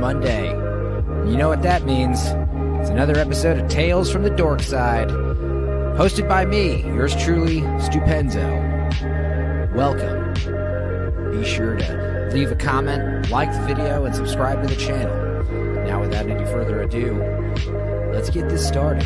Monday. You know what that means. It's another episode of Tales from the Dorkside, hosted by me, yours truly, Stupenzo. Welcome. Be sure to leave a comment, like the video, and subscribe to the channel. Now, without any further ado, let's get this started.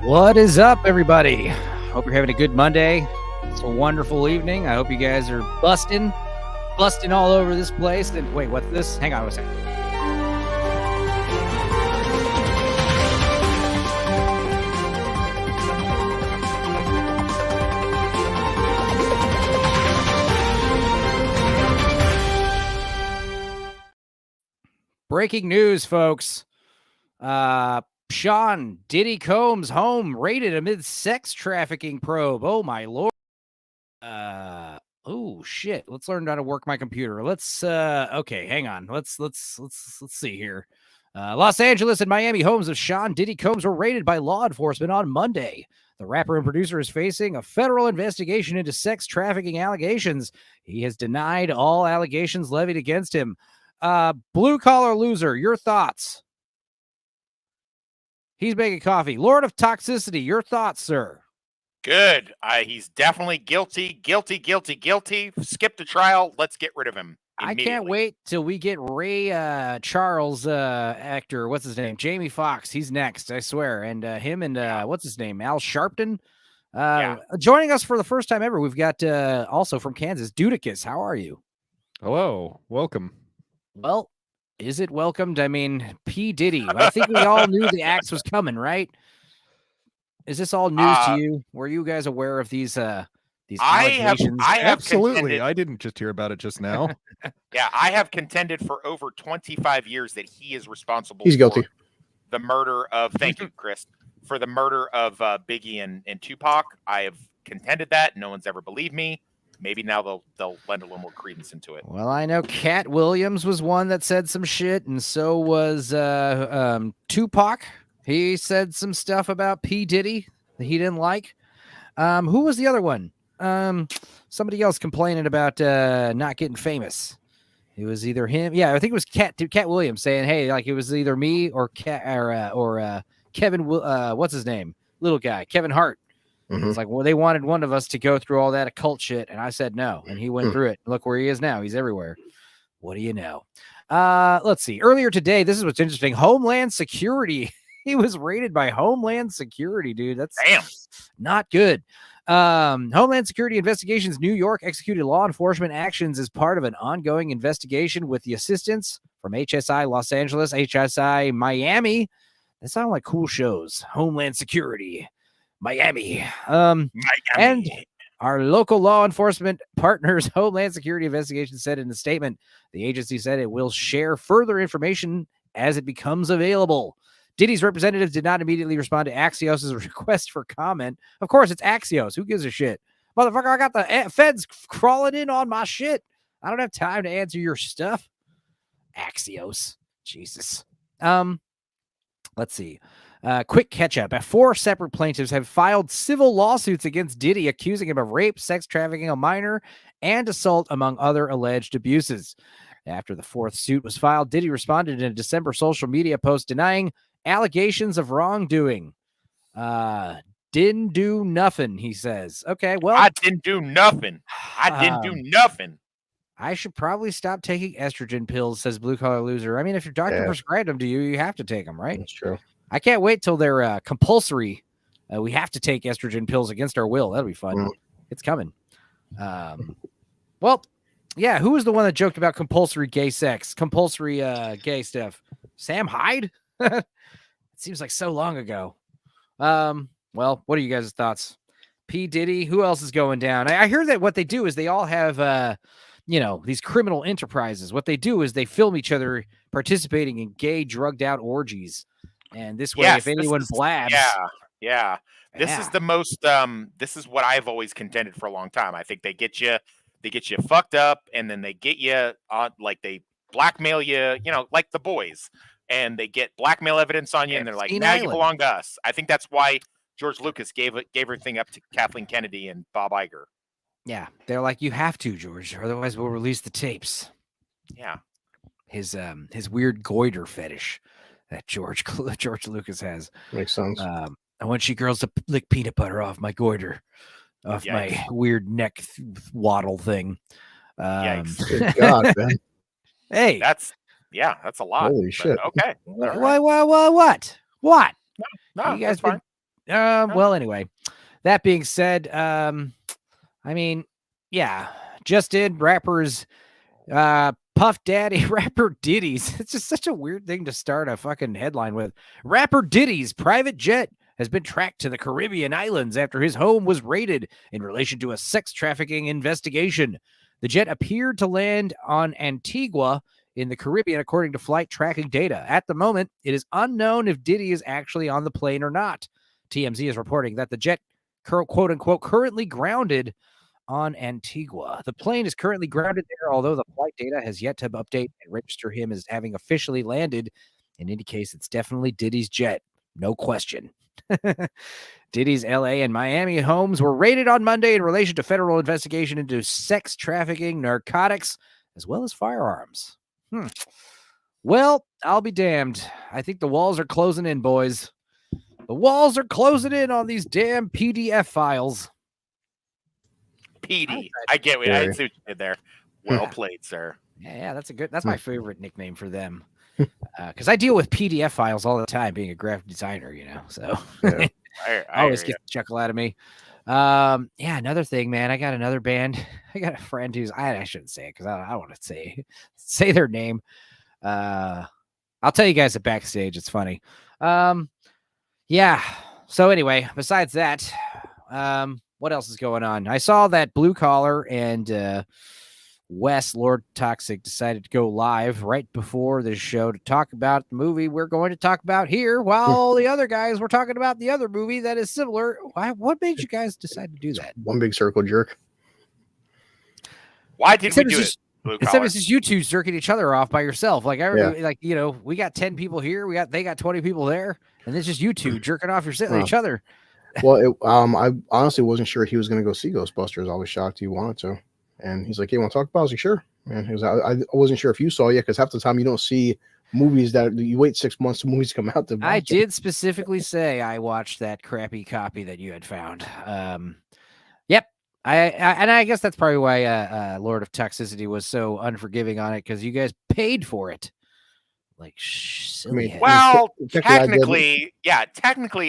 What is up, everybody? Hope you're having a good Monday. It's a wonderful evening. I hope you guys are busting all over this place. And wait, what's this? Hang on a second. Breaking news, folks. Sean Diddy Combs' home raided amid sex trafficking probe. Oh my lord. Oh shit. Let's learn how to work my computer. Let's okay, hang on. Let's see here. Los Angeles and Miami homes of Sean Diddy Combs were raided by law enforcement on Monday. The rapper and producer is facing a federal investigation into sex trafficking allegations. He has denied all allegations levied against him. Blue collar loser, your thoughts? He's making coffee. Lord of Toxicity, your thoughts, sir? Good. He's definitely guilty. Skip the trial. Let's get rid of him. I can't wait till we get Ray Charles actor. What's his name? Jamie Foxx. He's next, I swear. And him and what's his name? Al Sharpton. Joining us for the first time ever. We've got also from Kansas, Dudicus. How are you? Hello, welcome. Well, is it welcomed? I mean, P. Diddy. I think we all knew the axe was coming, right? Is this all news to you? Were you guys aware of these allegations? I have Absolutely. contended. I didn't just hear about it just now. Yeah, I have contended for over 25 years that he is responsible. He's guilty. For the murder of. Thank you, Chris, for the murder of Biggie and Tupac. I have contended that. No one's ever believed me. Maybe now they'll lend a little more credence into it. Well, I know Cat Williams was one that said some shit, and so was Tupac. He said some stuff about P. Diddy that he didn't like. Who was the other one? Somebody else complaining about not getting famous. It was either him. Yeah, I think it was Cat Williams saying, "Hey, like it was either me or Kevin. What's his name? Little guy, Kevin Hart." Mm-hmm. It's like, well, they wanted one of us to go through all that occult shit, and I said no, and he went through it. Look where he is now. He's everywhere. What do you know? Let's see. Earlier today, this is what's interesting. Homeland Security. He was raided by Homeland Security, dude. That's not good. Homeland Security Investigations New York executed law enforcement actions as part of an ongoing investigation with the assistance from HSI Los Angeles, HSI Miami. That sound like cool shows. Homeland Security, Miami. And our local law enforcement partners, Homeland Security Investigations, said in the statement, the agency said it will share further information as it becomes available. Diddy's representatives did not immediately respond to Axios' request for comment. Of course, it's Axios. Who gives a shit? Motherfucker, I got the feds crawling in on my shit. I don't have time to answer your stuff. Axios. Jesus. Let's see. Quick catch-up. 4 separate plaintiffs have filed civil lawsuits against Diddy, accusing him of rape, sex trafficking a minor, and assault, among other alleged abuses. After the 4th suit was filed, Diddy responded in a December social media post denying allegations of wrongdoing. Didn't do nothing, he says. Okay, well, I didn't do nothing. I should probably stop taking estrogen pills, says Blue Collar Loser. I mean, if your doctor prescribed them to you, you have to take them, right? That's true. I can't wait till they're compulsory. We have to take estrogen pills against our will. That'll be fun. It's coming. Well, yeah, who was the one that joked about compulsory gay sex, compulsory gay stuff? Sam Hyde? It seems like so long ago. Well, what are you guys' thoughts? P. Diddy, who else is going down? I hear that what they do is they all have, these criminal enterprises. What they do is they film each other participating in gay, drugged out orgies. And this way, if anyone blabs. Yeah. This is the most, this is what I've always contended for a long time. I think they get you fucked up, and then they get you on, like they blackmail you, like the boys, and they get blackmail evidence on you, and they're like, now you belong to us. I think that's why George Lucas gave everything up to Kathleen Kennedy and Bob Iger. Yeah, they're like, you have to, George, otherwise we'll release the tapes. Yeah, his weird goiter fetish that George Lucas has makes sense. I want you girls to lick peanut butter off my goiter, off my weird neck waddle thing. Good God, man. Hey, that's a lot. Holy shit. Okay. What? No, you guys fine. Well, anyway, that being said, just did rappers, Puff Daddy, rapper Diddy's. It's just such a weird thing to start a fucking headline with. Rapper Diddy's private jet has been tracked to the Caribbean islands after his home was raided in relation to a sex trafficking investigation. The jet appeared to land on Antigua in the Caribbean, according to flight tracking data. At the moment, it is unknown if Diddy is actually on the plane or not. TMZ is reporting that the jet, quote unquote, currently grounded on Antigua. The plane is currently grounded there, although the flight data has yet to update and register him as having officially landed, and indicates it's definitely Diddy's jet. No question. Diddy's LA and Miami homes were raided on Monday in relation to federal investigation into sex trafficking, narcotics, as well as firearms. Well, I'll be damned. I think the walls are closing in, boys. The walls are closing in on these damn PDF files. PD. I get it. I see what you did there. Well played, sir. Yeah, that's my favorite nickname for them. Because I deal with PDF files all the time, being a graphic designer, so Yeah. I always hear get a chuckle out of me. Yeah, another thing, man. I got another band. I got a friend who's I shouldn't say it because I don't want to say their name. I'll tell you guys at backstage. It's funny. Yeah. So anyway, besides that, what else is going on? I saw that Blue Collar and Wes Lord Toxic decided to go live right before the show to talk about the movie we're going to talk about here, while all the other guys were talking about the other movie that is similar. What made you guys decide to do that? One big circle jerk. Why did we do it? Instead of just you two jerking each other off by yourself, like we got 10 people here, they got 20 people there, and it's just you two jerking off each other. Well, I honestly wasn't sure he was going to go see Ghostbusters. I was shocked he wanted to, and he's like, "Hey, want to talk about?" I was like, "Sure." And he was, I wasn't sure if you saw yet, because half the time you don't see movies that you wait 6 months till movies come out. I did specifically say I watched that crappy copy that you had found. Yep. I guess that's probably why Lord of Toxicity was so unforgiving on it, because you guys paid for it. Like, silly. Well, technically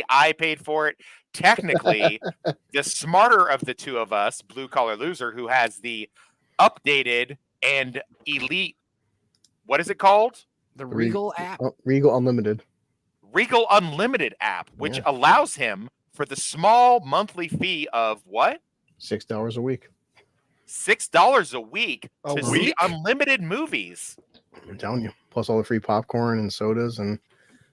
I paid for it. Technically, the smarter of the two of us, Blue Collar Loser, who has the updated and elite, what is it called? The Regal app. Regal Unlimited. Regal Unlimited app, which allows him for the small monthly fee of what? $6 a week. $6 a week to A see week? unlimited movies. I'm telling you. Plus all the free popcorn and sodas and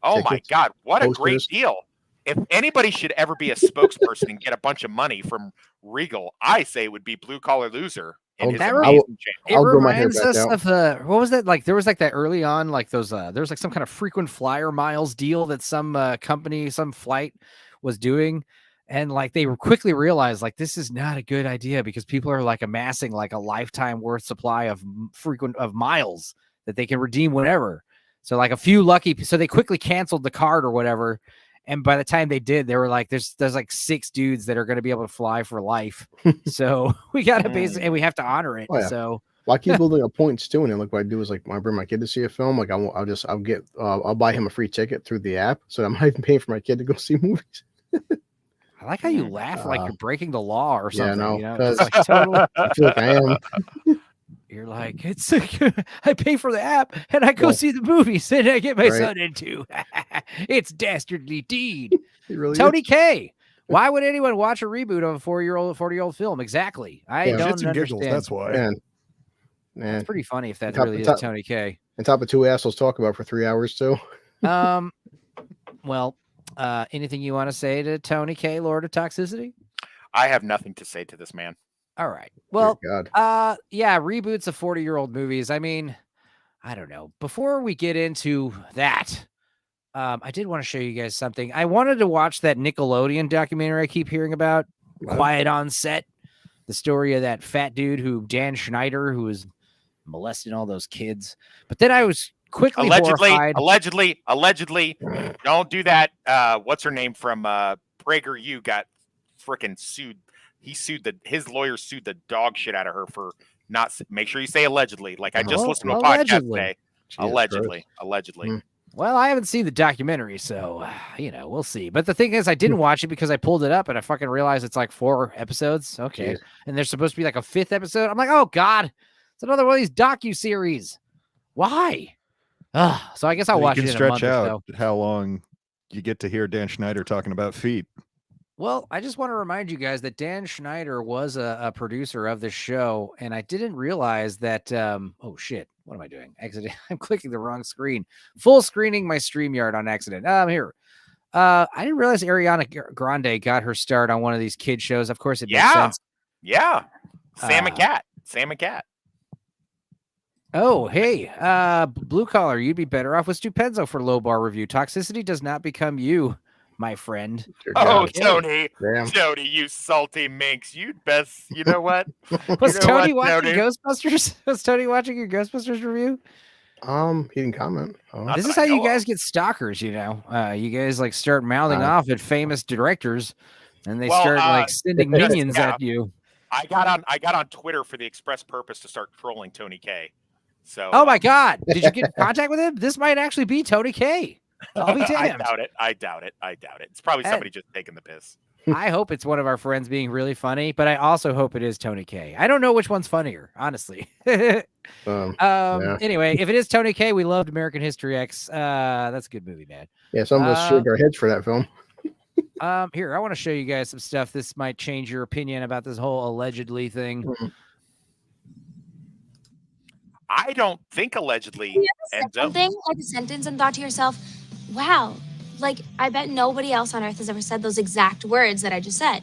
my tickets, God, what posters. a great deal. If anybody should ever be a spokesperson and get a bunch of money from Regal, I say it would be Blue Collar Loser. And his amazing channel. It reminds us of what was that? Like there was like that early on, like those there was like some kind of frequent flyer miles deal that some company, some flight was doing. And like they quickly realized like this is not a good idea, because people are like amassing like a lifetime worth supply of miles that they can redeem whenever. So like a few lucky, so they quickly canceled the card or whatever. And by the time they did, they were like, there's like 6 dudes that are going to be able to fly for life. So we got to basically, and we have to honor it. So well, I keep building up points too. And then like what I do is like when I bring my kid to see a film, like I'll buy him a free ticket through the app. So I'm not even paying for my kid to go see movies. I like how you laugh like you're breaking the law or something. Yeah, no, like, totally. I feel like I am. You're like, I pay for the app and I go see the movies and I get my son into. It's dastardly deed. Really Tony K. Why would anyone watch a reboot of a 40-year-old film? Exactly. I don't understand. Giggles, that's why. Man. It's pretty funny if that really is Tony K. On top of 2 assholes talk about for 3 hours too. Well, anything you want to say to Tony K, Lord of Toxicity? I have nothing to say to this man. All right. Well, yeah, reboots of 40-year-old movies. I mean, I don't know. Before we get into that, I did want to show you guys something. I wanted to watch that Nickelodeon documentary I keep hearing about, Quiet on Set, the story of that fat dude Dan Schneider, who was molesting all those kids. But then I was quickly horrified. Allegedly, don't do that. What's her name from PragerU got freaking sued. His lawyer sued the dog shit out of her for not. Make sure you say allegedly. Like I just listened to a podcast today. Allegedly. Well, I haven't seen the documentary, so we'll see. But the thing is, I didn't watch it because I pulled it up and I fucking realized it's like 4 episodes. Okay, and there's supposed to be like a 5th episode. I'm like, oh god, it's another one of these docu-series. Why? So I guess I'll watch it in a month or so. How long you get to hear Dan Schneider talking about feet. Well, I just want to remind you guys that Dan Schneider was a producer of this show, and I didn't realize that. Oh shit! What am I doing? Accident. I'm clicking the wrong screen. Full screening my StreamYard on accident. I'm here. I didn't realize Ariana Grande got her start on one of these kid shows. Of course, it makes sense. Yeah, Sam and Cat. Oh, hey, Blue Collar, you'd be better off with Stupenzo for low bar review. Toxicity does not become you, my friend. Oh, Tony, you salty minx. You'd best, you know what? Was Tony watching Ghostbusters? Was Tony watching your Ghostbusters review? He didn't comment. This is how you guys get stalkers, you guys like start mouthing off at famous directors and they start like sending minions at you. I got on Twitter for the express purpose to start trolling Tony K. So, Oh my God! Did you get in contact with him? This might actually be Tony K. I'll be I damned. doubt it. I doubt it. It's probably somebody just taking the piss. I hope it's one of our friends being really funny, but I also hope it is Tony K. I don't know which one's funnier, honestly. Yeah. Anyway, if it is Tony K, we loved American History X. That's a good movie, man. Yeah, some of us shook our heads for that film. Here, I want to show you guys some stuff. This might change your opinion about this whole allegedly thing. I don't think allegedly. Said something like a sentence and thought to yourself, wow, like I bet nobody else on earth has ever said those exact words that I just said.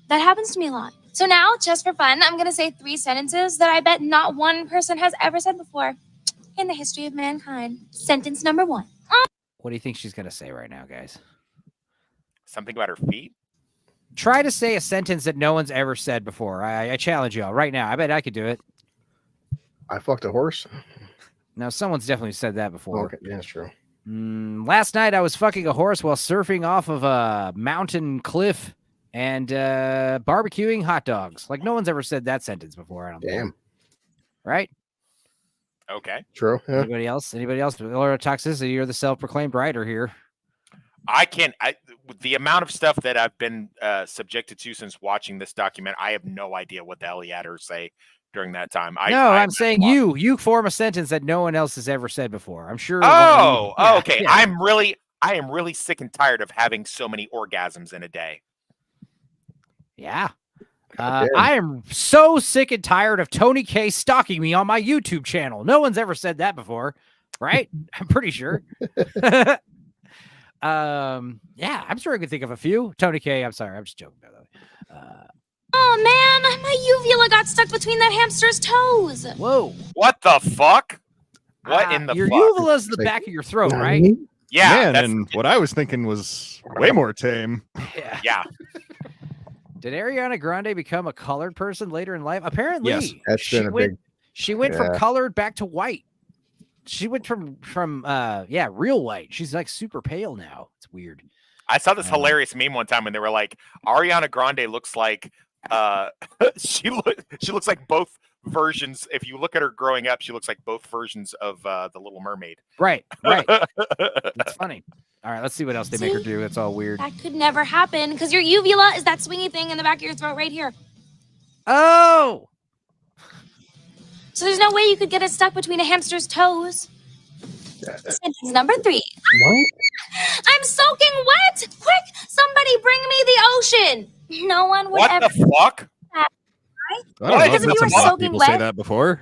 That happens to me a lot. So now, just for fun, I'm going to say 3 sentences that I bet not one person has ever said before in the history of mankind. Sentence number 1. What do you think she's going to say right now, guys? Something about her feet. Try to say a sentence that no one's ever said before. I challenge y'all right now. I bet I could do it. I fucked a horse. Now, someone's definitely said that before. Okay, yeah, that's true. Last night, I was fucking a horse while surfing off of a mountain cliff and barbecuing hot dogs. Like, no one's ever said that sentence before. I don't think. Right? Okay. True. Yeah. Anybody else? Laura Toxicity, you're the self-proclaimed writer here. The amount of stuff that I've been subjected to since watching this document, I have no idea what the hell he had her say during that time. I'm saying you form a sentence that no one else has ever said before. I'm sure. Okay. Yeah. I am really sick and tired of having so many orgasms in a day. Yeah. I am so sick and tired of Tony K stalking me on my YouTube channel. No one's ever said that before, right? I'm pretty sure. Yeah, I'm sure I could think of a few. Tony K, I'm sorry. I'm just joking, by the way. Oh man, my uvula got stuck between that hamster's toes. Whoa. What the fuck? What in the your fuck? uvula's the back of your throat, right? Yeah. Man, and what I was thinking was way more tame. Yeah. Did Ariana Grande become a colored person later in life? Apparently. Yes. That's been a big. She went from colored back to white. She went from real white. She's like super pale now. It's weird. I saw this hilarious meme one time when they were like, Ariana Grande looks like she looks like both versions. If you look at her growing up, she looks like both versions of the Little Mermaid. Right. That's funny. All right, let's see what else they make her do. It's all weird. That could never happen because your uvula is that swingy thing in the back of your throat right here. Oh. So there's no way you could get it stuck between a hamster's toes. Sentence number 3. What? I'm soaking wet! Quick, somebody bring me the ocean! No one would ever. What the fuck? I don't What? know. Because if you That's were a lot of soaking people say wet- that before.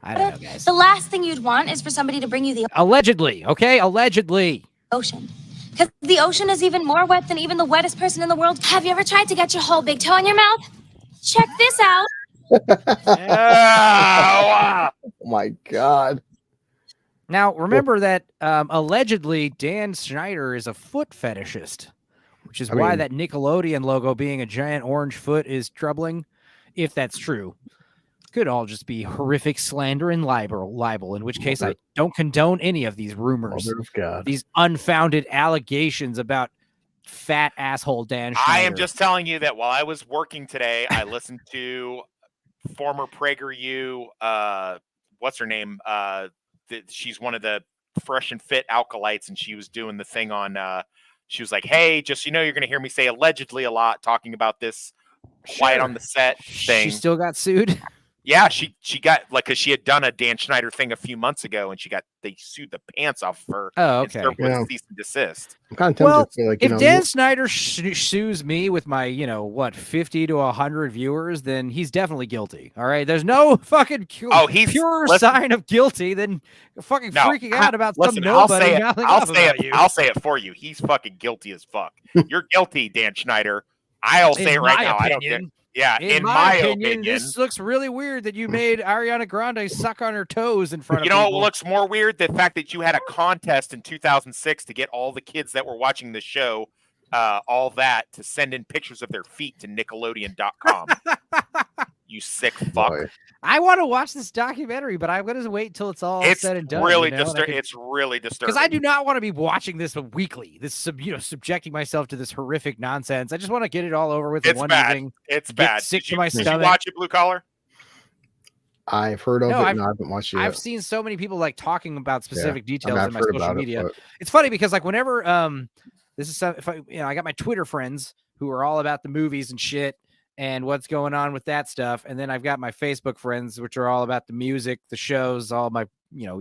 I don't know, guys. The last thing you'd want is for somebody to bring you the Allegedly, okay? Allegedly. ocean. Because the ocean is even more wet than even the wettest person in the world. Have you ever tried to get your whole big toe in your mouth? Check this out. Oh my God. Now, remember that allegedly Dan Schneider is a foot fetishist, which is why that Nickelodeon logo being a giant orange foot is troubling, if that's true. Could all just be horrific slander and libel, in which case I don't condone any of these rumors, these unfounded allegations about fat asshole Dan Schneider. I am just telling you that while I was working today, I listened to former PragerU, what's her name? She's one of the Fresh and Fit alkalites, and she was doing the thing on, she was like, hey, just, you're going to hear me say allegedly a lot talking about this quiet on the set thing. She still got sued? Yeah, she got, like, because she had done a Dan Schneider thing a few months ago, and they sued the pants off of her. Oh, okay. And served with cease and desist. I'm kind of tempted to say, like, if Dan Schneider sues me with my, 50 to 100 viewers, then he's definitely guilty. All right, there's no fucking pure sign of guilty than fucking freaking out about some nobody. I'll say it for you. He's fucking guilty as fuck. You're guilty, Dan Schneider. I'll say it right now. I don't care. Yeah, in my opinion, this looks really weird that you made Ariana Grande suck on her toes in front of people. You know what looks more weird? The fact that you had a contest in 2006 to get all the kids that were watching the show, all that, to send in pictures of their feet to Nickelodeon.com. You sick fuck. Boy. I want to watch this documentary, but I'm going to wait until it's all said and done. It's really disturbing. Because I do not want to be watching this weekly. This, subjecting myself to this horrific nonsense. I just want to get it all over with in one evening. It's bad. Sick to my stomach. Did you watch it, Blue Collar? I've heard of No, it, and I haven't watched it yet. I've seen so many people like talking about specific details I've in my heard social about media. But It's funny because like whenever this is if I I got my Twitter friends who are all about the movies and shit and what's going on with that stuff, and then I've got my Facebook friends which are all about the music, the shows, all my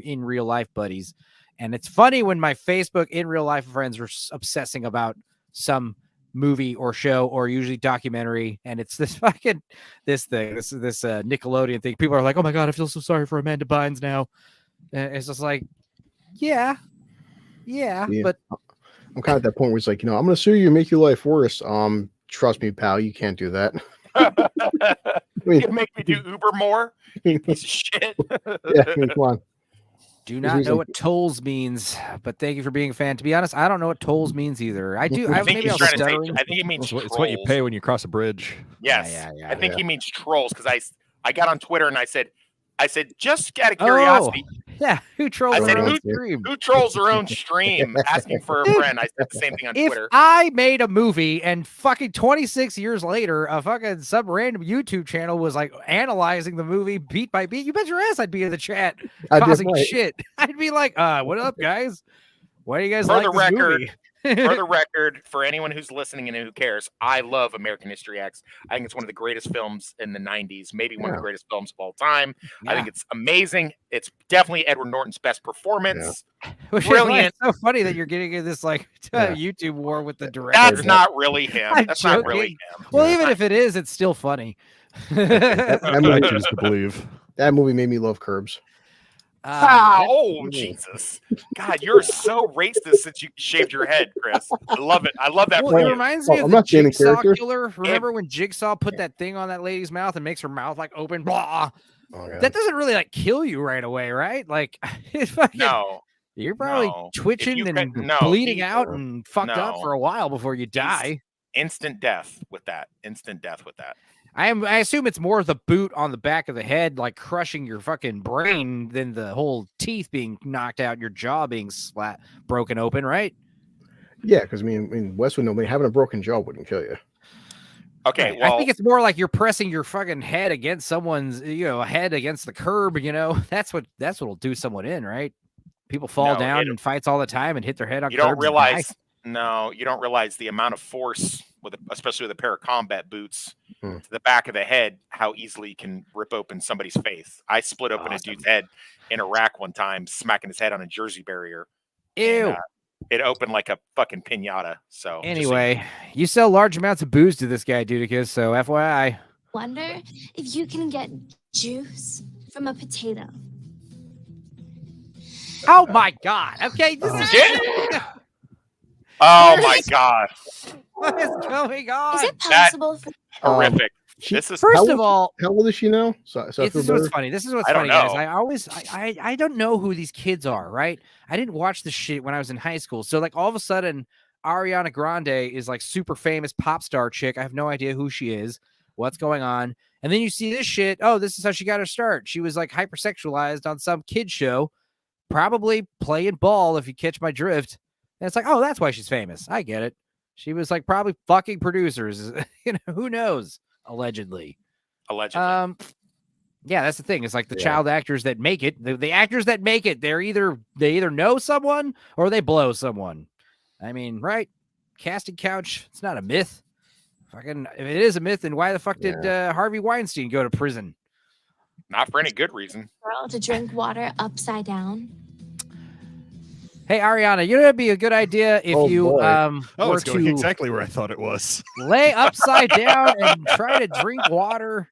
in real life buddies. And it's funny when my Facebook in real life friends are obsessing about some movie or show or usually documentary, and it's this fucking this Nickelodeon thing. People are like, oh my god, I feel so sorry for Amanda Bynes now. And it's just like, yeah, but I'm kind of at that point where it's like, I'm going to sue you and make your life worse. Trust me, pal, you can't do that. You make me do Uber more. Piece of shit. Come on. Do not know what tolls means, but thank you for being a fan. To be honest, I don't know what tolls means either. I do. I think maybe he's I'll trying to say, stuttering. I think he means It's what you trolls. pay when you cross a bridge. Yes, Yeah, I think he means trolls because I got on Twitter and I said just out of Oh, curiosity, yeah. Who trolls I their said, own stream? who trolls their own stream asking for a friend? I said the same thing on If Twitter. I made a movie and fucking 26 years later, a fucking some random YouTube channel was like analyzing the movie beat by beat, you bet your ass I'd be in the chat causing shit. I'd be like, what up, guys? Why do you guys For like the this record, movie? For the record, for anyone who's listening and who cares, I love American History X. I think it's one of the greatest films in the 90s, maybe one of the greatest films of all time. I think it's amazing. It's definitely Edward Norton's best performance. Which Brilliant. Is so funny that you're getting in this like YouTube war with the director. That's not really him. That's joking. not really him. Well, even if it is, it's still funny. That movie, I choose to believe. that movie made me love Curbs. Jesus. God, you're so racist since you shaved your head, Chris. I love it. I love that. Well, for it you. reminds me of I'm the not changing Jigsaw character. killer. Remember when Jigsaw put that thing on that lady's mouth and makes her mouth like open? Blah. Oh, That doesn't really like kill you right away, right? Like it's fucking, No. you're probably no. twitching you and can- no, bleeding he- out and fucked up no. for a while before you die. Instant death with that. Instant death with that. I assume it's more the boot on the back of the head, like crushing your fucking brain, than the whole teeth being knocked out, your jaw being broken open, right? Yeah, because I mean, Wes would know. Having a broken jaw wouldn't kill you. Okay, Right. well, I think it's more like you're pressing your fucking head against someone's, head against the curb. That's what'll do someone in, right? People fall No, down in fights all the time and hit their head on. you don't curbs and die. realize. No, you don't realize the amount of force especially with a pair of combat boots to the back of the head, how easily you can rip open somebody's face. I split open a dude's head in Iraq one time, smacking his head on a Jersey barrier. Ew. And, it opened like a fucking pinata. So anyway, you sell large amounts of booze to this guy, Dudicus. So FYI. Wonder if you can get juice from a potato. Oh my God. Okay. This is Oh my God. what is going on? Is it possible for Horrific. This is First of all, how old is she now? So this is what's funny. This is what's I don't funny, guys. know. I don't know who these kids are, right? I didn't watch this shit when I was in high school. So like all of a sudden, Ariana Grande is like super famous pop star chick. I have no idea who she is, what's going on. And then you see this shit. Oh, this is how she got her start. She was like hypersexualized on some kid show, probably playing ball, if you catch my drift. And it's like, oh, that's why she's famous. I get it. She was like probably fucking producers. Who knows? Allegedly. allegedly. Yeah, that's the thing. It's like the child actors that make it, the actors that make it, they either know someone or they blow someone. I mean, right? Casting couch, it's not a myth. Fucking, if it is a myth, then why the fuck did Harvey Weinstein go to prison? Not for any good reason. girl to drink water upside down? Hey, Ariana, you know it'd be a good idea if you Oh, were it's going to exactly where I thought it was. lay upside down and try to drink water.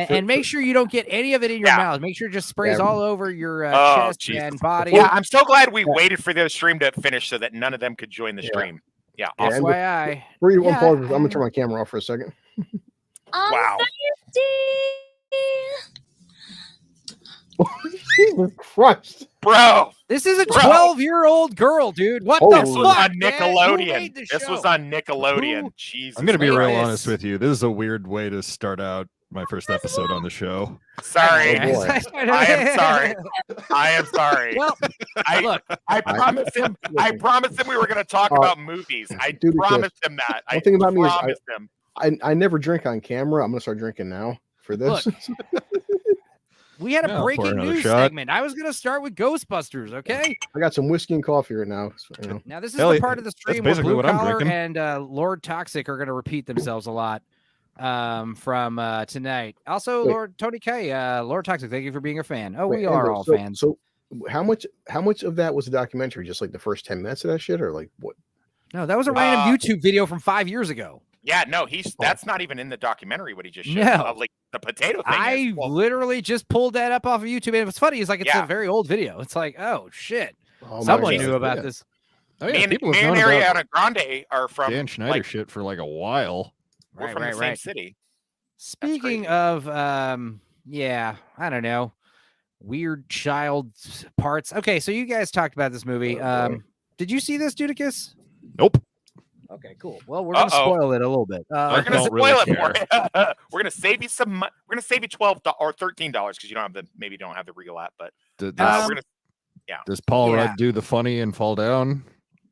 And make sure you don't get any of it in your mouth. Make sure it just sprays all over your chest Jesus. and body. Yeah, I'm so glad we waited for the stream to finish so that none of them could join the stream. Yeah, awesome. FYI. I'm gonna turn my camera off for a second. Wow. Jesus Christ, Bro, This is a 12-year-old girl, dude. What the this fuck? was on man? Who Nickelodeon. made the This was show? on Nickelodeon. Who- Jesus. I'm going to be made real this? honest with you. This is a weird way to start out my first episode on the show. Sorry. Oh, boy. I am sorry. I am sorry. Well, look, I promised him. I promised him we were going to talk about movies. I Dude, promised him that. I one thing about me is promised him. I never drink on camera. I'm gonna start drinking now for this. We had a Yeah, I'll pour breaking another news shot. segment. I was going to start with Ghostbusters, okay? I got some whiskey and coffee right now. So, you know. Now, this is Hell the yeah, part of the that's stream where basically Blue what I'm Collar drinking. and Lord Toxic are going to repeat themselves a lot from tonight. Also, Wait. Lord Tony K, Lord Toxic, thank you for being a fan. Oh, Wait, we are Ando, all so, fans. So how much of that was a documentary? Just like the first 10 minutes of that shit, or like what? No, that was a random YouTube video from 5 years ago. Yeah, no, that's not even in the documentary. What he just showed. No. Like the potato thing. I literally just pulled that up off of YouTube, and what's funny is like it's a very old video. It's like, oh shit, Oh, someone Jesus. knew about this. Oh yeah, me people and have known about Ariana Grande are from Dan Schneider shit for like a while. We're from the same city. Speaking of, yeah, I don't know, weird child parts. Okay, so you guys talked about this movie. Did you see this, Judicus? Nope. Okay, cool. Well, we're gonna spoil it a little bit. We're gonna spoil it for you. We're gonna save you some. We're gonna save you $12 or $13 because you don't have the Regal app. But we're gonna. Yeah. Does Paul Rudd do the funny and fall down?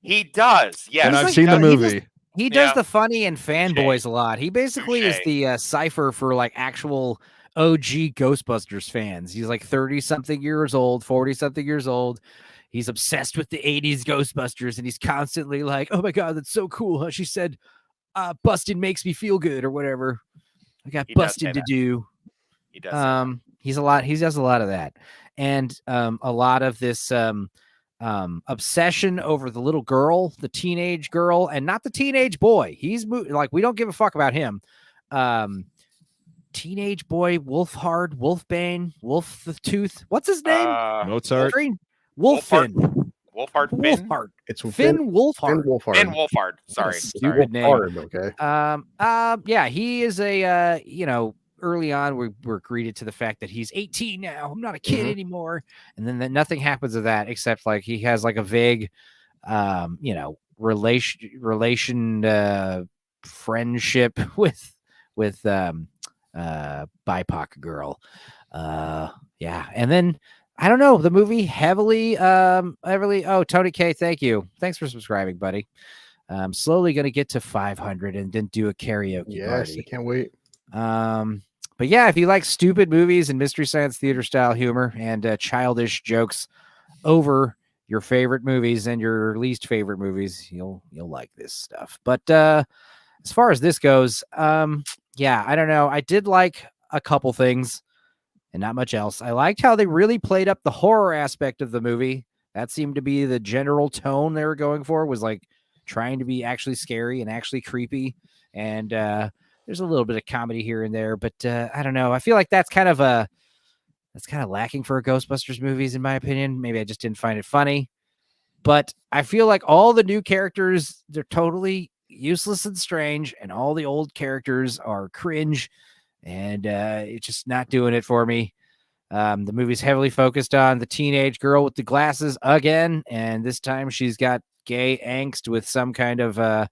He does. Yeah. And I've seen the movie. He does the funny and fanboys a lot. He basically is the cipher for like actual OG Ghostbusters fans. He's like 30-something years old, 40-something years old. He's obsessed with the 80s Ghostbusters, and he's constantly like, oh my God, that's so cool. Huh? She said, Bustin makes me feel good or whatever. I got Bustin to do. He does. He does a lot of that. And a lot of this obsession over the little girl, the teenage girl, and not the teenage boy. He's like, we don't give a fuck about him. Teenage boy, Wolfbane, Wolf the Tooth. What's his name? Mozart. Wolfhard. Wolfhard. It's Finn Wolfhard. Finn Wolfhard. Sorry. Stupid name. Okay. Yeah, he is a early on we're greeted to the fact that he's 18 now. I'm not a kid anymore. And then nothing happens of that except like he has like a vague relation friendship with BIPOC girl. Yeah. And then I don't know, the movie heavily oh, Tony K, thank you. Thanks for subscribing, buddy. I'm slowly gonna get to 500 and then do a karaoke party. I can't wait. But yeah, if you like stupid movies and Mystery Science Theater style humor and childish jokes over your favorite movies and your least favorite movies, you'll like this stuff. But as far as this goes, yeah, I don't know. I did like a couple things and not much else. I liked how they really played up the horror aspect of the movie. That seemed to be the general tone they were going for, was like trying to be actually scary and actually creepy. And there's a little bit of comedy here and there, but I don't know. I feel like that's kind of lacking for Ghostbusters movies, in my opinion. Maybe I just didn't find it funny, but I feel like all the new characters, they're totally useless and strange, and all the old characters are cringe, and it's just not doing it for me. The movie's heavily focused on the teenage girl with the glasses again, and this time she's got gay angst with some kind of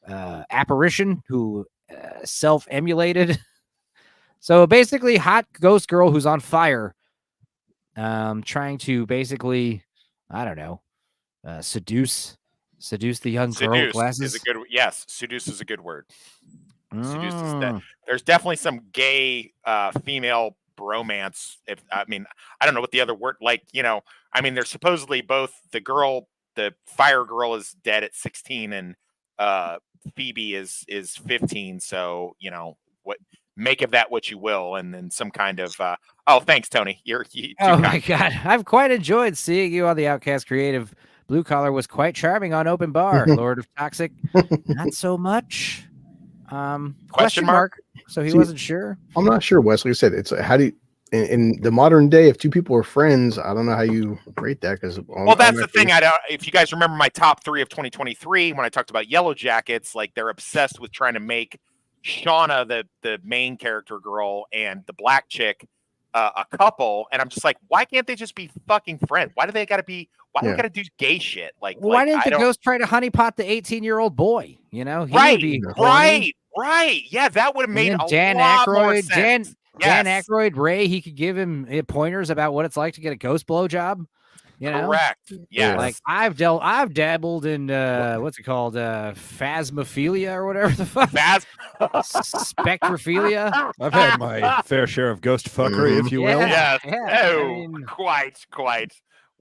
apparition who self-emulated. So basically, hot ghost girl who's on fire, trying to basically, I don't know, seduce the young girl with glasses. Seduce is a good word. Seduce is that. There's definitely some gay female bromance. I don't know what the other word, there's supposedly both the fire girl is dead at 16 and Phoebe is 15. So, what, make of that what you will. And then some kind of, thanks, Tony. My God. I've quite enjoyed seeing you on the Outcast Creative. Blue Collar was quite charming on Open Bar. Lord of Toxic, not so much. Question mark. So he wasn't sure. I'm not sure, Wes. Like I said, it's how do you, in the modern day, if two people are friends, I don't know how you rate that. Because that's the thing. If you guys remember my top 3 of 2023, when I talked about Yellow Jackets, like they're obsessed with trying to make Shauna, the main character girl, and the black chick a couple, and I'm just like, why can't they just be fucking friends? Why do they gotta be? Why do they gotta do gay shit? Why didn't the ghost try to honeypot the 18-year-old boy? He right. Yeah, that would have made a Dan lot Aykroyd. more sense. Dan Yes. Aykroyd, Ray, he could give him pointers about what it's like to get a ghost blowjob. You know, Correct. Yes. like I've dabbled in what's it called, phasmophilia or whatever the fuck, spectrophilia. I've had my fair share of ghost fuckery, if you will. Yeah. Yes. Yeah, Oh, I mean- quite.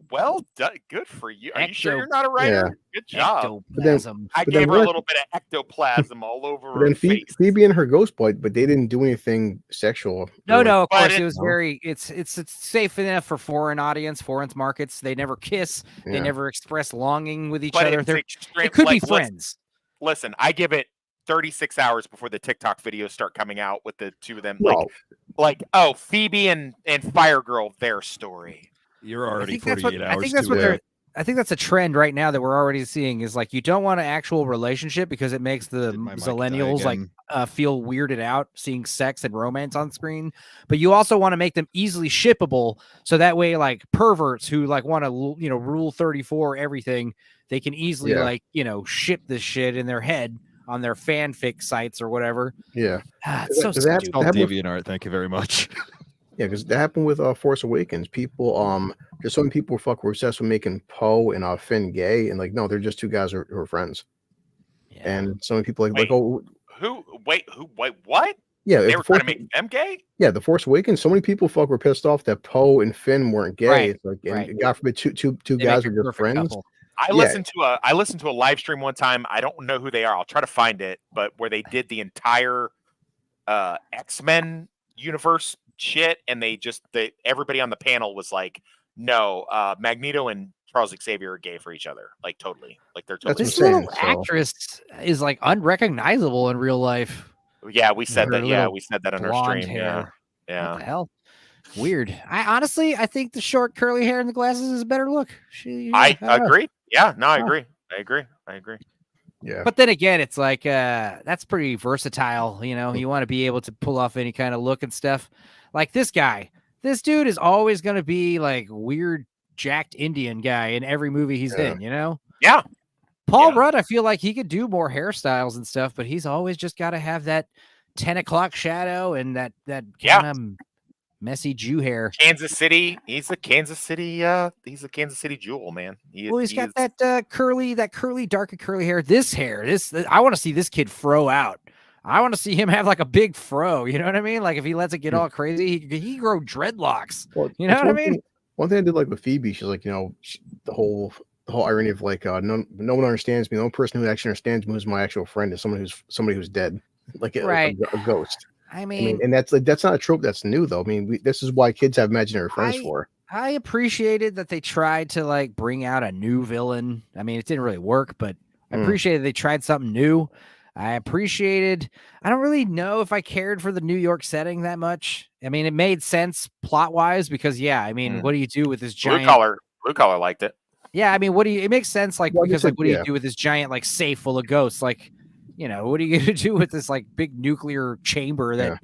Well done. Good for you. Are you sure you're not a writer? Good job. Ectoplasm. I but then gave her a what- little bit of ectoplasm all over But her then face. Phoebe and her ghost bite, but they didn't do anything sexual. No, They're of But course it- it was very. It's safe enough for foreign markets. They never kiss. Yeah. They never express longing with each But other. it's They extreme. could be like, friends. Listen, I give it 36 hours before the TikTok videos start coming out with the two of them. No. Like Phoebe and Fire Girl, their story. You're I already think that's 48 what hours I think that's too what late. they're. I think that's a trend right now that we're already seeing is like you don't want an actual relationship because it makes the Did my mic die millennials like again? feel weirded out seeing sex and romance on screen. But you also want to make them easily shippable, so that way like perverts who like want to rule 34 everything, they can easily ship this shit in their head on their fanfic sites or whatever. Yeah. It's so Does that stupid. Called that happened- DeviantArt. Thank you very much. Yeah, because that happened with Force Awakens. People, there's so many people were obsessed with making Poe and Finn gay, and like, no, they're just two guys who are friends. Yeah. And so many people Wait. Wait, what? yeah, They if were Force- trying to make them gay? yeah, the Force Awakens. So many people were pissed off that Poe and Finn weren't gay. Right, It's like, right. and God forbid, two They guys make are a just perfect friends. couple. I Yeah. listened to a live stream one time. I don't know who they are. I'll try to find it, but where they did the entire X-Men universe shit, and everybody on the panel was like, no, Magneto and Charles Xavier are gay for each other. Like totally. Like they're totally. This what I'm little saying, so- actress is like unrecognizable in real life. Yeah, we said Her that. Yeah, little we said that on our Blonde stream. hair. Yeah. What the hell? Weird. I think the short curly hair and the glasses is a better look. I don't know. agree. Yeah, no, I Huh. agree. Yeah, But then again, it's like that's pretty versatile. You want to be able to pull off any kind of look and stuff. Like this dude is always going to be like weird, jacked Indian guy in every movie he's Yeah. in. Yeah. Paul Yeah. Rudd, I feel like he could do more hairstyles and stuff, but he's always just got to have that 10 o'clock shadow and that Yeah. kind of messy Jew hair. Kansas City. He's a Kansas City jewel, man. Well, he's got that curly, dark and curly hair. This I want to see this kid fro out. I want to see him have like a big fro. You know what I mean? Like if he lets it get all crazy, he grow dreadlocks. well, You know that's what I one mean? thing- one thing I did like with Phoebe, she's like, the whole irony of like, no one understands me. The only person who actually understands me who's my actual friend is somebody who's dead, like Right. a ghost. I I mean, mean, and that's not a trope that's new though. I mean, this is why kids have imaginary friends for. I appreciated that they tried to like bring out a new villain. I mean, it didn't really work, but I Mm. appreciated they tried something new. I don't really know if I cared for the New York setting that much. I mean, it made sense plot wise because what do you do with this giant Blue collar liked it. Yeah, I mean, it makes sense like Well, because just like what do yeah. you do with this giant like safe full of ghosts? Like, what are you gonna do with this like big nuclear chamber that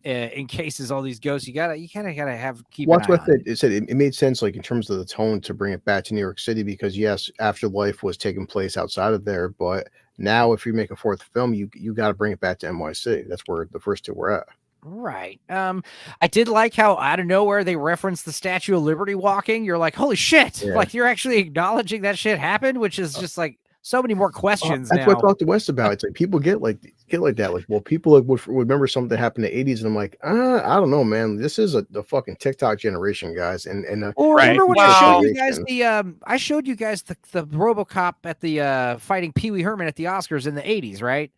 encases all these ghosts? You kind of gotta keep Well, an that's eye what on it. it said. It made sense, like in terms of the tone, to bring it back to New York City because yes, Afterlife was taking place outside of there, but now if you make a fourth film, you got to bring it back to NYC. That's where the first two were at. Right. I did like how out of nowhere they referenced the Statue of Liberty walking. You're like, holy shit! Yeah. Like you're actually acknowledging that shit happened, which is just like so many more questions That's now. what I talked to West about. It's like people get like that. Like, well, people like would remember something that happened in the '80s, and I'm like, I don't know, man. This is the fucking TikTok generation, guys. And Or Right. remember when Well- I showed you guys the RoboCop at the fighting Pee Wee Herman at the Oscars in the '80s, right?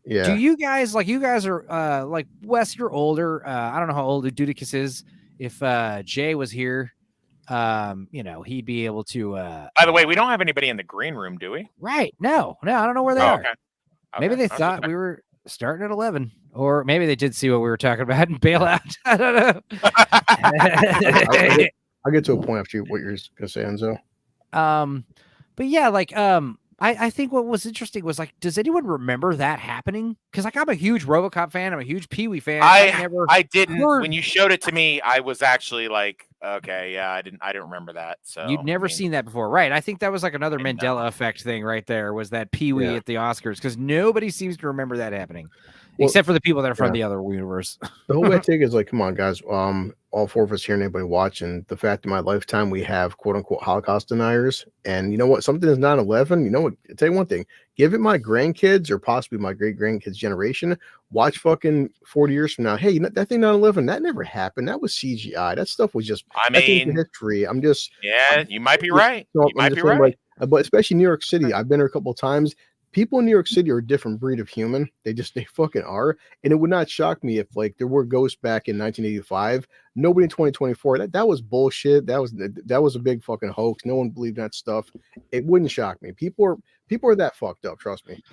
yeah, Do you guys are like Wes? You're older. I don't know how old Dudicus is. If Jay was here, he'd be able to. By the way, we don't have anybody in the green room, do we? Right? No, I don't know where they Oh, are. okay. Maybe they Okay. thought we were starting at 11, or maybe they did see what we were talking about and bail out. I don't know. I'll get to a point after what you're gonna say, Enzo. But yeah, like I think what was interesting was like, does anyone remember that happening? Because like I'm a huge RoboCop fan, I'm a huge Pee Wee fan. I didn't. heard- When you showed it to me, I was actually like, okay, yeah, I didn't remember that. So You'd never I mean, seen that before, right? I think that was like another I know. Mandela effect thing right there. Was that Pee Wee Yeah. at the Oscars? Because nobody seems to remember that happening. except for the people that are from yeah. the other universe. The whole way I take it is like, come on, guys. All four of us here and anybody watching, the fact in my lifetime we have quote unquote Holocaust deniers. And you know what? Something is 9/11. You know what? I'll tell you one thing. Give it my grandkids or possibly my great grandkids generation. Watch fucking 40 years from now. Hey, that thing 9/11, that never happened. That was CGI. That stuff was just I that thing's mean, history. yeah, you might be right. So You I'm might just be saying, right. like, but especially New York City, I've been there a couple of times. People in New York City are a different breed of human. They fucking are. And it would not shock me if like there were ghosts back in 1985. Nobody in 2024. That was bullshit. That was a big fucking hoax. No one believed that stuff. It wouldn't shock me. People are that fucked up. Trust me.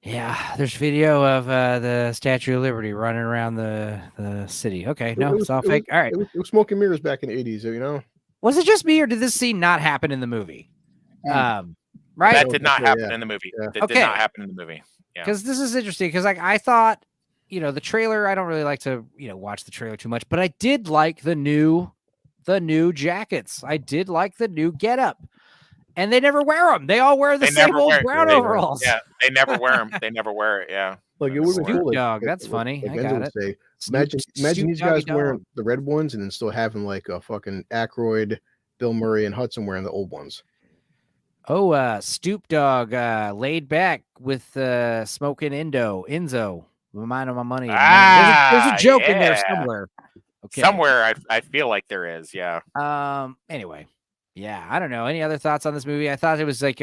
Yeah, there's video of the Statue of Liberty running around the city. Okay, no, it's all fake. All right. It was smoke and mirrors back in the 80s. You know. Was it just me, or did this scene not happen in the movie? Right? That did not happen Yeah. in the movie. Yeah. That Okay. did not happen in the movie. Yeah. Because this is interesting. Because like I thought, the trailer. I don't really like to watch the trailer too much, but I did like the new jackets. I did like the new getup, and they never wear them. They all wear the same old brown overalls. Yeah, they never wear them. They never wear it. Yeah. Like it would be Snoop cool. Dogg, that's funny. I Enzo got would it. say, Snoop- imagine Snoop these guys Doggy wearing Dogg. the red ones and then still having like a fucking Aykroyd, Bill Murray, and Hudson wearing the old ones. Oh, Stoop Dog, laid back with smoking Enzo. Remind him of my money. There's a joke in there yeah. somewhere. Okay. Somewhere I feel like there is. Yeah. Anyway, yeah, I don't know. Any other thoughts on this movie? I thought it was like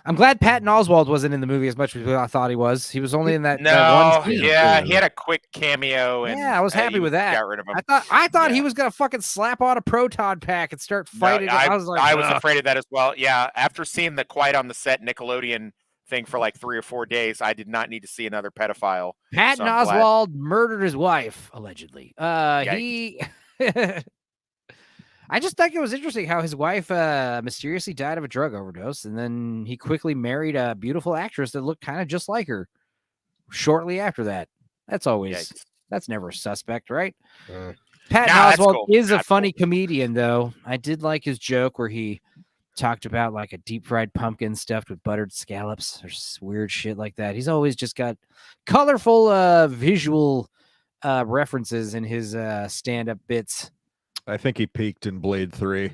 I'm glad Patton Oswalt wasn't in the movie as much as I thought he was. He was only in that one scene. Yeah, he had a quick cameo. And, yeah, I was happy with that. Got rid of him. I thought he was gonna fucking slap on a proton pack and start fighting. No, I was like, I was afraid of that as well. Yeah, after seeing the Quiet on the Set Nickelodeon thing for like 3 or 4 days, I did not need to see another pedophile. Patton Oswalt murdered his wife allegedly. He. I just think it was interesting how his wife mysteriously died of a drug overdose, and then he quickly married a beautiful actress that looked kind of just like her shortly after that. That's never a suspect, right? Patton Oswalt is a funny comedian, though. I did like his joke where he talked about like a deep fried pumpkin stuffed with buttered scallops or weird shit like that. He's always just got colorful visual references in his stand-up bits. I think he peaked in Blade 3.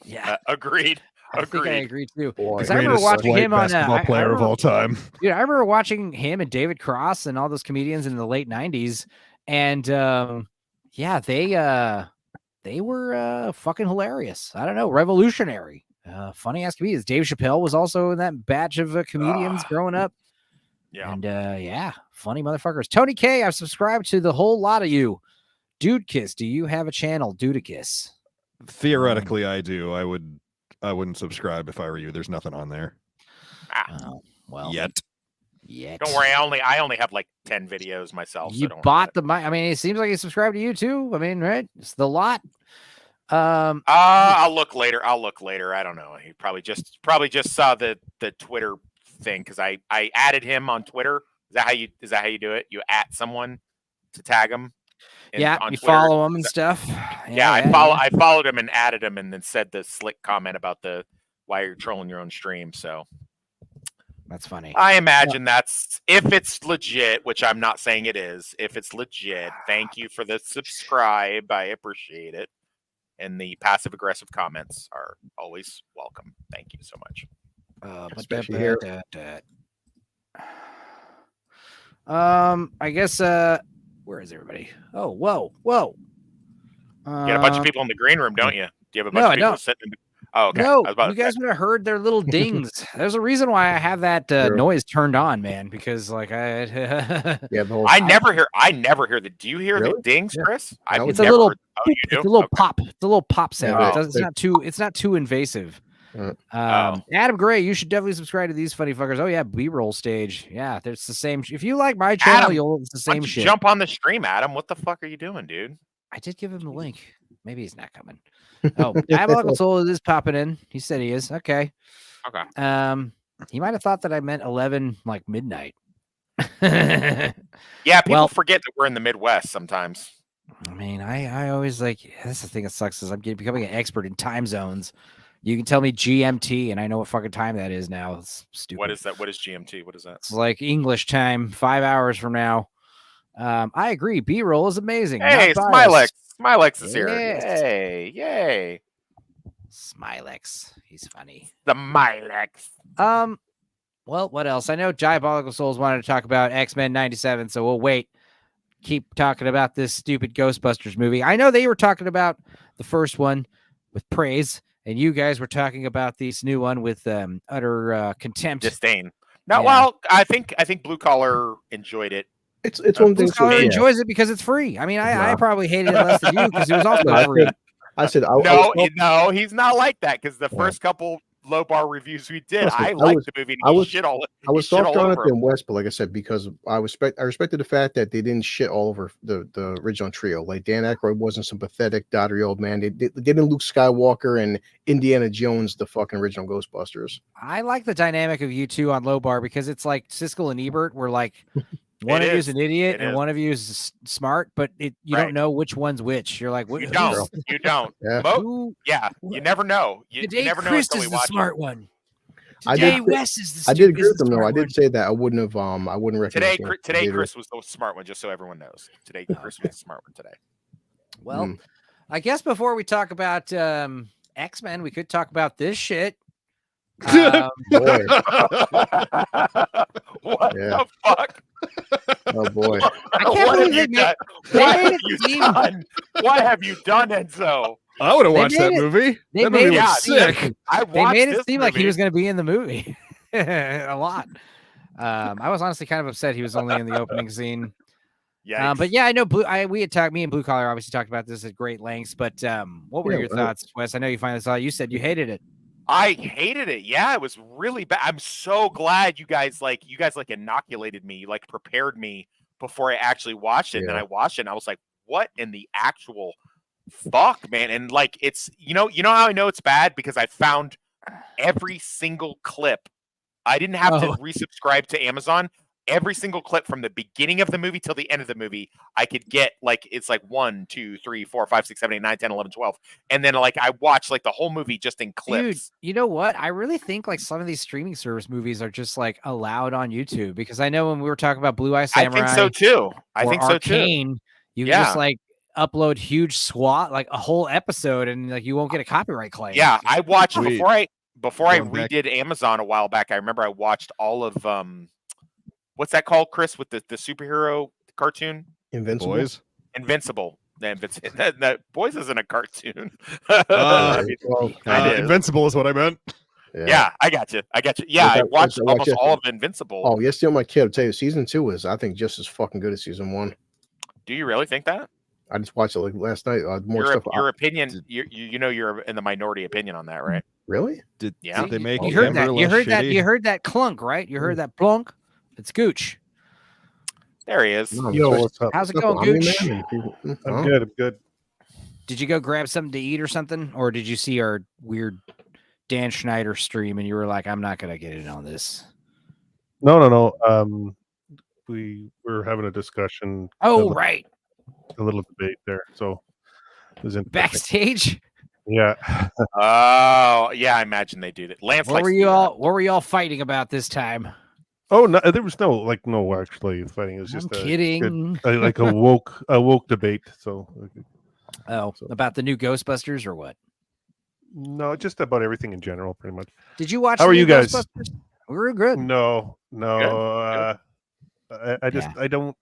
Yeah, agreed. I think I agree too. Because I remember watching him on basketball player of all time. Yeah, I remember watching him and David Cross and all those comedians in the late '90s, and yeah, they were fucking hilarious. I don't know, revolutionary, funny ass comedians. Dave Chappelle was also in that batch of comedians growing up. Yeah, and yeah, funny motherfuckers. Tony K, I've subscribed to the whole lot of you. Dude Kiss, do you have a channel, Dudicus? Theoretically, I do. I wouldn't subscribe if I were you. There's nothing on there. Well, yet. Don't worry. I only have like 10 videos myself. You bought the mic. I mean, it seems like you subscribed to you too. I mean, right? It's the lot. I'll look later. I don't know. He probably just saw the Twitter thing because I added him on Twitter. Is that how you do it? You at someone to tag him. Yeah, on you Twitter. Follow him and stuff. Yeah, I followed him and added him, and then said the slick comment about why you're trolling your own stream. So that's funny. I imagine that's if it's legit, which I'm not saying it is. If it's legit, thank you for the subscribe. I appreciate it, and the passive aggressive comments are always welcome. Thank you so much. Especially here. I guess. Where is everybody? Oh, whoa. You got a bunch of people in the green room, don't you? Do you have a bunch of people sitting in the... Oh, okay. No, you guys would have heard their little dings. There's a reason why I have that noise turned on, man, because like I never hear the... Do you hear the dings, Chris? It's a little pop. It's a little pop sound. It's not too invasive. Adam Gray, you should definitely subscribe to these funny fuckers. Oh yeah, B-roll stage. Yeah, there's the same. If you like my channel, it's the same shit. Jump on the stream, Adam. What the fuck are you doing, dude? I did give him the link. Maybe he's not coming. Oh, Diabolical Soul is popping in. He said he is. Okay. He might have thought that I meant 11, like midnight. Yeah, people forget that we're in the Midwest sometimes. I mean, I always like. That's the thing that sucks is I'm becoming an expert in time zones. You can tell me GMT, and I know what fucking time that is now. It's stupid. What is that? What is GMT? What is that? It's like English time, 5 hours from now. I agree. B-roll is amazing. Hey, not biased. Smilex is here. Yes. Yay, yay. Smilex. He's funny. The Smilex. Well, what else? I know Diabolical Souls wanted to talk about X-Men 97, so we'll wait. Keep talking about this stupid Ghostbusters movie. I know they were talking about the first one with praise, and you guys were talking about this new one with utter contempt. Disdain. No, Yeah. well, I think Blue Collar enjoyed it. It's one Blue thing. Collar enjoys it because it's free. I mean, I probably hated it less than you because it was also free. I said No, he's not like that because the first couple low bar reviews we did, I liked the movie. And I was soft on it than West, but like I said, because I respected the fact that they didn't shit all over the original trio. Like Dan Aykroyd wasn't some pathetic, doddery old man. They didn't Luke Skywalker and Indiana Jones, the fucking original Ghostbusters. I like the dynamic of you two on low bar because it's like Siskel and Ebert were like, one of you is an idiot and one of you is smart, but you don't know which one's which. You're like, you don't. Yeah. You never know. You never know Chris until is we the watch smart it. one. I Today, did- Wes is the I did agree is with the them though. smart I did one. say that I wouldn't recommend Today, Chris was the smart one, just so everyone knows. Today, Chris was the smart one today. Well, I guess before we talk about X-Men, we could talk about this shit. Boy. What Yeah. the fuck? Oh boy. I can't What have believe you done? they What made have it you seem- done? What have you done, Enzo? I would have They watched that made it- movie. they That made movie it- was sick. I They watched made it this seem like he movie. was going to be in the movie a lot. I was honestly kind of upset he was only in the opening scene. Yikes. But yeah, I know me and Blue Collar obviously talked about this at great lengths. But what were your thoughts, Wes? I know you finally saw it. You said you hated it. I hated it. Yeah, it was really bad. I'm so glad you guys inoculated me, like prepared me before I actually watched it. And then I watched it and I was like, what in the actual fuck, man? And like it's you know how I know it's bad? Because I found every single clip. I didn't have to resubscribe to Amazon. Every single clip from the beginning of the movie till the end of the movie, I could get like it's like 1, 2, 3, 4, 5, 6, 7, 8, 9, 10, 11, 12. And then like I watched like the whole movie just in clips. Dude, you know what? I really think like some of these streaming service movies are just like allowed on YouTube because I know when we were talking about Blue Eye Samurai, I think so too. Arcane, you can just like upload huge SWAT, like a whole episode, and like you won't get a copyright claim. Yeah, I watched Sweet. before I Going back- redid Amazon a while back. I remember I watched all of what's that called, Chris, with the superhero cartoon? Invincible. Boys. Invincible. That Boys isn't a cartoon. Well, Kind of. Invincible is what I meant. Yeah, I got you. Yeah, I watched almost all of Invincible. Oh, yes, still my kid. I'll tell you, season 2 is, I think, just as fucking good as season 1. Do you really think that? I just watched it like last night. Your opinion, you know, you're in the minority opinion on that, right? Really? Did Yeah. they make You heard that. Amber You less heard that. shitty? You heard that clunk, right? You heard that plunk. It's Gooch. There he is. No, Yo, what's up? How's it what's up, going, Omni Gooch? Man? And people- I'm good. I'm good. Did you go grab something to eat or something, or did you see our weird Dan Schneider stream and you were like, "I'm not gonna get in on this"? No. We were having a discussion. Oh, right, A little debate there. So it was interesting. backstage. Yeah. Oh, yeah, I imagine they do that. Lance What likes were to do you that. all? What were you all fighting about this time? Oh no, there was no actually fighting. It was just I'm kidding. like a woke debate. So About the new Ghostbusters or what? no, just about everything in general, pretty much. Did you watch? How the are new you guys? Ghostbusters? We were good. No. I don't.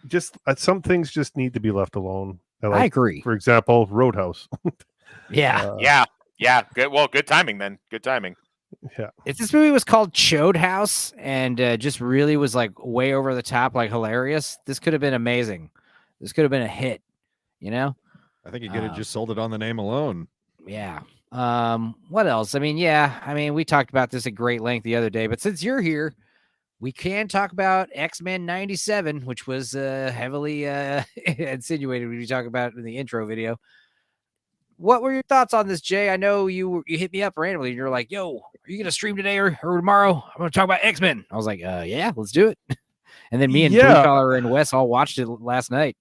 Just some things just need to be left alone. I agree. For example, Roadhouse. Yeah. Yeah. Good. Well, good timing then. Good timing. If this movie was called Chode House and just really was like way over the top, like hilarious, this could have been amazing. This could have been a hit, you know? I think you could have just sold it on the name alone. Yeah. What else? I mean, we talked about this at great length the other day, but since you're here, we can talk about X-Men 97, which was heavily insinuated when you talk about it in the intro video. What were your thoughts on this, Jay? I know you hit me up randomly and you're like, yo, are you going to stream today or tomorrow? I'm going to talk about X-Men. I was like, yeah, let's do it. And then me and Blue Collar and Wes all watched it last night.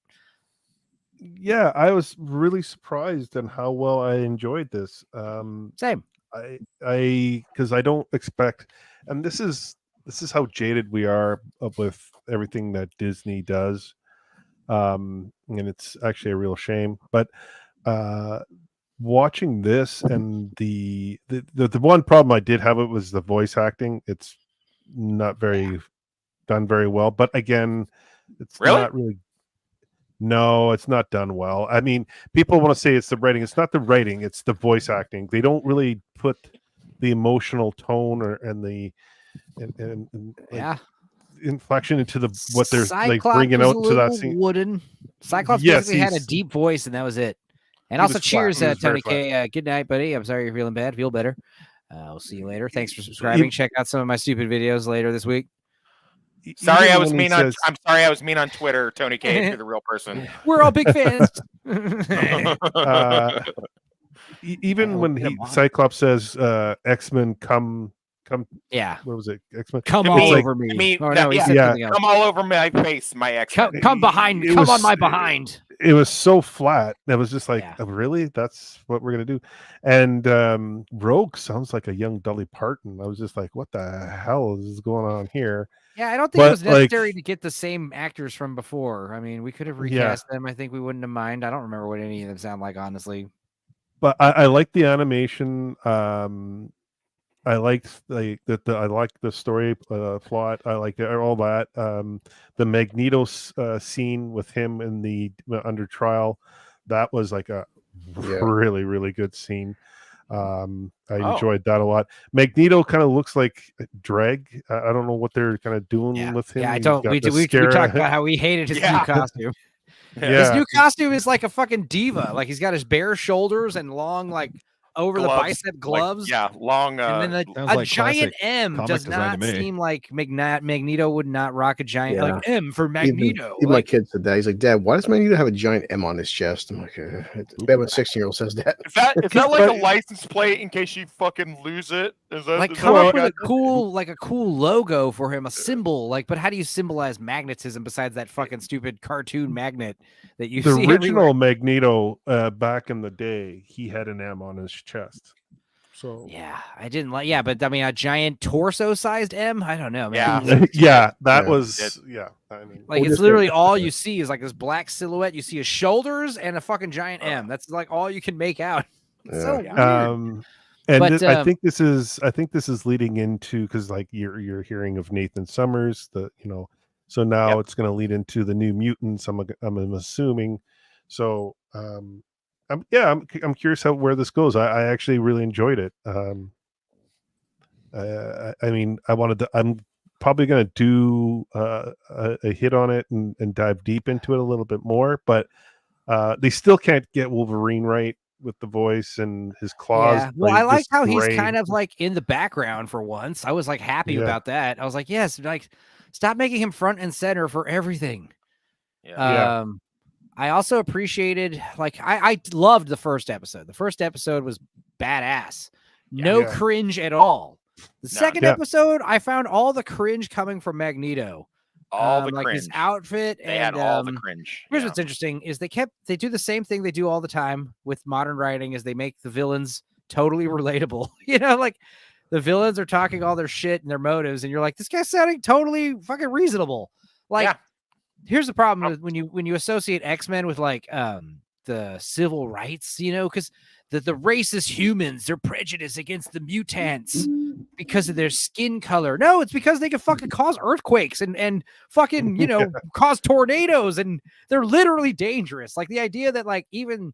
Yeah, I was really surprised on how well I enjoyed this. Same. because I don't expect, and this is how jaded we are with everything that Disney does, and it's actually a real shame. But watching this and the one problem I did have it was the voice acting. It's not very done very well. But again, it's Really? not really. No, it's not done well. I mean, people want to say it's the writing. It's not the writing. It's the voice acting. They don't really put the emotional tone and the like, inflection into what they're like bringing out to that scene. Wooden. Cyclops Yes, basically had a deep voice, and that was it. And He also, was flat. cheers, He was very Tony K. Good night, buddy. I'm sorry you're feeling bad. Feel better. We'll see you later. Thanks for subscribing. Check out some of my stupid videos later this week. Sorry, Even I was when he mean on. says- I'm sorry, I was mean on Twitter, Tony K. If you're the real person. We're all big fans. Even I'll when get him on. Cyclops says X-Men come Yeah. what was it? X-Men Come I all mean- over me. I mean, Oh, no, he yeah, said yeah. something else. Come all over my face, my ex. Come behind. It Come was- on my behind. It was so flat. It was just like, Yeah. oh, really? That's what we're gonna do. And Rogue sounds like a young Dolly Parton. I was just like, what the hell is going on here? Yeah, I don't think it But, was like- necessary to get the same actors from before. I mean, we could have recast them. I think we wouldn't have mind. I don't remember what any of them sound like, honestly. But I like the animation. I liked I liked the story plot. I liked all that. The Magneto scene with him in the under trial, that was like a really, really good scene. I enjoyed that a lot. Magneto kind of looks like Dreg. I don't know what they're kind of doing with him. Yeah, I He's don't. got We the talked scare- about how we hated his new Yeah. costume. Yeah. His new costume is like a fucking diva. Like he's got his bare shoulders and long, like over the bicep gloves. Long. And then Sounds a like giant classic M comic does design to not me. seem like Magneto would not rock a giant like M for Magneto. Even my Like, kid said that. He's like, Dad, why does Magneto have a giant M on his chest? I'm like, it's bad when a 16-year-old says that. Is that like a license plate in case you fucking lose it? Is that like is come that up what with you a cool logo for him, a symbol. Like, but how do you symbolize magnetism besides that fucking stupid cartoon magnet that you The see original everywhere? Magneto back in the day, he had an M on his chest. So Yeah, I didn't like. Yeah, but I mean, a giant torso-sized M. I don't know, man. Yeah. yeah, that Yeah. was I mean, Like We'll it's just literally say- all you see is like this black silhouette. You see his shoulders and a fucking giant M. That's like all you can make out. It's so weird. and But, I think this is leading into because like you're hearing of Nathan Summers, so now it's going to lead into the New Mutants. I'm assuming. So I'm curious where this goes. I actually really enjoyed it. I mean, I'm probably going to do a hit on it and dive deep into it a little bit more, but they still can't get Wolverine right with the voice and his claws. Yeah. Well, I like just how he's gray. kind of like in the background for once. I was like happy Yeah. about that. I was like, yes, like stop making him front and center for everything. Yeah. I also appreciated I loved the first episode. The first episode was badass. No Yeah. cringe at all. The None. second Yeah. episode, I found all the cringe coming from Magneto. all the like cringe. his outfit They and had all the cringe. here's Yeah. what's interesting is they do the same thing they do all the time with modern writing is they make the villains totally relatable. Like the villains are talking all their shit and their motives, and you're like, this guy's sounding totally fucking reasonable. Like, Yeah. here's the problem with when you associate X-Men with like the civil rights, because the racist humans, they're prejudiced against the mutants because of their skin color. No, it's because they can fucking cause earthquakes and fucking, cause tornadoes, and they're literally dangerous. Like the idea that like even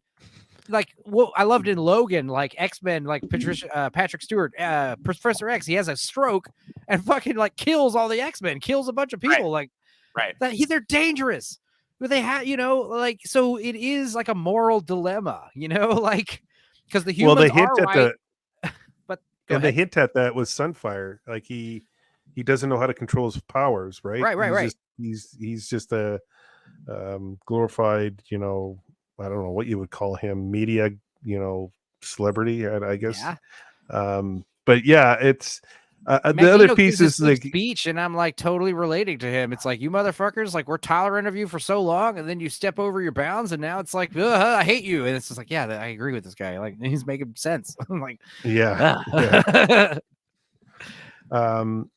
like what I loved in Logan, like X-Men, like Patrick Stewart, Professor X, he has a stroke and fucking like kills all the X-Men, kills a bunch of people. Like Right. they're dangerous. But they have, like, so it is like a moral dilemma, like because the humans Well, they hint are at right. But they hint at that with Sunfire. Like he doesn't know how to control his powers, right? Right. He's just a glorified, I don't know what you would call him, media, celebrity, I guess. Yeah. But yeah, The other piece is like speech, and I'm like totally relating to him. It's like, you motherfuckers, like we're tolerant of you for so long, and then you step over your bounds, and now it's like, I hate you. And it's just like, yeah, I agree with this guy. Like he's making sense. I'm like, yeah.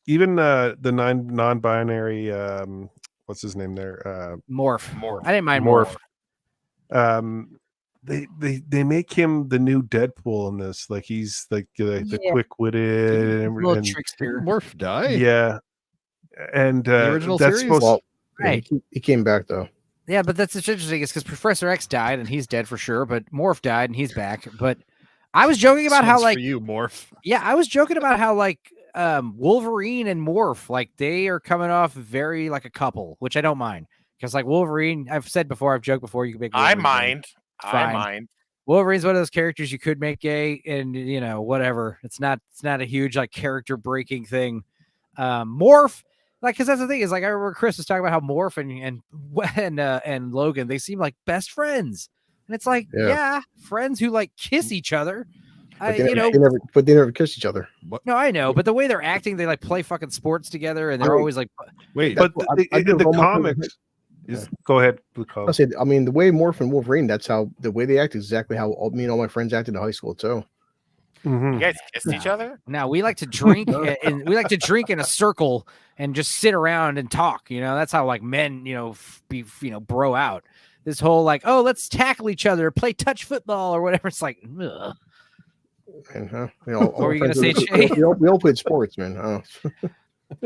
Even the non-binary, what's his name there? Morph. I didn't mind Morph. Morph. They make him the new Deadpool in this. Like he's like the quick-witted and little trickster. Didn't Morph die? Yeah, and the original that's series? supposed. Right. He came back though. Yeah, but that's interesting. It's because Professor X died and he's dead for sure, but Morph died and he's back. But I was joking about how like for you, Morph. Yeah, I was joking about how like Wolverine and Morph, like they are coming off very like a couple, which I don't mind. Because like Wolverine, I've said before, I've joked before, you can make Wolverine I Fine. mind. Wolverine's one of those characters you could make gay, and you know, whatever. It's not a huge like character breaking thing. Morph, like, because that's the thing is like I remember Chris was talking about how Morph and Logan, they seem like best friends, and it's like yeah friends who like kiss each other. But they never kiss each other. What? No, I know, but the way they're acting, they like play fucking sports together, and they're always like. Wait, But in the comics. Go ahead, Blue Collar. I said, I mean, the way Morph and Wolverine, that's how the way they act is exactly how me and all my friends acted in high school too. Mm-hmm. You guys kissed each other? Now we like to drink, and we like to drink in a circle and just sit around and talk. You know, that's how like men, bro out. This whole like, oh, let's tackle each other, play touch football or whatever. It's like, ugh. And what were you gonna say, Jay? We all played sports, man.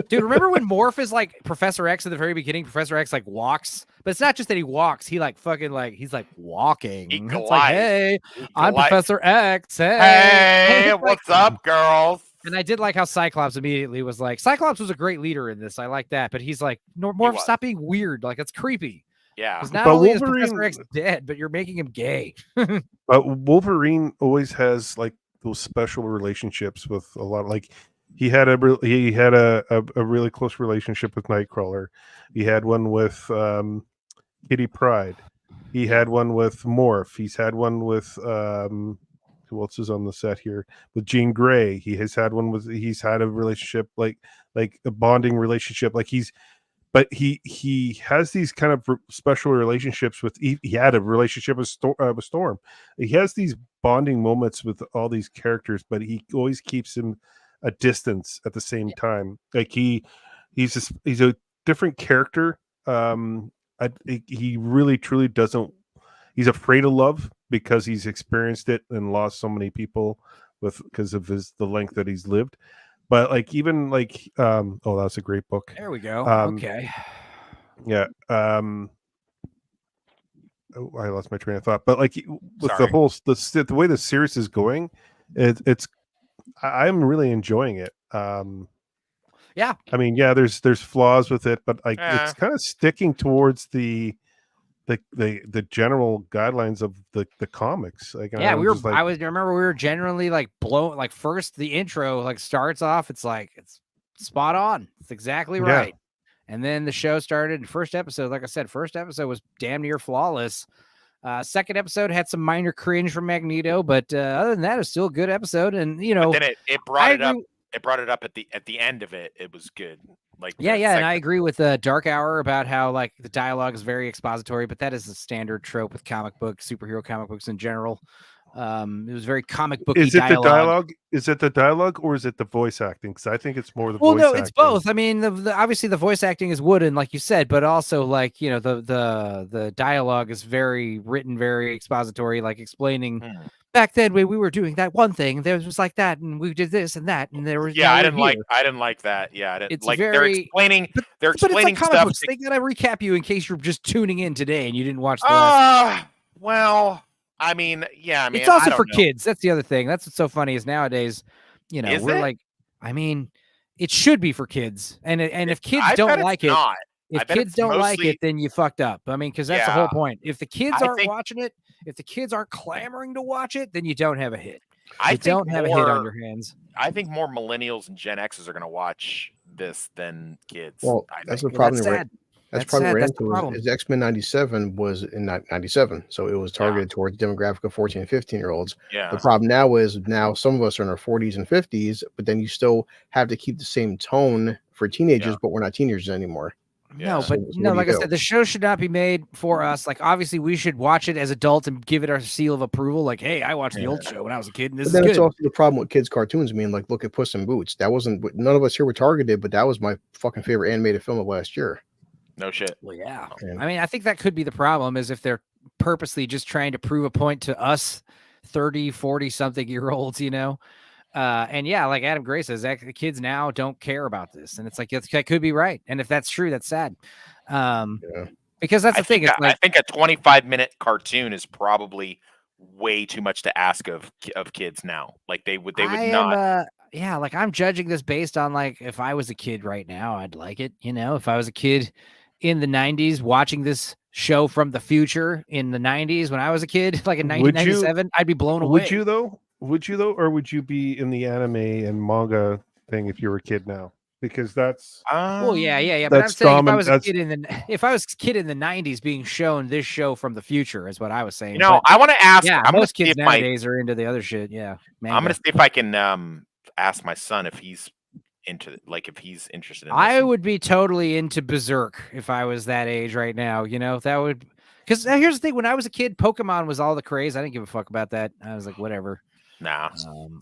Dude, remember when Morph is like Professor X at the very beginning? Professor X like walks, but it's not just that he walks. He like fucking like he's like walking. He It's like, hey, I'm Professor X. Hey, what's up, girls? And I did like how Cyclops immediately was like, Cyclops was a great leader in this. I like that, but he's like, Morph, stop being weird. Like, it's creepy. Yeah. Because not only is Professor X dead, but you're making him gay. But Wolverine always has like those special relationships with a lot of like. He had a really close relationship with Nightcrawler. He had one with Kitty Pryde. He had one with Morph. He's had one with who else is on the set here? With Jean Grey. He's had a relationship like a bonding relationship. Like he has these kind of special relationships with. He had a relationship with Storm. He has these bonding moments with all these characters, but he always keeps him a distance at the same time. Like he's a different character. He really truly doesn't. He's afraid of love because he's experienced it and lost so many people because of the length that he's lived. But like even like that's a great book. There we go. Okay. Yeah. I lost my train of thought. But like with the way the series is going, it's I'm really enjoying it. Yeah. I mean, yeah, there's flaws with it, but like it's kind of sticking towards the general guidelines of the comics. Like, yeah, I remember we were generally like blown. Like first, the intro like starts off. It's like it's spot on. It's exactly right. And then the show started. First episode, like I said, was damn near flawless. Second episode had some minor cringe from Magneto, but other than that, it's still a good episode. And but then it brought it up. It brought it up at the end of it. It was good. Like and I agree with Dark Hour about how like the dialogue is very expository, but that is a standard trope with superhero comic books in general. It was very comic booky. Is it the dialogue? Is it the dialogue or is it the voice acting? Because I think it's more the voice acting. Well, no, it's both. I mean, obviously the voice acting is wooden, like you said, but also like the dialogue is written very expository, like explaining. Back then, when we were doing that one thing, there was like that, and we did this and that, and there was I didn't like that. Yeah, I didn't it's like very, they're explaining it's like stuff. They gotta recap you in case you're just tuning in today and you didn't watch the last. Well, I mean, it's also for kids. That's the other thing. That's what's so funny is nowadays, we're like, I mean, it should be for kids, and if kids don't like it, if kids don't like it, then you fucked up. I mean, because that's the whole point. If the kids aren't watching it, if the kids aren't clamoring to watch it, then you don't have a hit. You don't have a hit on your hands. I think more millennials and Gen Xers are going to watch this than kids. Well, that's the problem. That's probably sad. where That's it the was. problem. Is X-Men 97 was in 97, so it was targeted towards the demographic of 14 and 15-year-olds. Yeah. The problem now is some of us are in our 40s and 50s, but then you still have to keep the same tone for teenagers, but we're not teenagers anymore. No, Yeah. but So no, what do like you I do? said, the show should not be made for us. Like, obviously, we should watch it as adults and give it our seal of approval. Like, hey, I watched the old show when I was a kid, and this But is then it's good. also the problem with kids' cartoons. I mean, like, look at Puss in Boots. That wasn't, none of us here were targeted, but that was my fucking favorite animated film of last year. No shit. Well, yeah. Yeah. I mean, I think that could be the problem, is if they're purposely just trying to prove a point to us 30, 40 something year olds, you know? And yeah, like Adam Gray says, the kids now don't care about this. And it's like, that could be right. And if that's true, that's sad. Because that's the thing. It's I think a 25-minute cartoon is probably way too much to ask of kids now. Like they would not. Yeah, like I'm judging this based on like if I was a kid right now, I'd like it. You know, if I was a kid in the 90s watching this show from the future in the 90s when I was a kid, like in 1997, I'd be blown away. Would you though? Or would you be in the anime and manga thing if you were a kid now? Because that's well, yeah. But I'm saying if I was a kid in the 90s being shown this show from the future is what I was saying. You know, I want to ask. Yeah, I'm most kids nowadays are into the other shit. Yeah, I'm gonna see if I can ask my son if he's into if he's interested in this. I would be totally into Berserk if I was that age right now. You know, that would, because here's the thing: when I was a kid, Pokemon was all the craze. I didn't give a fuck about that. I was like, whatever. Nah,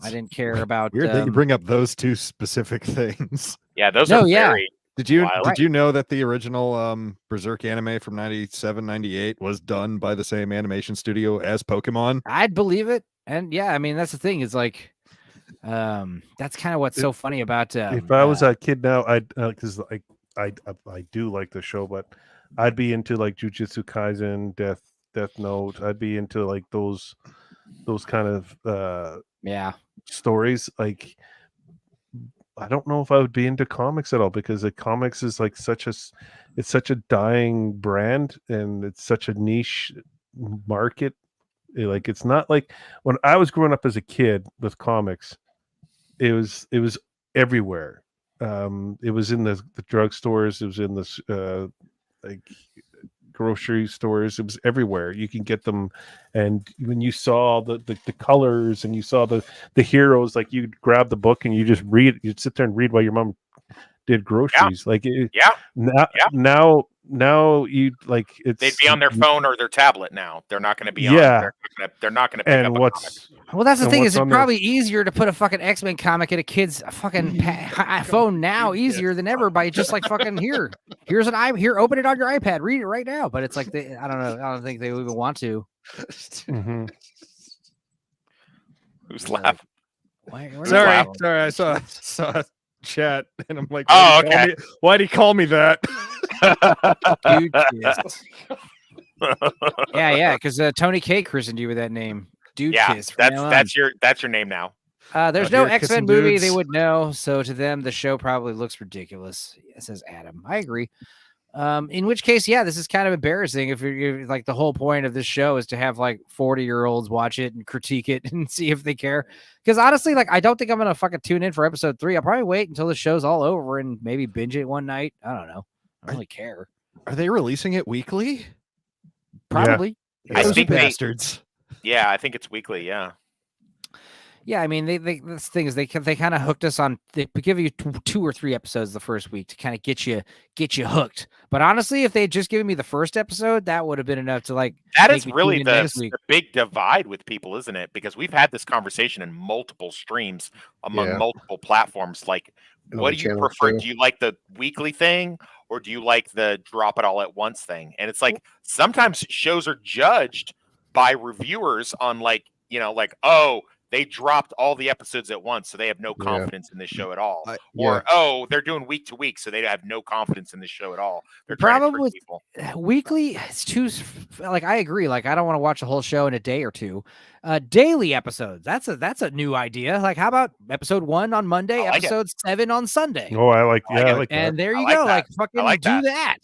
I didn't care about. Weird that you bring up those two specific things. Yeah, those are very. Did you know that the original Berserk anime from 97, 98 was done by the same animation studio as Pokemon? I'd believe it. And yeah, I mean, that's the thing, is like, that's kind of what's so funny about if I was a kid now, I'd because I do like the show, but I'd be into like Jujutsu Kaisen, Death Note. I'd be into like those kind of stories. Like, I don't know if I would be into comics at all, because the comics is like it's such a dying brand, and it's such a niche market. Like, it's not like when I was growing up as a kid with comics, it was everywhere. It was in the drugstores, it was in the like grocery stores, it was everywhere. You can get them, and when you saw the colors and you saw the heroes, like you'd grab the book and you just read, you'd sit there and read while your mom did groceries. Now you like, it's, they'd be on their phone or their tablet now. They're not going to be on. They're not going to pick up a comic. Well, that's the thing, is it's probably easier to put a fucking X-Men comic in a kid's fucking phone now, easier than ever, by just like fucking here's an open it on your iPad, read it right now. But it's like, I don't know, I don't think they even want to. Mm-hmm. Who's laughing? Sorry, I saw chat and I'm like, why'd he call me that? Dude, yeah, because Tony K christened you with that name. Dude, Kiss. That's your name now. There's no X-Men movie they would know, so to them the show probably looks ridiculous, says Adam. I agree. In which case, yeah, this is kind of embarrassing if you're like, the whole point of this show is to have like 40-year-olds watch it and critique it and see if they care. Because honestly, like, I don't think I'm gonna fucking tune in for episode 3. I'll probably wait until the show's all over and maybe binge it one night. I don't know. I don't really care. Are they releasing it weekly? Probably. Yeah. I think bastards. Yeah, I think it's weekly. Yeah. Yeah, I mean, this thing is they kind of hooked us on. They give you 2 or 3 episodes the first week to kind of get you hooked. But honestly, if they had just given me the first episode, that would have been enough to like. That is really the big divide with people, isn't it? Because we've had this conversation in multiple streams among multiple platforms. Like, what do you prefer? Do you like the weekly thing, or do you like the drop it all at once thing? And it's like, sometimes shows are judged by reviewers on like, oh, they dropped all the episodes at once, so they have no confidence in this show at all. Or they're doing week to week, so they have no confidence in this show at all. They're probably weekly. It's too, like, I agree. Like, I don't want to watch a whole show in a day or two. Daily episodes. That's a new idea. Like, how about episode 1 on Monday, episode 7 on Sunday? Oh, I like that. And there you go. Like, fucking do that.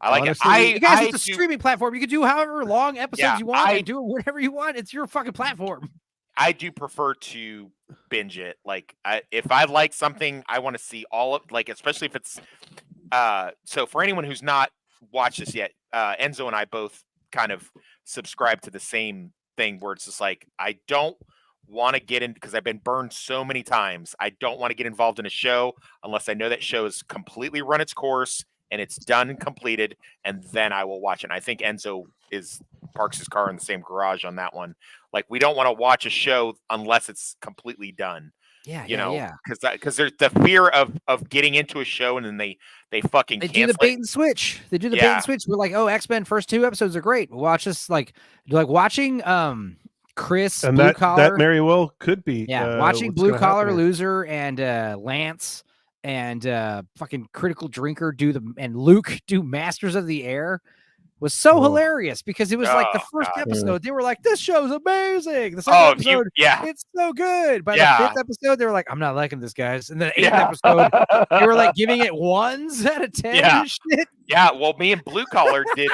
I like it. You guys, it's a streaming platform. You can do however long episodes you want. And do it whatever you want. It's your fucking platform. I do prefer to binge it. Like, if I like something, I want to see all of, like, especially if it's so for anyone who's not watched this yet, Enzo and I both kind of subscribe to the same thing where it's just like, I don't want to get in because I've been burned so many times. I don't want to get involved in a show unless I know that show has completely run its course and it's done and completed, and then I will watch it. And I think Enzo parks his car in the same garage on that one. Like, we don't want to watch a show unless it's completely done. Yeah, You know, yeah. because there's the fear of getting into a show and then they fucking They do cancel the bait it. and switch. They do the bait Yeah. and switch. We're like, oh, X-Men first 2 episodes are great. Watch this, like watching Chris And Blue that Collar. very well could be. Watching what's Blue gonna happen Collar here. Loser and Lance and fucking Critical Drinker and Luke do Masters of the Air was so Oh. hilarious because it was like the Oh, first God. episode. They were like, this show's amazing. The second Oh, episode, it's so good. By the 5th episode, they were like, I'm not liking this, guys. And the 8th episode, they were like giving it 1s out of 10 Yeah. and shit. Yeah, well, me and Blue Collar did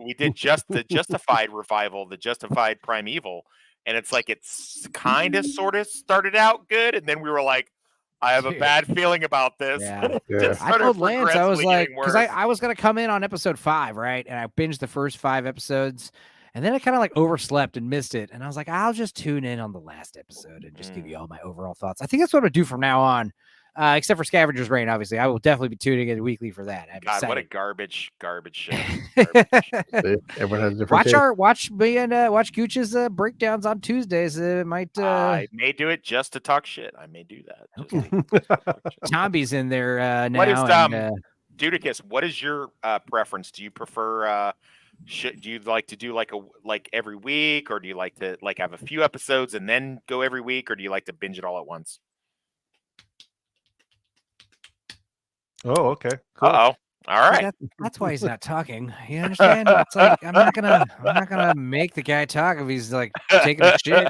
we did just the Justified revival, the Justified Primeval, and it's like it's kind of sort of started out good, and then we were like, I have a Dude. bad feeling about this. Yeah. I told Lance, I was like, because because I was gonna come in on episode 5, right? And I binged the first 5 episodes, and then I kind of like overslept and missed it. And I was like, I'll just tune in on the last episode and just give you all my overall thoughts. I think that's what I'm gonna do from now on. Except for Scavenger's Reign, obviously. I will definitely be tuning in weekly for that. I'm God, what a excited. garbage show. Everyone has a different watch taste. me and watch Gooch's breakdowns on Tuesdays. It might I may do it just to talk shit. I may do that. Just Tomby's in there now. What is and, Dudicus, what is your preference? Do you prefer do you like to do like every week, or do you like to like have a few episodes and then go every week, or do you like to binge it all at once? Oh, okay. Cool. Uh-oh. All right. That's why he's not talking. You understand? It's like I'm not gonna make the guy talk if he's like taking a shit.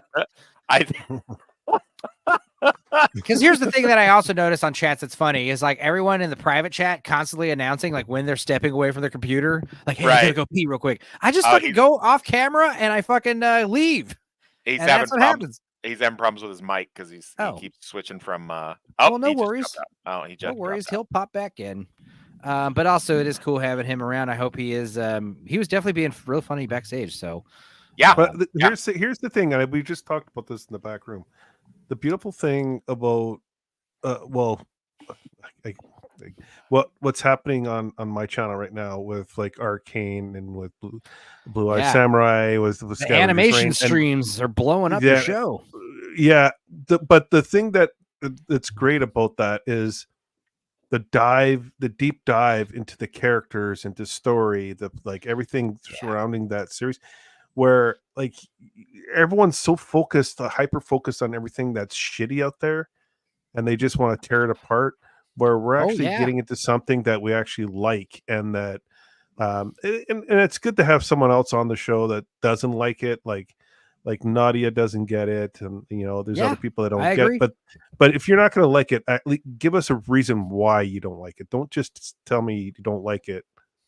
Because here's the thing that I also noticed on chats that's funny is like everyone in the private chat constantly announcing like when they're stepping away from their computer, like, hey, I gotta go pee real quick. I just fucking go off camera and I fucking leave. He's and having that's what problems. happens. He's having problems with his mic because he keeps switching from well, no he just worries. dropped out. Oh, he just no worries. dropped out. He'll pop back in. But also it is cool having him around. I hope he is. He was definitely being real funny backstage. So yeah. But here's the thing, and we just talked about this in the back room. The beautiful thing about what's happening on my channel right now with like Arcane and with Blue Eye Samurai with the animation streams are blowing up the show. Yeah, but the thing that's great about that is the deep dive into the characters, into story, like everything surrounding that series, where like everyone's so focused, hyper focused on everything that's shitty out there, and they just want to tear it apart. Where we're actually getting into something that we actually like, and that and it's good to have someone else on the show that doesn't like it, like Nadia doesn't get it, and there's other people that don't get it. But if you're not going to like it, at least give us a reason why you don't like it. Don't just tell me you don't like it.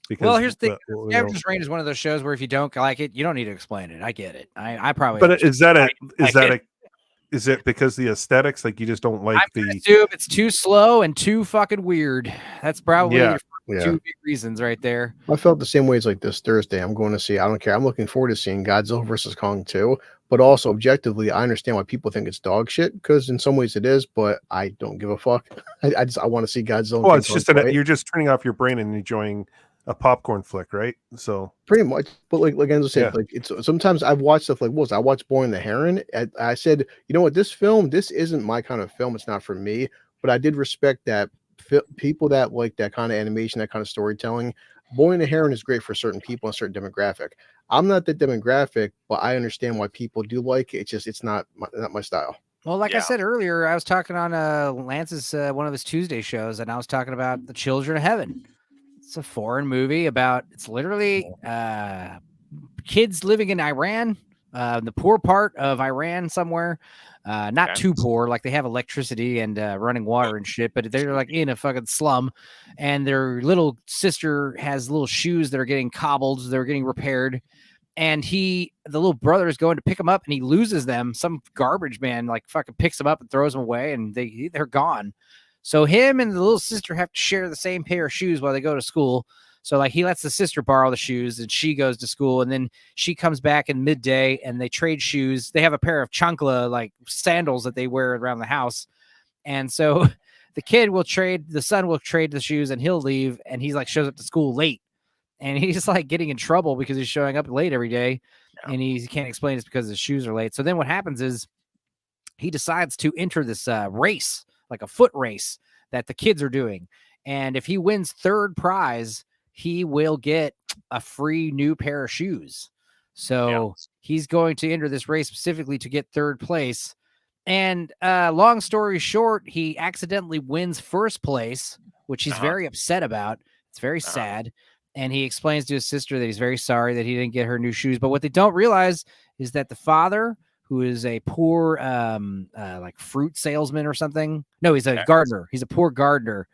Because, here's the thing. Scavenger's Reign is one of those shows where if you don't like it, you don't need to explain it. I get it. I probably. But is it because the aesthetics, like you just don't like assume it's too slow and too fucking weird. That's probably two big reasons right there. I felt the same way as like this Thursday. I'm going to see, I don't care. I'm looking forward to seeing Godzilla versus Kong 2, but also objectively, I understand why people think it's dog shit, because in some ways it is, but I don't give a fuck. I want to see Godzilla. Oh, it's just you're just turning off your brain and enjoying a popcorn flick, right? So pretty much, but like Enzo said, like it's sometimes I've watched stuff like I watched Boy and the Heron. I said, you know what, this isn't my kind of film. It's not for me. But I did respect that people that like that kind of animation, that kind of storytelling. Boy and the Heron is great for certain people and certain demographic. I'm not that demographic, but I understand why people do like it. It's not my style. Well, like I said earlier, I was talking on Lance's one of his Tuesday shows, and I was talking about The Children of Heaven. It's a foreign movie it's literally kids living in Iran, the poor part of Iran somewhere. Not too poor, like they have electricity and running water and shit, but they're like in a fucking slum, and their little sister has little shoes that are getting cobbled, they're getting repaired, and the little brother is going to pick them up, and he loses them. Some garbage man like fucking picks them up and throws them away, and they're gone. So him and the little sister have to share the same pair of shoes while they go to school. So like he lets the sister borrow the shoes and she goes to school, and then she comes back in midday and they trade shoes. They have a pair of chancla like sandals that they wear around the house. And so the son will trade the shoes and he'll leave, and he's like shows up to school late, and he's like getting in trouble because he's showing up late every day, and he can't explain it's because his shoes are late. So then what happens is he decides to enter this race, like a foot race that the kids are doing. And if he wins third prize, he will get a free new pair of shoes. So he's going to enter this race specifically to get third place. And long story short, he accidentally wins first place, which he's very upset about. It's very sad. And he explains to his sister that he's very sorry that he didn't get her new shoes. But what they don't realize is that the father, who is a poor like fruit salesman or something. No, he's a gardener. He's a poor gardener.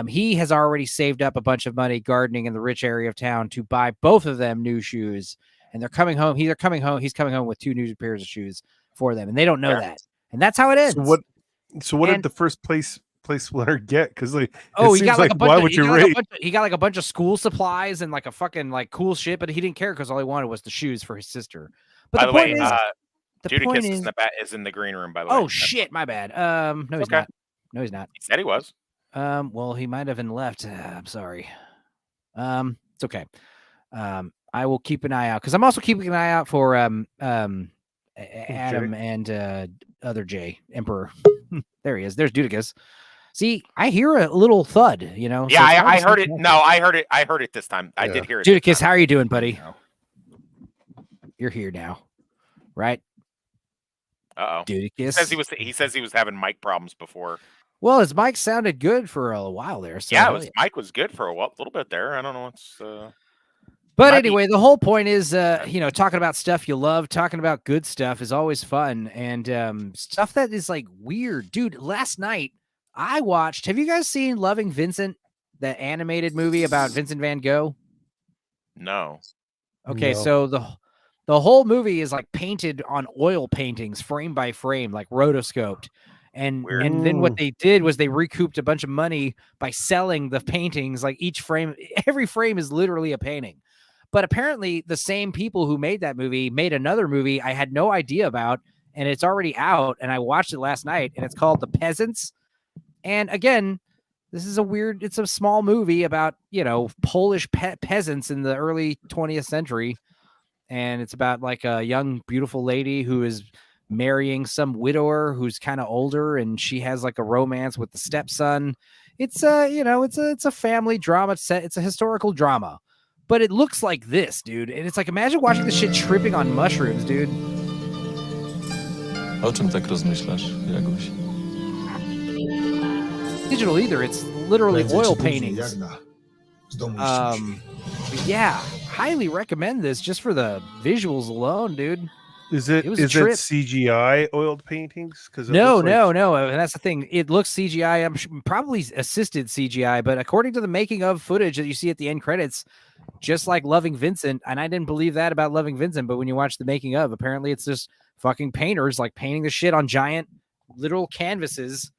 He has already saved up a bunch of money gardening in the rich area of town to buy both of them new shoes. And they're coming home. He's coming home with 2 new pairs of shoes for them. And they don't know that. And that's how it ends. So what did the first place winner get? Because like, he got like a bunch. Why would you rate? He got like a bunch of school supplies and like a fucking like cool shit, but he didn't care because all he wanted was the shoes for his sister. But by the way, Judicus is in the green room. By the way. Oh shit, my bad. No, he's not. No, he's not. He said he was. Well, he might have been left. I'm sorry. It's okay. I will keep an eye out because I'm also keeping an eye out for Adam and other J Emperor. There he is. There's Judicus. See, I hear a little thud, you know. Yeah, so I heard it. No, I heard it. I heard it this time. I did hear it. Judicus, how are you doing, buddy? You're here now, right? Judicus. He says he was having mic problems before. Well, his mic sounded good for a while there. So yeah, mic was good for a little bit there. I don't know what's. But anyway, the whole point is, talking about stuff you love, talking about good stuff is always fun, and stuff that is like weird, dude. Last night I watched. Have you guys seen Loving Vincent, the animated movie about Vincent Van Gogh? No. Okay, so the whole movie is like painted on oil paintings, frame by frame, like rotoscoped. And then what they did was they recouped a bunch of money by selling the paintings. Like every frame is literally a painting. But apparently the same people who made that movie made another movie I had no idea about, and it's already out, and I watched it last night, and it's called The Peasants. And again, this is it's a small movie about, Polish peasants in the early 20th century. And it's about like a young, beautiful lady who is marrying some widower who's kind of older, and she has like a romance with the stepson. It's it's a family drama set. It's a historical drama. But it looks like this, dude. And it's like, imagine watching this shit tripping on mushrooms, dude. O czym tak rozmyślasz, Jaguś? Digital either. It's literally oil paintings. Yeah, highly recommend this just for the visuals alone, dude. Is it CGI oiled paintings? Because no, and that's the thing. It looks CGI. I'm probably assisted CGI, but according to the making of footage that you see at the end credits, just like Loving Vincent, and I didn't believe that about Loving Vincent, but when you watch the making of, apparently it's just fucking painters like painting the shit on giant literal canvases,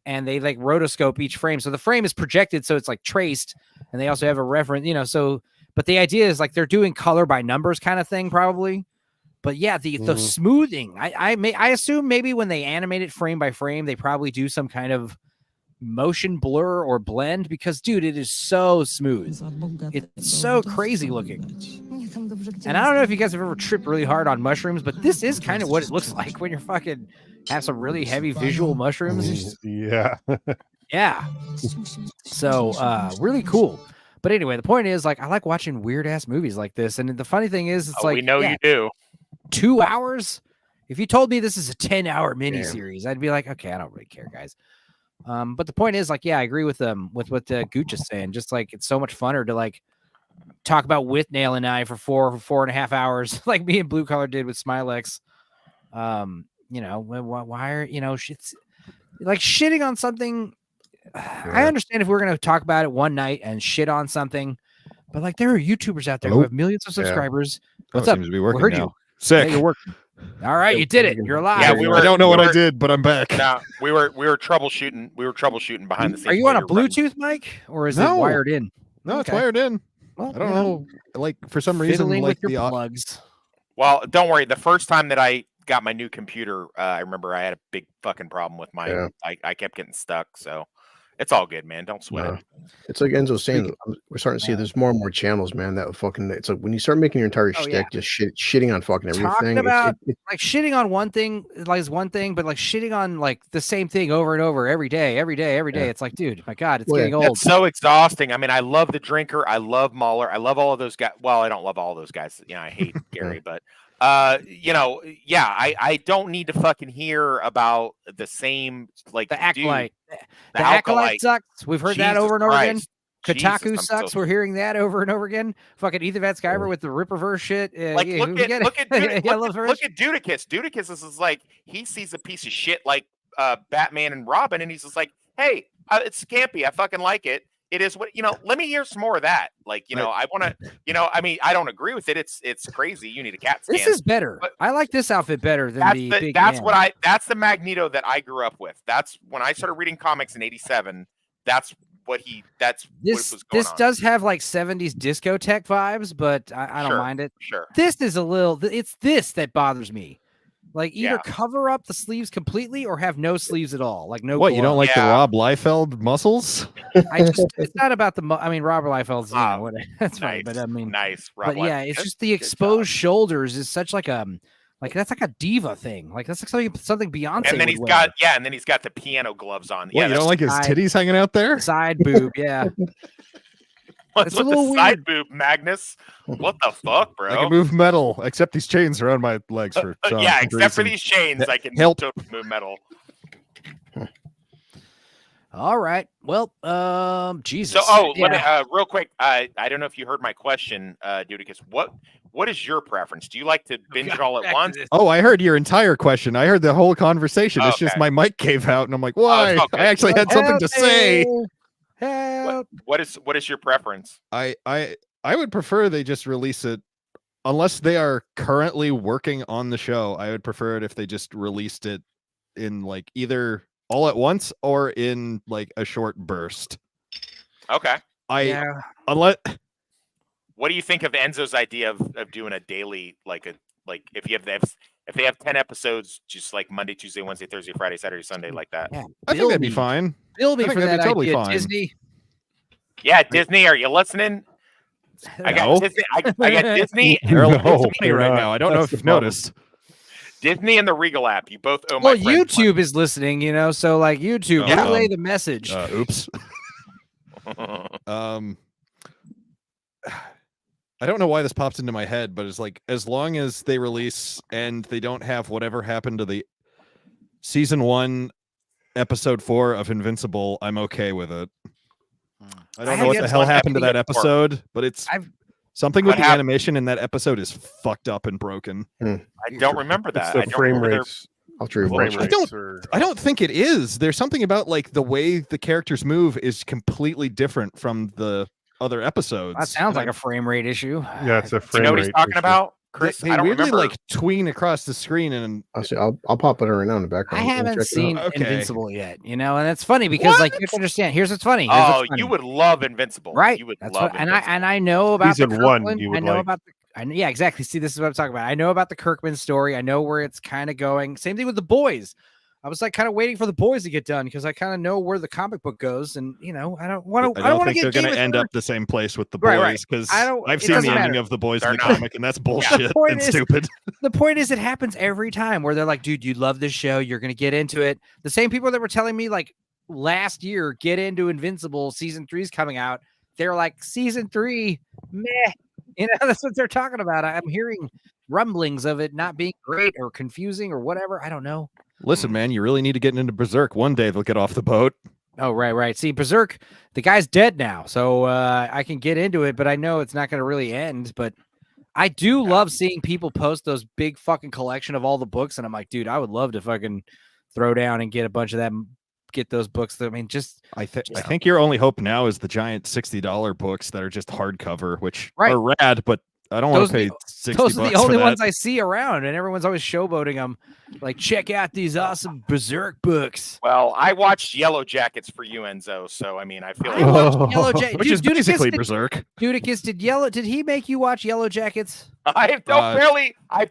and they like rotoscope each frame. So the frame is projected, so it's like traced, and they also have a reference, but the idea is like they're doing color by numbers kind of thing, probably. But yeah, the smoothing, I assume maybe when they animate it frame by frame, they probably do some kind of motion blur or blend, because dude, it is so smooth. It's so crazy looking. And I don't know if you guys have ever tripped really hard on mushrooms, but this is kind of what it looks like when you're fucking have some really heavy visual mushrooms. Yeah. Yeah. So really cool. But anyway, the point is, like, I like watching weird ass movies like this. And the funny thing is, it's like, we know you do. 2 hours. If you told me this is a 10-hour miniseries, I'd be like, okay, I don't really care, guys. But the point is, like, yeah, I agree with what Gooch is saying. Just like, it's so much funner to like talk about Withnail and I for 4.5 hours, like me and Blue Collar did with Smilex. Why are shit's like shitting on something? I understand if we're gonna talk about it one night and shit on something, but like there are YouTubers out there who have millions of subscribers. What's up? Seems to be working heard now. You. Sick. Yeah, you're working. All right, you did it. You're alive. Yeah, I don't know what I did, but I'm back. No, we were troubleshooting. We were troubleshooting behind the scenes. Are you on a Bluetooth mic or is it No. wired in? No, it's Okay. wired in. Well, I don't know. Like for some reason, fiddling like with your the plugs. Well, don't worry. The first time that I got my new computer, I remember I had a big fucking problem with my. Yeah. I kept getting stuck, so it's all good, man. Don't sweat it. It's like Enzo's saying, we're starting to see there's more and more channels, man. That fucking, it's like when you start making your entire shtick, just shitting on fucking everything. Talking about like shitting on one thing like is one thing, but like shitting on like the same thing over and over every day. It's like, dude, my God, it's getting old. It's so exhausting. I mean, I love the Drinker. I love Mahler. I love all of those guys. Well, I don't love all those guys. You know, I hate Gary, but I don't need to fucking hear about the same like the acolyte. The acolyte sucks. We've heard that over and over again. Jesus, Kotaku sucks. We're hearing that over and over again. Fucking Ethan Van Sciver with the Ripperverse shit. Look at Dudicus. Dudicus is like he sees a piece of shit like Batman and Robin, and he's just like, hey, it's scampy. I fucking like it. It is what let me hear some more of that. Like, I want to, I mean, I don't agree with it. It's crazy. You need a CAT scan. This is better. I like this outfit better than the big that's man. That's the Magneto that I grew up with. That's when I started reading comics in '87. That's what was going this on. does have like 70s discotheque vibes, but I don't mind it. Sure. This is it's this that bothers me. Like either cover up the sleeves completely or have no sleeves at all. Like no. What, you don't like the Rob Liefeld muscles? It's not about the. I mean, Robert Liefeld's. That's nice, right, but I mean, nice. But yeah, it's just the exposed shoulders is such like a. Like that's like a diva thing. Like that's like something Beyonce. And then he's got and then he's got the piano gloves on. What, you don't like his titties hanging out there? Side boob, yeah. What's with the side boob, Magnus? What the fuck, bro? I can move metal, except these chains around my legs for yeah, except for these chains, I can totally move metal. All right. Well, Jesus. So, let me, real quick. I don't know if you heard my question, Dudicus. What is your preference? Do you like to binge it all at once? Oh, I heard your entire question. I heard the whole conversation. It's just my mic gave out, and I'm like, why? I actually had something to say. Help. What is your preference? I would prefer they just release it, unless they are currently working on the show. I would prefer it if they just released it in like either all at once or in like a short burst. Okay. What do you think of Enzo's idea of doing a daily if they have 10 episodes, just like Monday, Tuesday, Wednesday, Thursday, Friday, Saturday, Sunday, like that? Yeah, I think that'd be fine. Bill me for that totally idea, fine. Disney. Yeah, Disney, are you listening? I got Disney. I got Disney. They're right now. I don't know if you've noticed. Disney and the Regal app. You both owe my YouTube is listening, so like YouTube, relay the message. Oops. I don't know why this pops into my head, but it's like as long as they release and they don't have whatever happened to the season 1, episode 4 of Invincible, I'm okay with it. I don't know what the hell happened to that episode, but it's something with the animation in that episode is fucked up and broken. I don't remember that. It's the frame rates. I don't think it is. There's something about like the way the characters move is completely different from the other episodes. That sounds like a frame rate issue. Yeah, it's a frame rate. You know what he's talking about, Chris? They I don't weirdly remember. like tween across the screen, and I'll pop it right now in the background. I haven't seen Invincible yet, and it's funny because like you have to understand. Here's what's funny. You would love Invincible, right? You would That's love and I know about season the 1. You would I know about the. Yeah, exactly. See, this is what I'm talking about. I know about the Kirkman story. I know where it's kind of going. Same thing with the boys. I was like kind of waiting for the boys to get done because I kind of know where the comic book goes, and I don't want to. I don't think they're going to end up the same place with the boys because I've seen the ending of the boys in the comic, and that's bullshit and stupid. The point is, it happens every time where they're like, "Dude, you love this show. You're going to get into it." The same people that were telling me like last year, get into Invincible. Season 3 is coming out. They're like, season 3, meh. That's what they're talking about. I'm hearing rumblings of it not being great or confusing or whatever. I don't know. Listen, man, you really need to get into Berserk. One day they'll get off the boat. Oh, right. See, Berserk, the guy's dead now, so I can get into it, but I know it's not going to really end. But I do love seeing people post those big fucking collection of all the books, and I'm like, dude, I would love to fucking throw down and get a bunch of them. Get those books. I mean, I think your only hope now is the giant $60 books that are just hardcover, which are rad, but I don't want Those to pay are 60 Those are bucks the only for that. ones I see around, and everyone's always showboating them. Like, check out these awesome Berserk books. Well, I watched Yellow Jackets for you, Enzo. So I mean, I feel I like watched Yellow Jackets. Which is basically Berserk. Dudicus, did he make you watch Yellow Jackets? I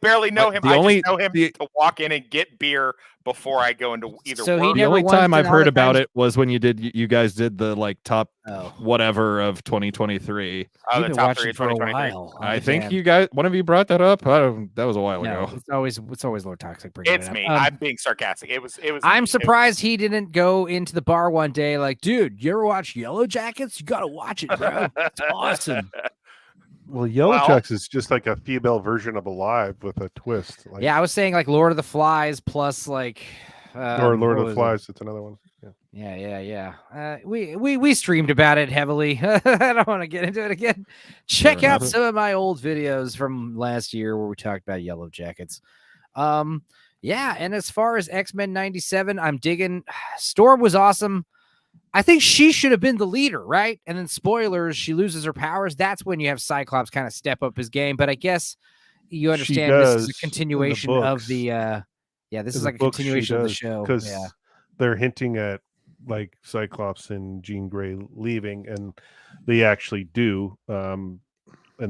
barely know him. the I only- just know him to walk in and get beer before I go into either So he work. The never only once time I've in all heard the about times- it was when you guys did the like top Oh, whatever of 2023. Oh, you've the been top watching 3 of for a 2023. while. I think one of you brought that up. That was a while No, ago. it's always Lord Toxic. bringing It's it up. me. I'm being sarcastic. It was. I'm surprised he didn't go into the bar one day like, dude, you ever watch Yellow Jackets? You gotta watch it, bro. It's awesome. Well, Yellow Well- Jackets is just like a female version of Alive with a twist. Like, Yeah, I was saying like Lord of the Flies plus like or Lord what of the was it? Flies. It's another one. Yeah. Yeah. We streamed about it heavily. I don't want to get into it again. Check Fair out enough. some of my old videos from last year where we talked about Yellow Jackets. Yeah, and as far as X-Men 97, I'm digging. Storm was awesome. I think she should have been the leader, right? And then spoilers, she loses her powers. That's when you have Cyclops kind of step up his game. But I guess you understand this is does a in the continuation of books. the this In is the like a books, she continuation of the does, show. because Yeah. they're hinting at like Cyclops and Jean Grey leaving, and they actually do in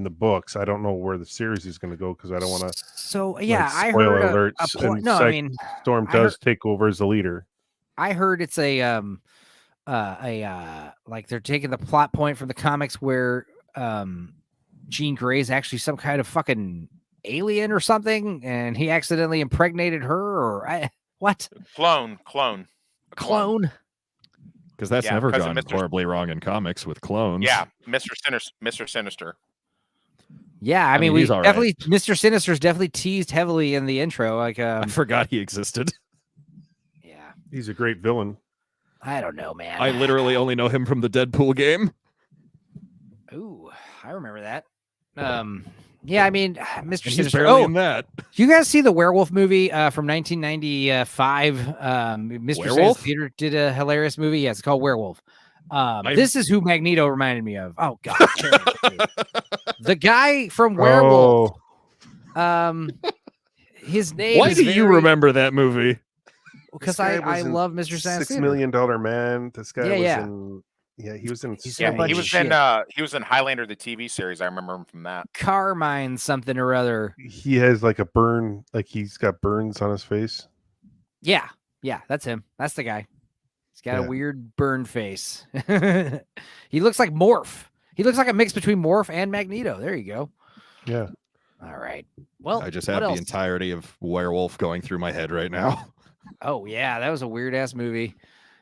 the books. I don't know where the series is going to go because I don't want to. So yeah, I spoiler heard alerts, a point. and No, I mean, Storm I does take over as the leader. I heard it's like they're taking the plot point from the comics where Jean Grey is actually some kind of fucking alien or something, and he accidentally impregnated her, or what? Clone. Clone? Because that's Yeah, never 'cause of gone Mr. horribly wrong in comics with clones. Yeah, Mr. Sinister. Yeah, I I mean, mean, we he's all right. definitely Mr. Sinister's definitely teased heavily in the intro. Like, I forgot he existed. yeah, He's a great villain. I don't know, man. I literally only know him from the Deadpool game. Ooh, I remember that. Yeah, I mean, Mr. And he's Sinister. barely Oh, in that. you guys see the werewolf movie from 1995? Mr. Werewolf? Sinister Theater did a hilarious movie. Yeah, it's called Werewolf. This is who Magneto reminded me of. Oh God, the guy from Werewolf. Oh, His name. Why is do you very- remember that movie? Because This guy I was in love Mr. Sinister. $6 million man. This guy was Yeah. in. Yeah, he was in. He's so in a Yeah, bunch he of was shit. in Highlander the TV series. I remember him from that. Carmine something or other. He has like a burn, like he's got burns on his face. Yeah, that's him. That's the guy. He's got a Yeah. weird burn face. He looks like Morph. He looks like a mix between Morph and Magneto. There you go. Yeah. All right. Well, I just what have the else? entirety of Werewolf going through my head right now. Oh yeah, that was a weird ass movie.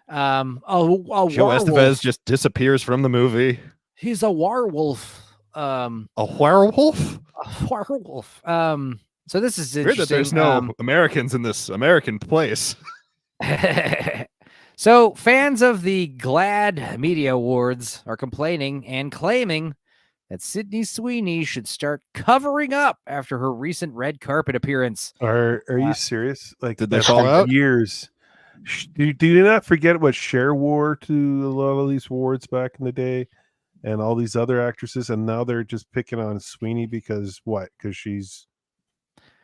Joe Werewolf. Estevez just disappears from the movie. He's a werewolf. A werewolf? A werewolf. So this is Weird that interesting. there's no Americans in this American place. So fans of the GLAAD Media Awards are complaining and claiming that Sydney Sweeney should start covering up after her recent red carpet appearance. Are you serious? Like, Did they after fall out? Years. Do you not forget what Cher wore to a lot of these awards back in the day, and all these other actresses, and now they're just picking on Sweeney because what? Because she's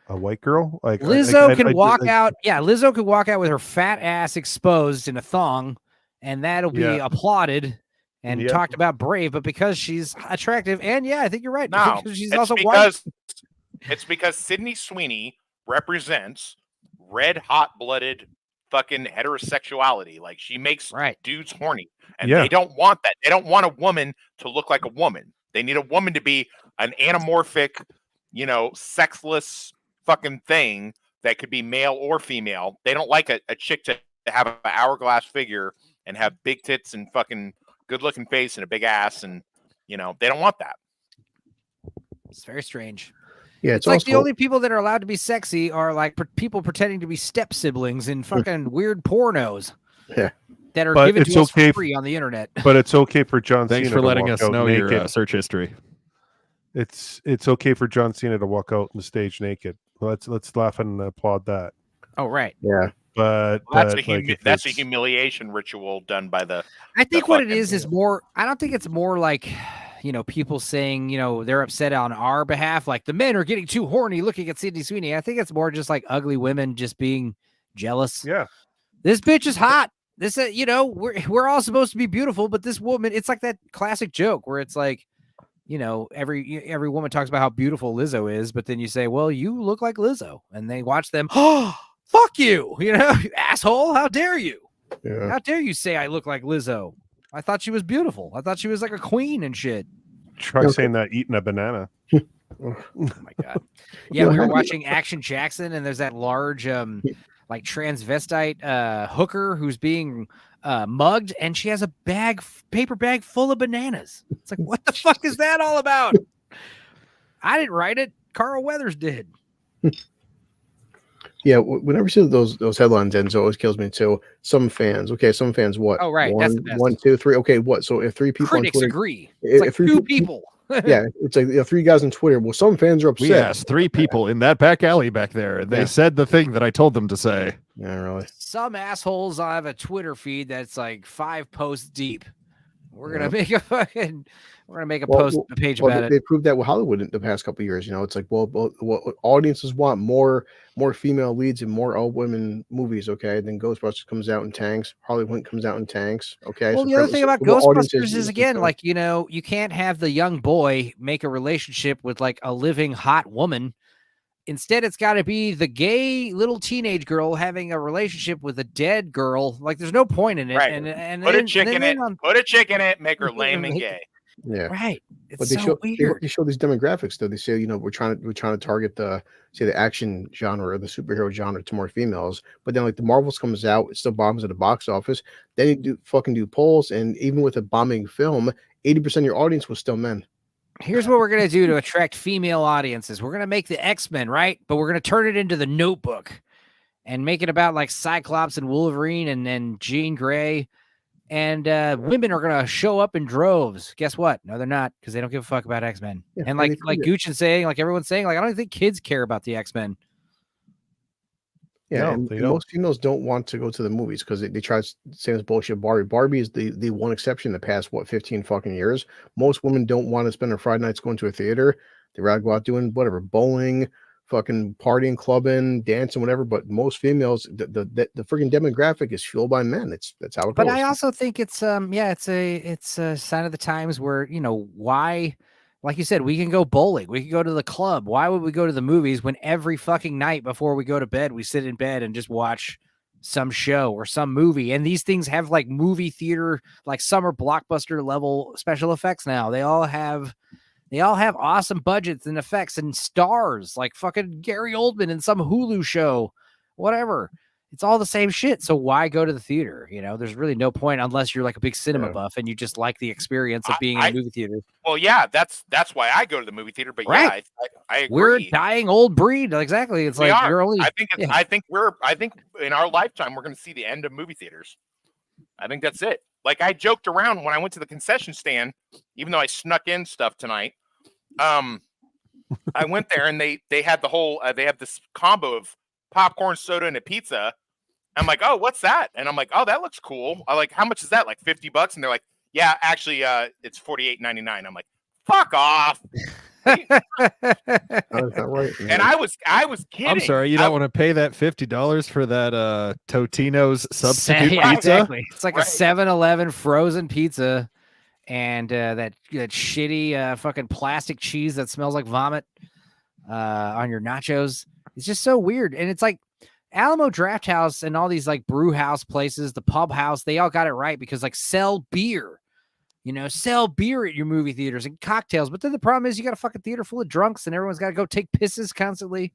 a white girl. Like Lizzo can I- walk like, out. Yeah, Lizzo could walk out with her fat ass exposed in a thong, and that'll be Yeah. applauded and Yep. talked about brave. But because she's attractive, and yeah, I think you're right. No, because she's it's also white. because Sydney Sweeney represents red hot blooded fucking heterosexuality. Like she makes Right. dudes horny, and Yeah. they don't want that. They don't want a woman to look like a woman. They need a woman to be an anamorphic, sexless fucking thing that could be male or female. They don't like a chick to have an hourglass figure and have big tits and fucking good looking face and a big ass, and they don't want that. It's very strange. Yeah, It's like the only people that are allowed to be sexy are like people pretending to be step siblings in fucking weird pornos. Yeah. That are But given it's to us okay for free on the internet. But it's okay for John Thanks Cena for to letting walk us out know naked. your search history. It's okay for John Cena to walk out on the stage naked. Let's laugh and applaud that. Oh, right. Yeah. But That's but, a like, if that's a it's- humiliation ritual done by the. I think what it fucking- is more, I don't think it's more like people saying, they're upset on our behalf, like the men are getting too horny looking at Sydney Sweeney. I think it's more just like ugly women just being jealous. Yeah. This bitch is hot. This, we're all supposed to be beautiful, but this woman, it's like that classic joke where it's like, every woman talks about how beautiful Lizzo is, but then you say, well, you look like Lizzo, and they watch them. Oh, fuck you, you asshole. How dare you? Yeah. How dare you say I look like Lizzo? I thought she was beautiful. I thought she was like a queen and shit. Try saying that eating a banana. Oh my God. Yeah, we were watching Action Jackson, and there's that large like transvestite hooker who's being mugged, and she has a paper bag full of bananas. It's like, what the fuck is that all about? I didn't write it. Carl Weathers did. Yeah, whenever you see those headlines, and it always kills me too. Some fans, what? Oh, right. That's the best. 1, 2, 3. Okay, what? So if 3 people Critics on Twitter agree, it's like 2 people. Yeah, it's like 3 guys on Twitter. Well, some fans are upset. We asked 3 people in that back alley back there, and they said the thing that I told them to say. Yeah, really. Some assholes have a Twitter feed that's like 5 posts deep. We're gonna make a page about it. They proved that with Hollywood in the past couple of years. It's like, well, audiences want more female leads and more all women movies. Okay, then Ghostbusters comes out in tanks. Hollywood comes out in tanks. Okay. Well, the other thing about Ghostbusters is again, like, you can't have the young boy make a relationship with like a living hot woman. Instead, it's got to be the gay little teenage girl having a relationship with a dead girl. Like, there's no point in it. Right. And put a chick in it. Put a chick in it. Make her lame and gay. Yeah. Right. It's But they so weird. show these demographics though. They say, we're trying to target the action genre or the superhero genre to more females. But then like the Marvels comes out, it still bombs at the box office. Then you do polls, and even with a bombing film, 80% of your audience was still men. Here's what we're going to do to attract female audiences. We're going to make the X-Men, right? But we're going to turn it into the Notebook and make it about like Cyclops and Wolverine and Jean Grey. And women are going to show up in droves. Guess what? No, they're not, because they don't give a fuck about X-Men. Yeah, and like Gucci's saying, like everyone's saying, like, I don't think kids care about the X-Men. Yeah, No, and they don't. most females don't want to go to the movies because they try to say this bullshit. Barbie is the one exception in the past 15 fucking years. Most women don't want to spend their Friday nights going to a theater. They rather go out doing whatever, bowling, fucking partying, clubbing, dancing, whatever. But most females, the freaking demographic is fueled by men. That's how it goes. But I also think it's it's a sign of the times where, why, like you said, we can go bowling, we can go to the club. Why would we go to the movies when every fucking night before we go to bed, we sit in bed and just watch some show or some movie? And these things have like movie theater, like summer blockbuster level special effects now. They all have awesome budgets and effects and stars, like fucking Gary Oldman in some Hulu show, whatever. It's all the same shit. So why go to the theater? There's really no point unless you're like a big cinema buff and you just like the experience of being in a movie theater. Well, yeah, that's why I go to the movie theater. But right. Yeah, I agree. We're a dying old breed. Exactly. It's we like are. you're only. I think in our lifetime we're going to see the end of movie theaters. I think that's it. Like, I joked around when I went to the concession stand, even though I snuck in stuff tonight. I went there and they had the whole they have this combo of popcorn, soda, and a pizza. I'm like, oh, what's that? And I'm like, oh, that looks cool. I like, how much is that? Like $50? And they're like, yeah, actually, it's $48.99. I'm like, fuck off. That's not right. Man. And I was kidding. I'm sorry, you don't want to pay that $50 for that Totino's substitute Yeah, pizza? exactly. It's like a 7-Eleven frozen pizza and that shitty fucking plastic cheese that smells like vomit on your nachos. It's just so weird. And it's like Alamo Draft House and all these like brew house places, the pub house, they all got it right because like sell beer. Sell beer at your movie theaters and cocktails. But then the problem is you got a fucking theater full of drunks and everyone's got to go take pisses constantly.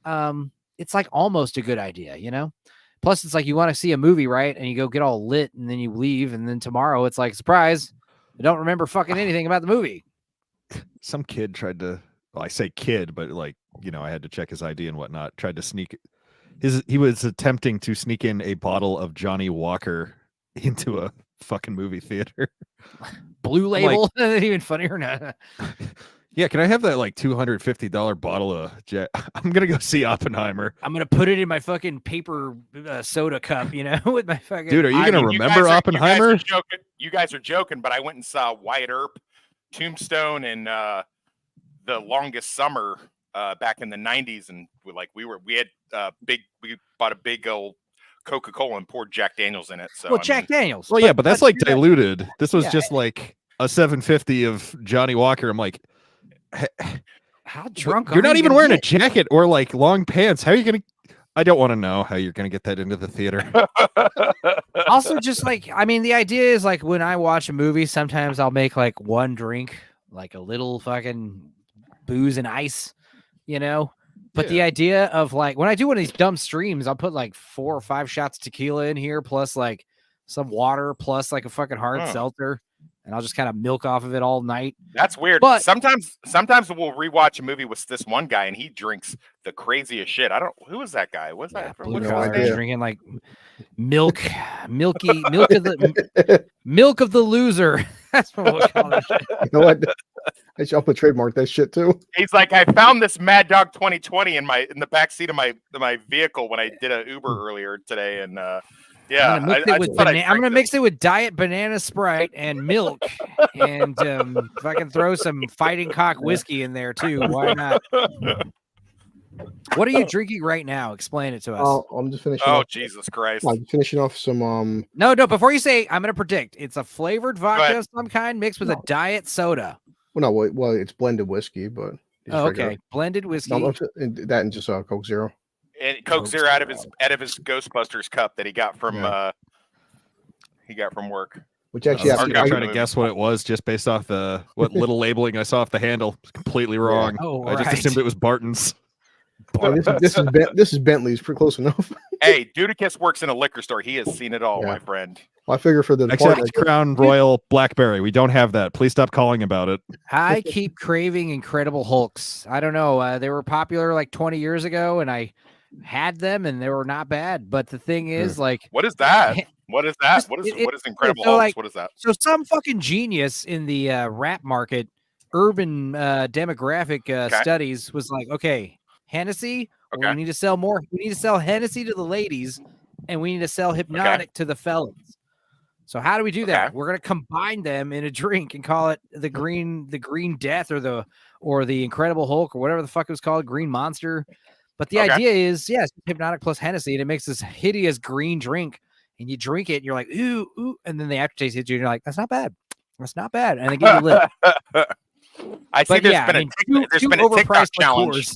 It's like almost a good idea, Plus, it's like you want to see a movie, right? And you go get all lit and then you leave. And then tomorrow it's like, surprise, I don't remember fucking anything about the movie. Some kid tried to, well, I say kid, but like, I had to check his ID and whatnot, tried to sneak. He was attempting to sneak in a bottle of Johnny Walker into a fucking movie theater. Blue Label. Like, even funnier or not? Yeah, can I have that like $250 bottle of Jack? I'm gonna go see Oppenheimer. I'm gonna put it in my fucking paper soda cup, with my fucking. Dude, are you gonna remember Oppenheimer? You guys are joking, but I went and saw Wyatt Earp Tombstone and The Longest Summer back in the 90s, and we bought a big old Coca-Cola and poured Jack Daniels in it. So Well, Jack Daniels. Well, yeah, but that's like do that. diluted. This was Yeah. just like a 750 of Johnny Walker. I'm like, How drunk? you're are not you even gonna wearing a get? jacket or like long pants. How are you gonna? I don't want to know how you're gonna get that into the theater. Also, just like, I mean, the idea is like when I watch a movie, sometimes I'll make like one drink, like a little fucking booze and ice, you know. But the idea of like when I do one of these dumb streams, I'll put like 4 or 5 shots of tequila in here, plus like some water, plus like a fucking hard seltzer, and I'll just kind of milk off of it all night. That's weird. But sometimes we'll rewatch a movie with this one guy, and he drinks the craziest shit. Who was that guy? What's that? blue What's collar, his name? drinking like milk of the loser. That's what we'll call it. You know what? I'll put trademark that shit too. He's like, I found this Mad Dog 2020 in the back seat of my vehicle when I did an Uber earlier today, and yeah, I'm gonna mix it with diet banana Sprite and milk, and if I can throw some Fighting Cock whiskey in there too, why not? What are you drinking right now? Explain it to us. I'm just finishing. Oh, off, Jesus Christ! I'm finishing off some. No. Before you say, I'm gonna predict it's a flavored vodka of some kind mixed with a diet soda. Well, it's blended whiskey, but okay, blended whiskey. No, that and just Coke Zero. And Coke Zero out of his Ghostbusters cup that he got from work. Which actually, I'm trying to guess what it was just based off what little labeling I saw off the handle. It's completely wrong. Oh, I just assumed it was Barton's. This is Bentley's, pretty close enough. Hey, Dudicus works in a liquor store. He has seen it all, my friend. Well, I figure for the Except Crown Royal Blackberry. We don't have that. Please stop calling about it. I keep craving Incredible Hulks. I don't know. They were popular like 20 years ago, and I had them, and they were not bad. But the thing is, like, what is that? What is that? What is Incredible Hulks? Like, what is that? So some fucking genius in the rap market, urban demographic studies was like, okay, Hennessy. We need to sell more. We need to sell Hennessy to the ladies, and we need to sell Hypnotic to the fellas. So how do we do that? We're gonna combine them in a drink and call it the Green Death or the Incredible Hulk or whatever the fuck it was called, Green Monster. But the idea is, yes, Hypnotic plus Hennessy, and it makes this hideous green drink, and you drink it, and you're like, ooh, and then the aftertaste hits you, and you're like, that's not bad, and they give you lit. I see. There's been a TikTok challenge.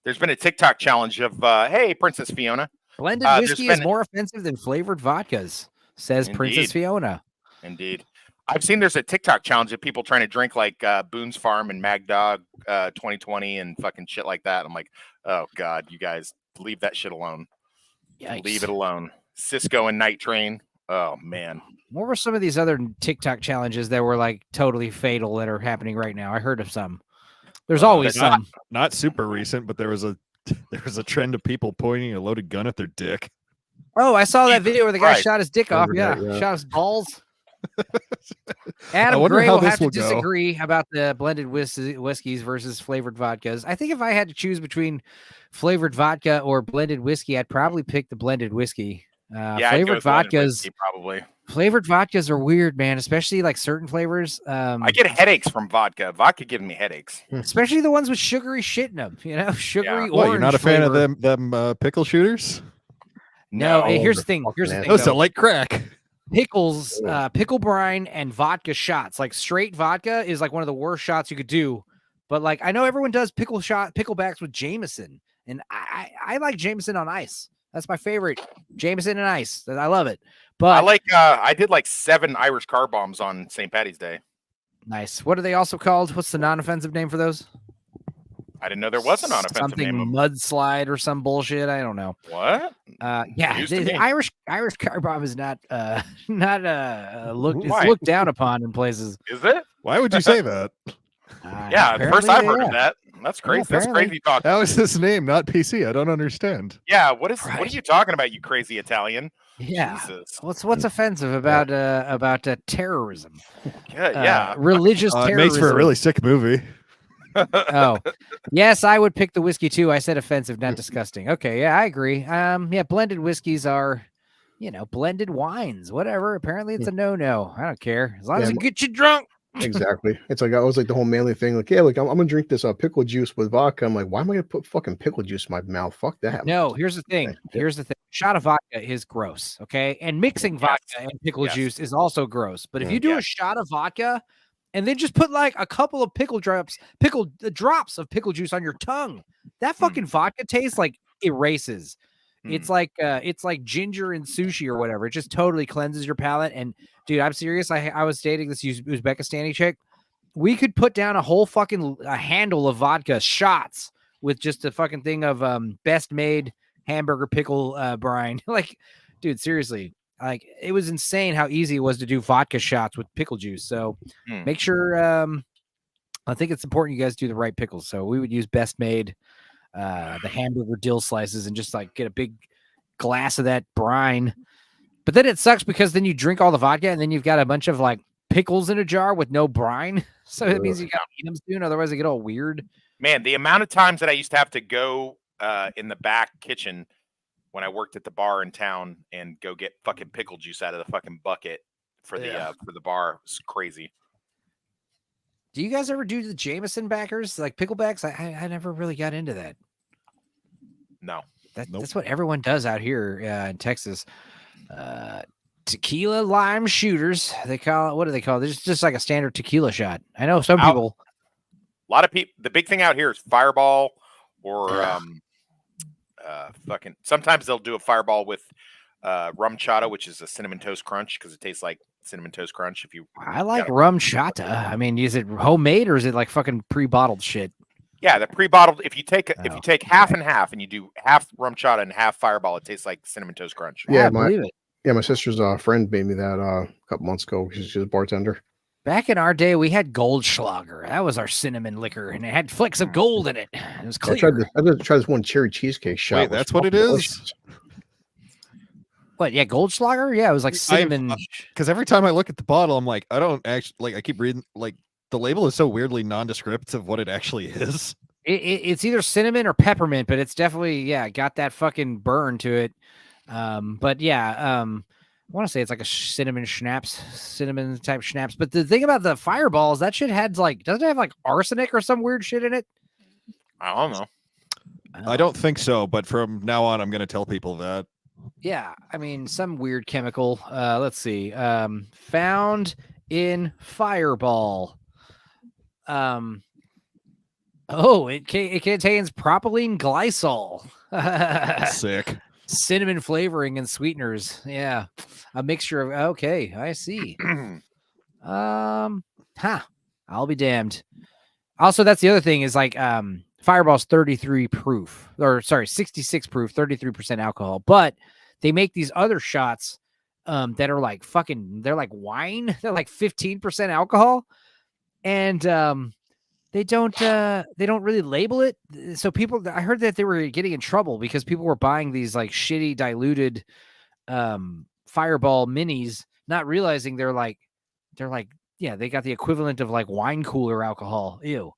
There's been a TikTok challenge of, hey, Princess Fiona. Blended whiskey is more offensive than flavored vodkas, says Princess Fiona. Indeed. I've seen there's a TikTok challenge of people trying to drink like Boone's Farm and Mad Dog 2020 and fucking shit like that. I'm like, oh, God, you guys leave that shit alone. Yikes. Leave it alone. Cisco and Night Train. Oh, man. What were some of these other TikTok challenges that were like totally fatal that are happening right now? I heard of some. There's always some. Not super recent, but there was a trend of people pointing a loaded gun at their dick. Oh, I saw that video where the guy shot his dick off. Yeah, shot his balls. Adam Gray will have to disagree about the blended whiskeys versus flavored vodkas. I think if I had to choose between flavored vodka or blended whiskey, I'd probably pick the blended whiskey. Flavored vodkas, probably. Flavored vodkas are weird, man, especially like certain flavors. I get headaches from vodka. Vodka gives me headaches. Especially the ones with sugary shit in them, sugary orange. What, you're not a fan flavor. of them pickle shooters? No, hey, here's the thing. Those sound like crack. Pickles, pickle brine, and vodka shots. Like straight vodka is like one of the worst shots you could do. But like I know everyone does picklebacks with Jameson, and I like Jameson on ice. That's my favorite. Jameson and ice. I love it. But I did like 7 Irish car bombs on St. Patty's Day. Nice. What are they also called? What's the non-offensive name for those? I didn't know there was a non-offensive name. Something mudslide or some bullshit. I don't know. What? Yeah, the Irish car bomb is not looked down upon in places. Is it? Why would you say that? Yeah, the first I've heard of that. That's crazy. That's crazy talk. How is this name not PC? I don't understand. Yeah, what are you talking about, you crazy Italian? Yeah. Jesus. What's offensive about terrorism? Yeah. Religious terrorism. It makes for a really sick movie. Oh, yes, I would pick the whiskey too. I said offensive, not disgusting. Okay, yeah, I agree. Blended whiskeys are, blended wines, whatever. Apparently, it's a no-no. I don't care as long as it gets you drunk. Exactly. It's like I was like the whole manly thing. Like, yeah, like I'm gonna drink this pickle juice with vodka. I'm like, why am I gonna put fucking pickle juice in my mouth? Fuck that. No, here's the thing. Here's the thing. Shot of vodka is gross. Okay, and mixing vodka and pickle juice is also gross. But if you do a shot of vodka and then just put like a couple of drops of pickle juice on your tongue, that fucking vodka taste like erases. It's like ginger and sushi or whatever. It just totally cleanses your palate. And dude, I'm serious. I was dating this Uzbekistani chick. We could put down a whole fucking handle of vodka shots with just a fucking thing of best made hamburger pickle brine. Like, dude, seriously. Like, it was insane how easy it was to do vodka shots with pickle juice. So make sure I think it's important you guys do the right pickles. So we would use best made the hamburger dill slices and just like get a big glass of that brine. But then it sucks because then you drink all the vodka and then you've got a bunch of like pickles in a jar with no brine. So it means you got to eat them soon. Otherwise they get all weird. Man, the amount of times that I used to have to go in the back kitchen when I worked at the bar in town and go get fucking pickle juice out of the fucking bucket for the bar was crazy. Do you guys ever do the Jameson backers, like picklebacks? I never really got into that. No. That's what everyone does out here in Texas. Tequila lime shooters. They call it. What do they call it? It's just like a standard tequila shot. I know some people. A lot of people. The big thing out here is Fireball or fucking. Sometimes they'll do a Fireball with rum chata, which is a cinnamon toast crunch because it tastes like cinnamon toast crunch. I like rum chata. I mean, is it homemade or is it like fucking pre-bottled shit? Yeah, the pre-bottled. If you take half and half and you do half rum chata and half Fireball, it tastes like cinnamon toast crunch. Yeah, I believe it. Yeah, my sister's friend made me that a couple months ago. She's a bartender. Back in our day, we had Goldschlager. That was our cinnamon liquor, and it had flecks of gold in it. It was clear. I tried this one cherry cheesecake shot. Wait, that's what it is? What? Yeah, Goldschlager? Yeah, it was like cinnamon. Because every time I look at the bottle, I'm like, I don't actually like. I keep reading like the label is so weirdly nondescript of what it actually is. It's either cinnamon or peppermint, but it's definitely got that fucking burn to it. But I want to say it's like a cinnamon type schnapps. But the thing about the Fireballs, that shit had like, doesn't it have like arsenic or some weird shit in it? I don't know. I don't think so, but from now on, I'm going to tell people that. Yeah, I mean, some weird chemical. Let's see. Found in Fireball. It contains propylene glycol. Sick. Cinnamon flavoring and sweeteners. Yeah, a mixture of. Okay, I see. I'll be damned. Also, that's the other thing is like Fireball's 63 proof, or sorry, 66 proof, 33% alcohol. But they make these other shots that are like they're like wine. They're like 15% alcohol, and they don't really label it. So I heard that they were getting in trouble because people were buying these like shitty diluted Fireball minis, not realizing they're like, they got the equivalent of like wine cooler alcohol. Ew.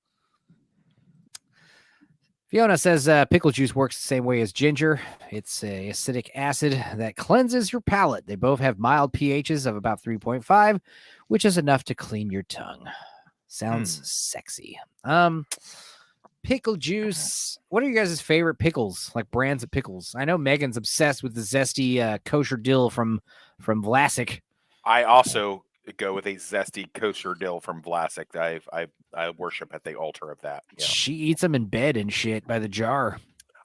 Fiona says pickle juice works the same way as ginger. It's a acidic acid that cleanses your palate. They both have mild pHs of about 3.5, which is enough to clean your tongue. Sounds sexy. Pickle juice. What are you guys' favorite pickles? Like brands of pickles? I know Megan's obsessed with the zesty kosher dill from Vlasic. I also go with a zesty kosher dill from Vlasic. I worship at the altar of that. Yeah. She eats them in bed and shit by the jar.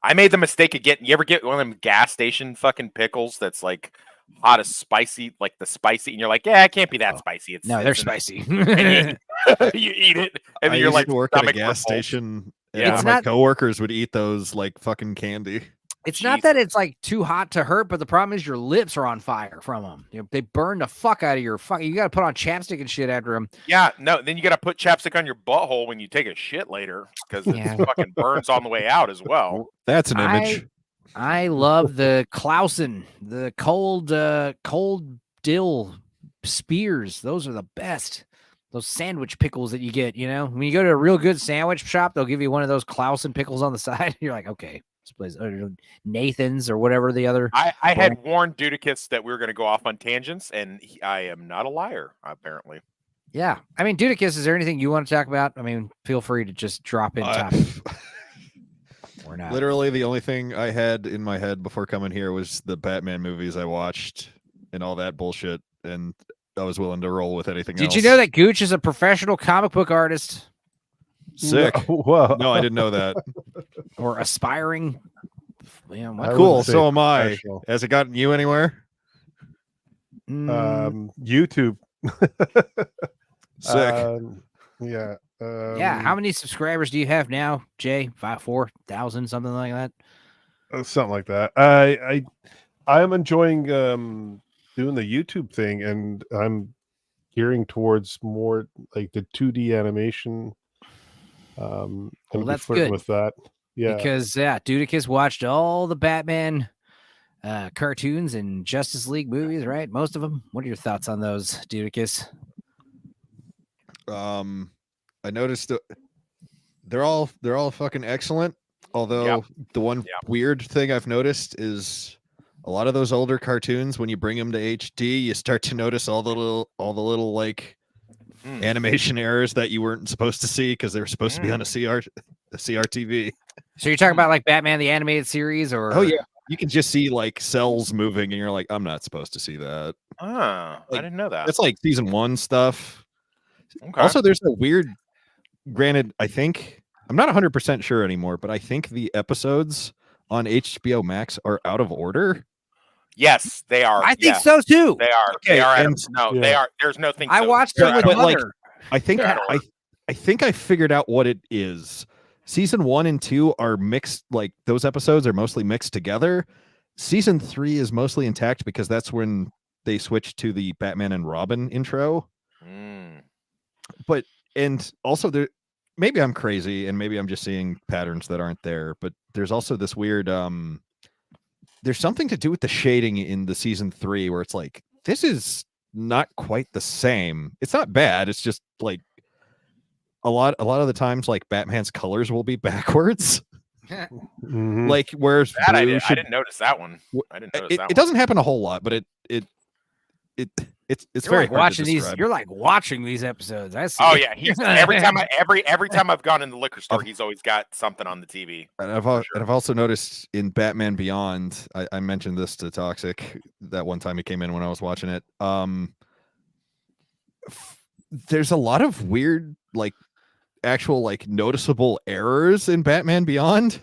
I made the mistake of you ever get one of them gas station fucking pickles that's like hot as spicy, like the spicy, and you're like, yeah, it can't be that spicy. They're spicy. You eat it, and then you're like, work at a gas station. Yeah, my coworkers would eat those like fucking candy. It's not that it's like too hot to hurt, but the problem is your lips are on fire from them. They burn the fuck out of your fuck. You got to put on chapstick and shit after them. Yeah, no. Then you got to put chapstick on your butthole when you take a shit later because it fucking burns on the way out as well. That's an image. I love the Clausen, the cold dill spears. Those are the best. Those sandwich pickles that you get, when you go to a real good sandwich shop, they'll give you one of those Clausen pickles on the side. You're like, okay, this place, Nathan's or whatever the other. I had warned Dudicus that we were going to go off on tangents, and I am not a liar, apparently. Yeah. I mean, Dudicus, is there anything you want to talk about? I mean, feel free to just drop in topic or not. Literally, the only thing I had in my head before coming here was the Batman movies I watched and all that bullshit, and I was willing to roll with anything else. Did you know that Gooch is a professional comic book artist? Sick. No, well, No, I didn't know that. Or aspiring? Yeah, what? I Cool. wouldn't say So am I. professional. Has it gotten you anywhere? YouTube. Sick. Yeah. Yeah. How many subscribers do you have now, Jay? 4,000, something like that? Something like that. I'm enjoying doing the YouTube thing, and I'm gearing towards more like the 2D animation. Well, Gonna be that's flirting good. with that. Yeah. Because Dudicus watched all the Batman cartoons and Justice League movies, right? Most of them. What are your thoughts on those, Dudicus? I noticed that they're all fucking excellent. Although the one weird thing I've noticed is a lot of those older cartoons, when you bring them to HD, you start to notice all the little like animation errors that you weren't supposed to see because they were supposed to be on a CRTV. So you're talking about like Batman the animated series, or Oh yeah, you can just see like cells moving, and you're like, I'm not supposed to see that. Oh, I didn't know that. That's like season 1 stuff. Okay. Also, there's a weird. Granted, I think I'm not 100% sure anymore, but I think the episodes on HBO Max are out of order. Yes, they are. I think so too. They are. Okay, they are. and- They are. There's no thing. I watched it with but, like, Mother. I think They're out of I think I figured out what it is. Season 1 and 2 are mixed, like those episodes are mostly mixed together. Season 3 is mostly intact because that's when they switched to the Batman and Robin intro. But and also there, maybe I'm crazy and maybe I'm just seeing patterns that aren't there, but there's also this weird there's something to do with the shading in the season 3 where it's like, this is not quite the same. It's not bad, it's just like a lot of the times like Batman's colors will be backwards. Mhm. Like where's that I, blue did, I should, didn't notice that one. I didn't notice that it one. doesn't happen a whole lot, but it's You're very like hard watching to these. describe. You're like watching these episodes. I see. Oh yeah, he's every time I've gone in the liquor store, he's always got something on the TV. And I've also noticed in Batman Beyond, I mentioned this to Toxic that one time he came in when I was watching it. There's a lot of weird, like actual, like noticeable errors in Batman Beyond.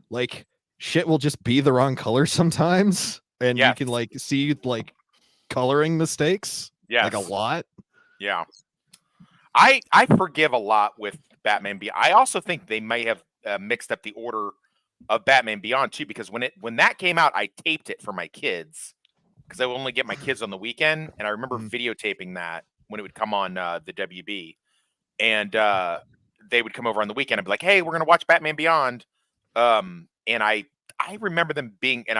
Like shit will just be the wrong color sometimes, and you can like see like coloring mistakes. Like a lot. Yeah. I forgive a lot with Batman Beyond. I also think they may have mixed up the order of Batman Beyond too, because when that came out, I taped it for my kids because I would only get my kids on the weekend, and I remember videotaping that when it would come on the WB, and they would come over on the weekend and be like, "Hey, we're gonna watch Batman Beyond," and I remember them being, and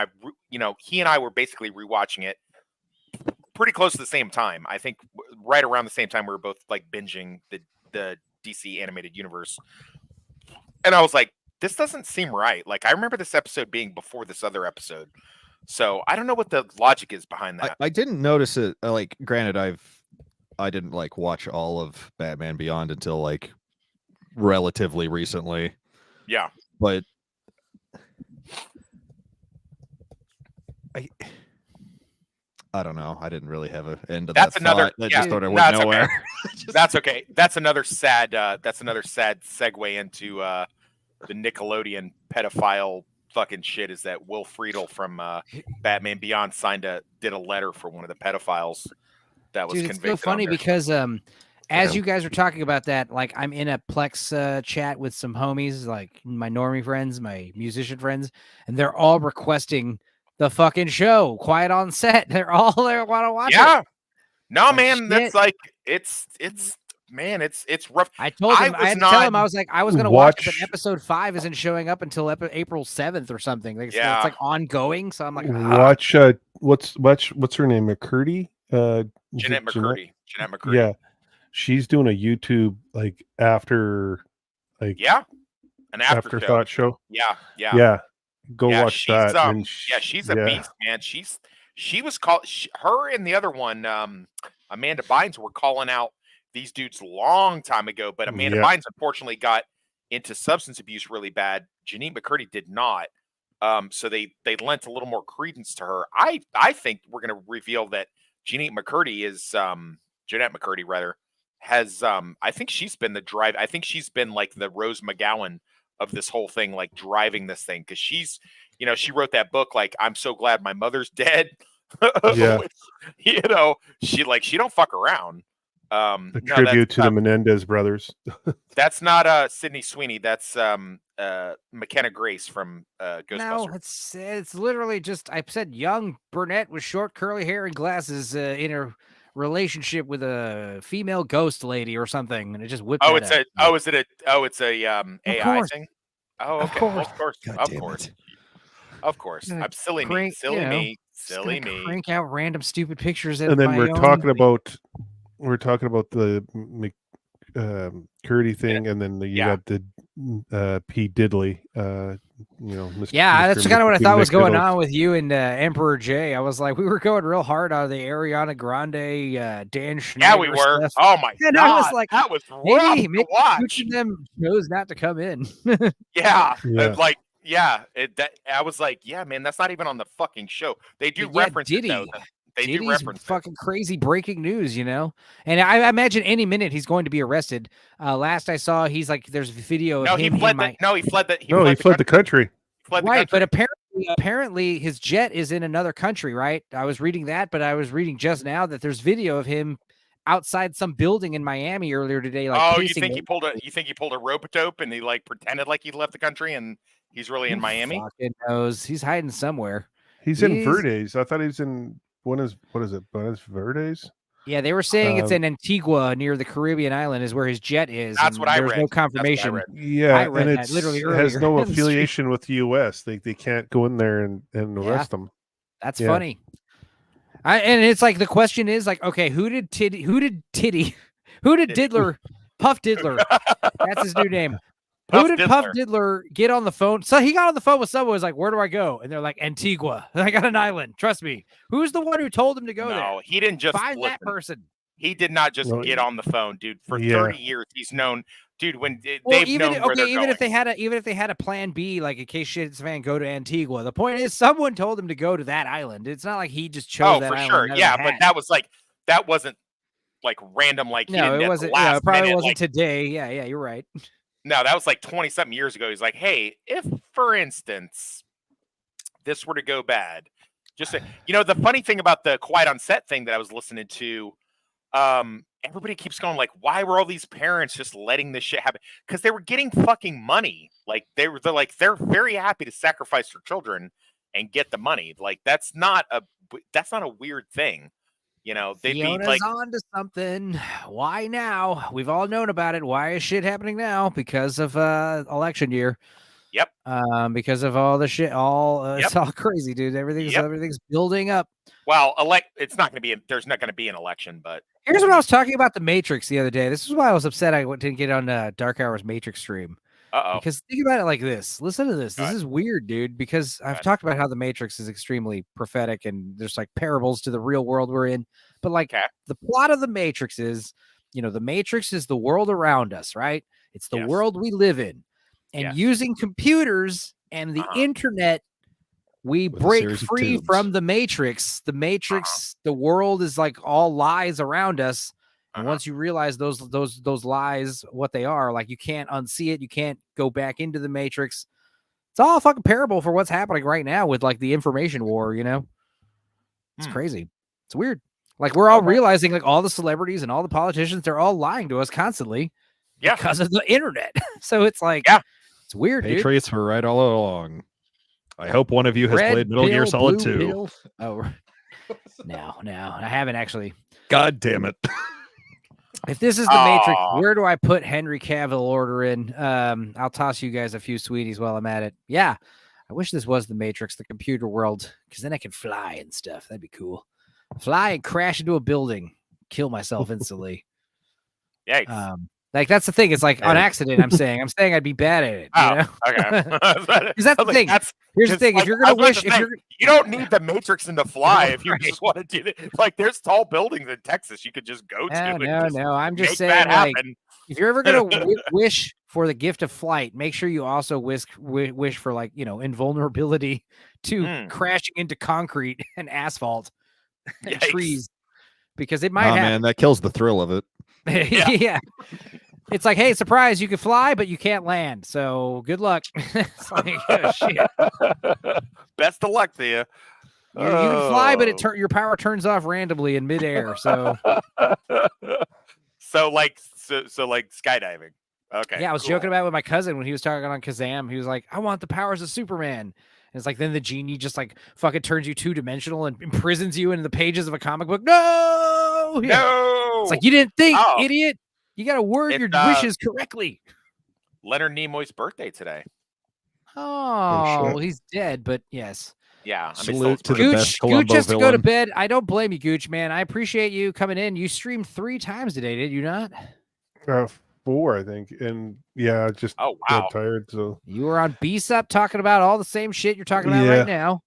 he and I were basically rewatching it pretty close to the same time. I think right around the same time we were both like binging the DC animated universe. And I was like, this doesn't seem right. Like I remember this episode being before this other episode. So I don't know what the logic is behind that. I didn't notice it. Like, granted, I didn't like watch all of Batman Beyond until like relatively recently. Yeah. But I don't know. I didn't really have an end to That's that another thought. That just sort of went that's nowhere. Okay. That's okay. That's another sad segue into the Nickelodeon pedophile fucking shit, is that Will Friedle from Batman Beyond did a letter for one of the pedophiles that was Dude, convicted. it's so funny on there. because as you guys were talking about that, like I'm in a Plex chat with some homies, like my normie friends, my musician friends, and they're all requesting the fucking show Quiet on Set. They're all there, want to watch it. Yeah. No, Like, man, shit. that's like it's rough. I told him, I had to tell him, I was like, I was gonna watch it, but episode 5 isn't showing up until April 7th or something. Like, Yeah. it's like ongoing. So I'm like, Watch what's her name? McCurdy? Jeanette McCurdy. Jeanette McCurdy. Yeah. She's doing a YouTube like after like an afterthought show. Yeah. Yeah. Go Yeah, watch she's, that. she's a beast, man. She was called. Her and the other one, Amanda Bynes, were calling out these dudes long time ago. But Amanda Yeah. Bynes unfortunately got into substance abuse really bad. Janine McCurdy did not. So they lent a little more credence to her. I think we're going to reveal that Jeanette McCurdy has I think she's been the drive. I think she's been like the Rose McGowan of this whole thing, like driving this thing, because she's, she wrote that book, like, I'm so glad my mother's dead. Yeah. Which, she don't fuck around. A tribute to the Menendez brothers. That's not Sydney Sweeney. That's McKenna Grace from Ghostbusters. No, it's literally just, I said young brunette with short curly hair and glasses in a relationship with a female ghost lady or something, and it just whipped. It's a AI thing. Oh, okay. Of course. Of course. I'm silly me. Silly me. Crank out random stupid pictures. And then we're talking about the Curdy thing, and then you got the P. Diddley. That's kind of what I thought was going on with you and Emperor J. I was like, we were going real hard on the Ariana Grande, Dan Schneider. Yeah, we were. Stuff. Oh my god! I was like, that was maybe to watch. Each of them chose not to come in. I was like, yeah, man, that's not even on the fucking show. They do reference Diddy. it, though. They Diddy's do reference fucking crazy breaking news, and I imagine any minute he's going to be arrested. Last I saw, he's like, there's a video of him. He fled the country. Right, but apparently his jet is in another country, right? I was reading that, but I was reading just now that there's video of him outside some building in Miami earlier today. Like, you think he pulled a rope-a-dope and he like pretended like he left the country and he's really in Miami? Fucking knows. He's hiding somewhere. He's in Verdes. I thought he was in what is it? Buenos Verdes? Yeah, they were saying it's in Antigua near the Caribbean island is where his jet is. That's what I read. There's no confirmation. Yeah, I read and that literally it has no earlier. affiliation with the U.S. They can't go in there and arrest them. That's funny. And it's like the question is like, okay, who did Diddler, Puff Diddler? That's his new name. Who did Puff Diddler get on the phone? So he got on the phone with someone, was like, where do I go? And they're like, Antigua. I got an island. Trust me. Who's the one who told him to go there? No, he didn't just find that person. He did not just get on the phone, dude. For 30 years, he's known, dude. When they've known where they're going. If they had a plan B, like in case shit's fan, go to Antigua. The point is, someone told him to go to that island. It's not like he just chose that island. Oh, for sure, yeah, but that wasn't like random. Like no, it wasn't. It probably wasn't today. Yeah, you're right. No, that was like 20-something years ago. He's like, hey, if, for instance, this were to go bad, just say, the funny thing about the Quiet on Set thing that I was listening to, everybody keeps going like, why were all these parents just letting this shit happen? Because they were getting fucking money. Like they're very happy to sacrifice their children and get the money. Like that's not a weird thing. They'd Fiona's be like on to something. Why now? We've all known about it. Why is shit happening now? Because of election year. Yep. Because of all the shit. It's all crazy, dude. Everything's building up. Well, it's not going to be. There's not going to be an election, but here's what I was talking about the Matrix the other day. This is why I was upset I didn't get on Dark Hour's Matrix stream. Because think about it like this. Listen to this. This is weird, dude, because I've talked about how the Matrix is extremely prophetic and there's like parables to the real world we're in. But like the plot of the Matrix is, the Matrix is the world around us, right? It's the world we live in. And using computers and the internet, we break free from the Matrix. The Matrix, the world is like all lies around us. And once you realize those lies, what they are, like you can't unsee it, you can't go back into the Matrix. It's all a fucking parable for what's happening right now with like the information war, It's crazy. It's weird. Like we're all realizing like all the celebrities and all the politicians, they're all lying to us constantly because of the internet. So it's like, it's weird, Patriots were right all along. I hope one of you has played Metal Gear Solid 2. Oh, no, I haven't actually. God damn it. If this is the Matrix, where do I put Henry Cavill order in? I'll toss you guys a few sweeties while I'm at it. Yeah, I wish this was the Matrix, the computer world, because then I could fly and stuff. That'd be cool. Fly and crash into a building, kill myself instantly. Yikes. Like that's the thing. It's like on accident. I'm saying I'd be bad at it. Oh, You know? okay. Because that's the thing. Here's the thing. If you're gonna wish, if you're you don't need the Matrix and to fly if you just want to do it. Like there's tall buildings in Texas you could just go to. No. I'm just make saying, that like, happen. if you're ever gonna wish for the gift of flight, make sure you also wish for, like, you know, invulnerability to crashing into concrete and asphalt and trees, because it might happen. Man, that kills the thrill of it. Yeah. It's like, hey, surprise, you can fly, but you can't land. So good luck. It's like, oh, shit. Best of luck to you. You can fly, but your power turns off randomly in midair. So so like skydiving. Okay. Yeah, I was joking about it with my cousin when he was talking on Kazam. He was like, I want the powers of Superman. And it's like, then the genie just like fucking turns you 2-dimensional and imprisons you in the pages of a comic book. No! No! It's like, you didn't think, idiot. You got to word your wishes correctly. Leonard Nimoy's birthday today. Oh, well, he's dead, but yes. Yeah. Salute to the best Gooch has to villain. go to bed. I don't blame you, Gooch, man. I appreciate you coming in. You streamed 3 times today, did you not? 4, I think. And yeah, just got tired. So you were on B-Sup talking about all the same shit you're talking about right now.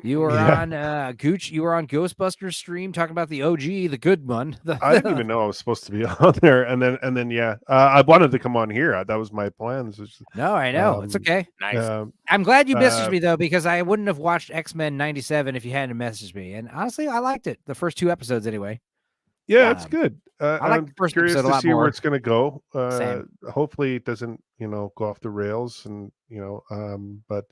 You were on Gooch. You were on Ghostbusters stream talking about the OG, the good one. I didn't even know I was supposed to be on there. And then yeah, I wanted to come on here. That was my plans. No, I know. It's okay. Nice. I'm glad you messaged me though, because I wouldn't have watched X-Men 97 if you hadn't messaged me. And honestly, I liked it. The first 2 episodes anyway. Yeah, it's good. I like the first curious episode a to lot see more. where it's going to go. Same. Hopefully it doesn't, go off the rails, and but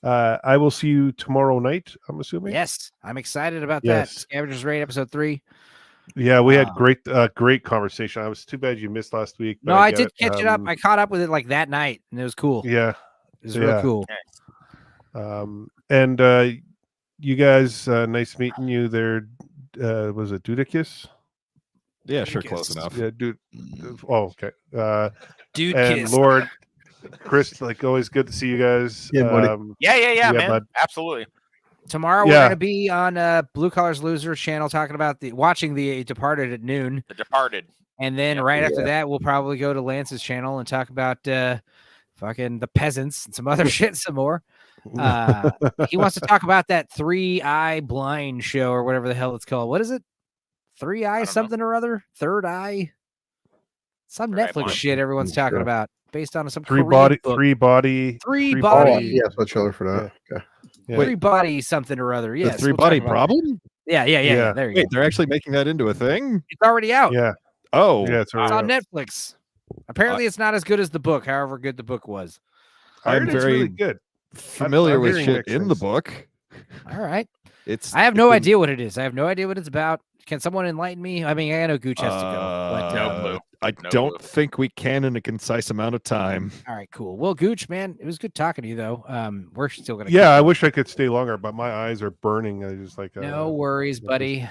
I will see you tomorrow night, I'm assuming. Yes, I'm excited about that. Scavengers Raid episode 3. Yeah, we had great conversation. I was too bad you missed last week. No, I did catch it up. I caught up with it like that night, and it was cool. Yeah, it was real cool. And you guys, nice meeting you there. Was it Dudicus? Yeah, sure, close enough. Yeah, dude. Oh, okay. Dude, and kiss. Lord Chris, like always, good to see you guys. Yeah, buddy. Yeah, man. Bud. Absolutely. Tomorrow we're gonna be on Blue Collars Losers channel talking about watching The Departed at noon. The Departed. And then right after that, we'll probably go to Lance's channel and talk about fucking The Peasants and some other shit some more. He wants to talk about that 3-Eye Blind show or whatever the hell it's called. What is it? 3-Eye something or other? Third Eye? Some Netflix shit everyone's talking about based on some three body. Oh, yeah, so trailer for that. Okay. Yeah. 3 body something or other. Yes, the 3-body problem? Yeah. There you go. They're actually making that into a thing? It's already out. Yeah. Oh. Yeah, it's on Netflix. Apparently, it's not as good as the book, however good the book was. I'm very really good. Familiar with shit in the book. All right. I have no idea what it is. I have no idea what it's about. Can someone enlighten me? I mean, I know Gooch has to go. But, no clue. I don't think we can in a concise amount of time. All right, cool. Well, Gooch, man, it was good talking to you, though. We're still going to. Yeah, I wish I could stay longer, but my eyes are burning. I just like. No worries, buddy.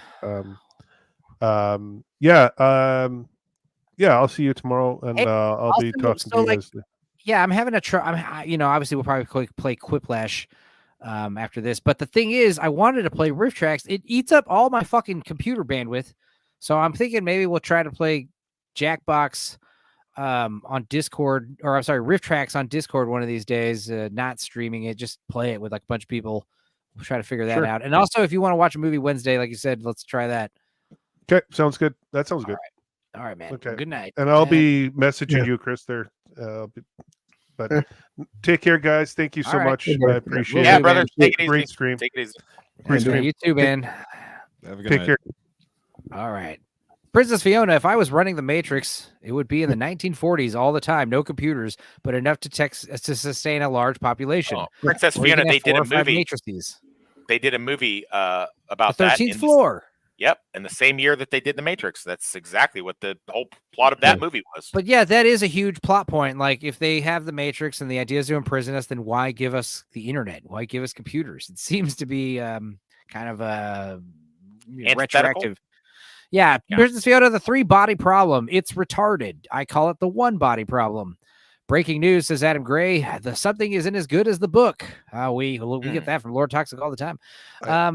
Yeah. I'll see you tomorrow, and I'll be talking to you guys. Yeah, I'm having obviously we'll probably play Quiplash after this, but the thing is, I wanted to play Rift Tracks. It eats up all my fucking computer bandwidth, so I'm thinking maybe we'll try to play Jackbox on Discord, or I'm sorry, Rift Tracks on Discord one of these days. Not streaming it, just play it with like a bunch of people. We'll try to figure that out. And also, if you want to watch a movie Wednesday, like you said, let's try that. Okay, sounds good. That sounds good. All right, man. Okay. Good night. And I'll be messaging you, Chris. There. But take care, guys. Thank you so much. I appreciate it. Yeah, brother. Take it easy. Great stream. Take it easy. Great stream. You too, man. Have a good Take night. care. All right. Princess Fiona, if I was running the Matrix, it would be in the 1940s all the time. No computers, but enough to sustain a large population. Oh, Princess Fiona, they did a movie. Matrices. They did a movie about the 13th floor. Yep, in the same year that they did The Matrix. That's exactly what the whole plot of that movie was. But yeah, that is a huge plot point. Like, if they have The Matrix and the idea is to imprison us, then why give us the internet? Why give us computers? It seems to be kind of retroactive. Yeah, Princess Fiona, the 3-body problem. It's retarded. I call it the 1-body problem. Breaking news, says Adam Gray. The something isn't as good as the book. We get that from Lord Toxic all the time.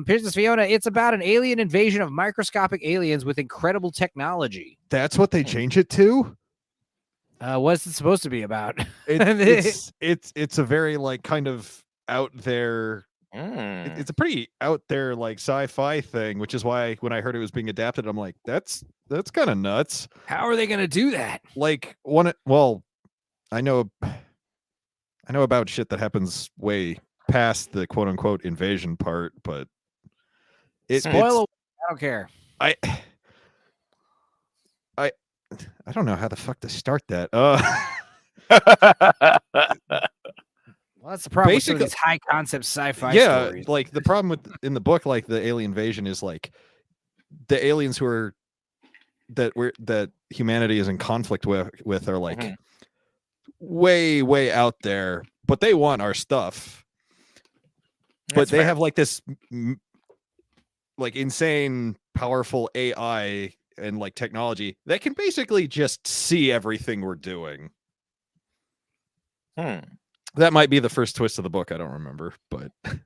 Princess Fiona, it's about an alien invasion of microscopic aliens with incredible technology. That's what they change it to? What's it supposed to be about? It's a very like kind of out there. It's a pretty out there like sci-fi thing, which is why when I heard it was being adapted, I'm like, that's kind of nuts. How are they going to do that? Like I know about shit that happens way past the quote unquote invasion part, but Spoil. I don't care. I don't know how the fuck to start that. Well, that's the problem with some of Basically- these high concept sci-fi yeah, stories. like the problem with in the book, like the alien invasion is like the aliens who are that humanity is in conflict with are like way out there, but they want our stuff. But That's they fair. have like this like insane powerful AI and like technology that can basically just see everything we're doing. That might be the first twist of the book. I don't remember, but Okay.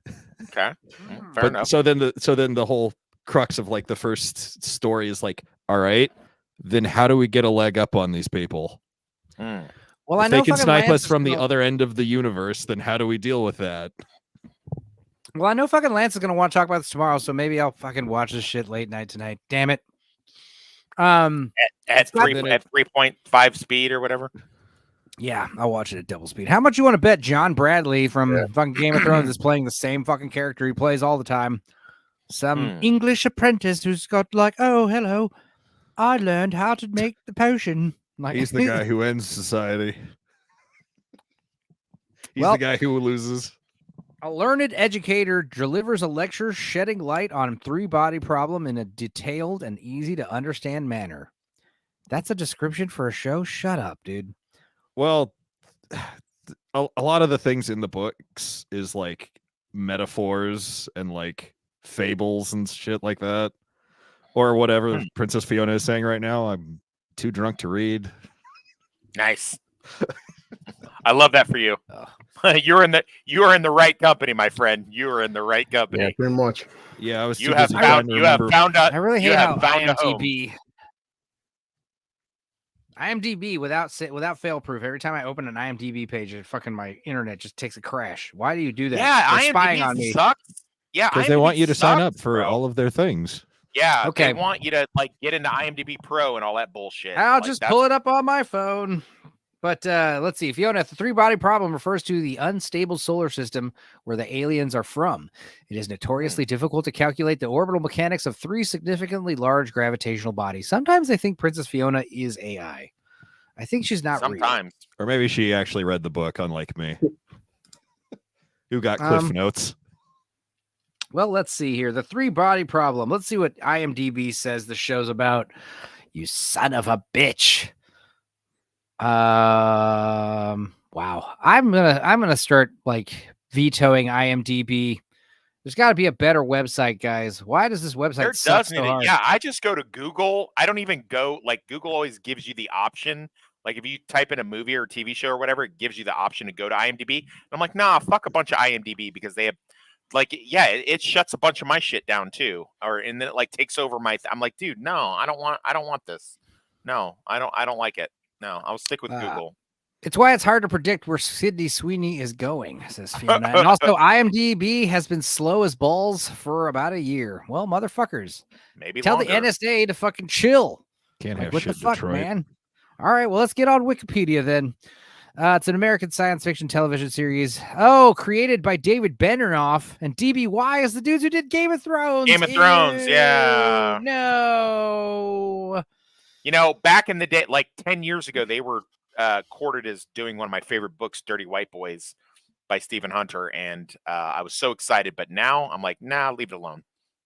Fair but enough. so then the whole crux of like the first story is like, all right, then how do we get a leg up on these people? Well, If I know they can fucking snipe Lance us is from the gonna- other end of the universe, then how do we deal with that? Well, I know fucking Lance is going to want to talk about this tomorrow, so maybe I'll fucking watch this shit late night tonight. Damn it. At it's not- 3.5 speed or whatever. Yeah, I'll watch it at double speed. How much you want to bet John Bradley from Yeah. fucking Game of Thrones is playing the same fucking character he plays all the time? Some Hmm. English apprentice who's got like, oh, hello, I learned how to make the potion. Like, He's the guy who ends society. He's Well- the guy who loses. A learned educator delivers a lecture shedding light on three-body problem in a detailed and easy to understand manner. That's a description for a show? Shut up, dude. Well, a lot of the things in the books is like metaphors and like fables and shit like that, or whatever Princess Fiona is saying right now. I'm too drunk to read. Nice. I love that for you. You are in the right company, my friend. You are in the right Yeah, company. pretty much. Yeah, I was You too have busy trying found. to You have remember. found out. I really you hate how have found a home. IMDb without fail proof. Every time I open an IMDb page, my internet just takes a crash. Why do you do that? Yeah, They're spying on IMDb me. sucks. Yeah, Because they want IMDb you to sign sucks, up for bro. all of their things. Yeah, Okay. they want you to like get into IMDb Pro and all that bullshit. I'll Like, just that's- pull it up on my phone. But let's see. Fiona, the three-body problem refers to the unstable solar system where the aliens are from. It is notoriously difficult to calculate the orbital mechanics of three significantly large gravitational bodies. Sometimes I think Princess Fiona is AI. I think she's not real. Sometimes. Or maybe she actually read the book, unlike me, who got cliff Um, notes. Well, let's see here. The three-body problem. Let's see what IMDb says the show's about. You son of a bitch. Wow. I'm gonna start like vetoing IMDb. There's got to be a better website, guys. Why does this website There suck does so need it. hard? Yeah, I just go to Google. I don't even go like Google always gives you the option. Like if you type in a movie or TV show or whatever, it gives you the option to go to IMDb. And I'm like, nah, fuck a bunch of IMDb because they have like, yeah, it shuts a bunch of my shit down too. And then it like takes over my, I'm like, dude, no, I don't want this. No, I don't like it. No, I'll stick with Google. It's why it's hard to predict where Sydney Sweeney is going, says Fiona. And also, IMDb has been slow as balls for about a year. Well, motherfuckers, Maybe tell longer. the NSA to fucking chill. Can't Like, have what shit the fuck, Detroit. man? All right, well, let's get on Wikipedia then. It's an American science fiction television series. Oh, created by David Benioff and DBY is the dudes who did Game of Thrones. Game of Thrones, yeah. No. You know, back in the day, like 10 years ago, they were courted as doing one of my favorite books, Dirty White Boys by Stephen Hunter. And I was so excited. But now I'm like, nah, leave it alone.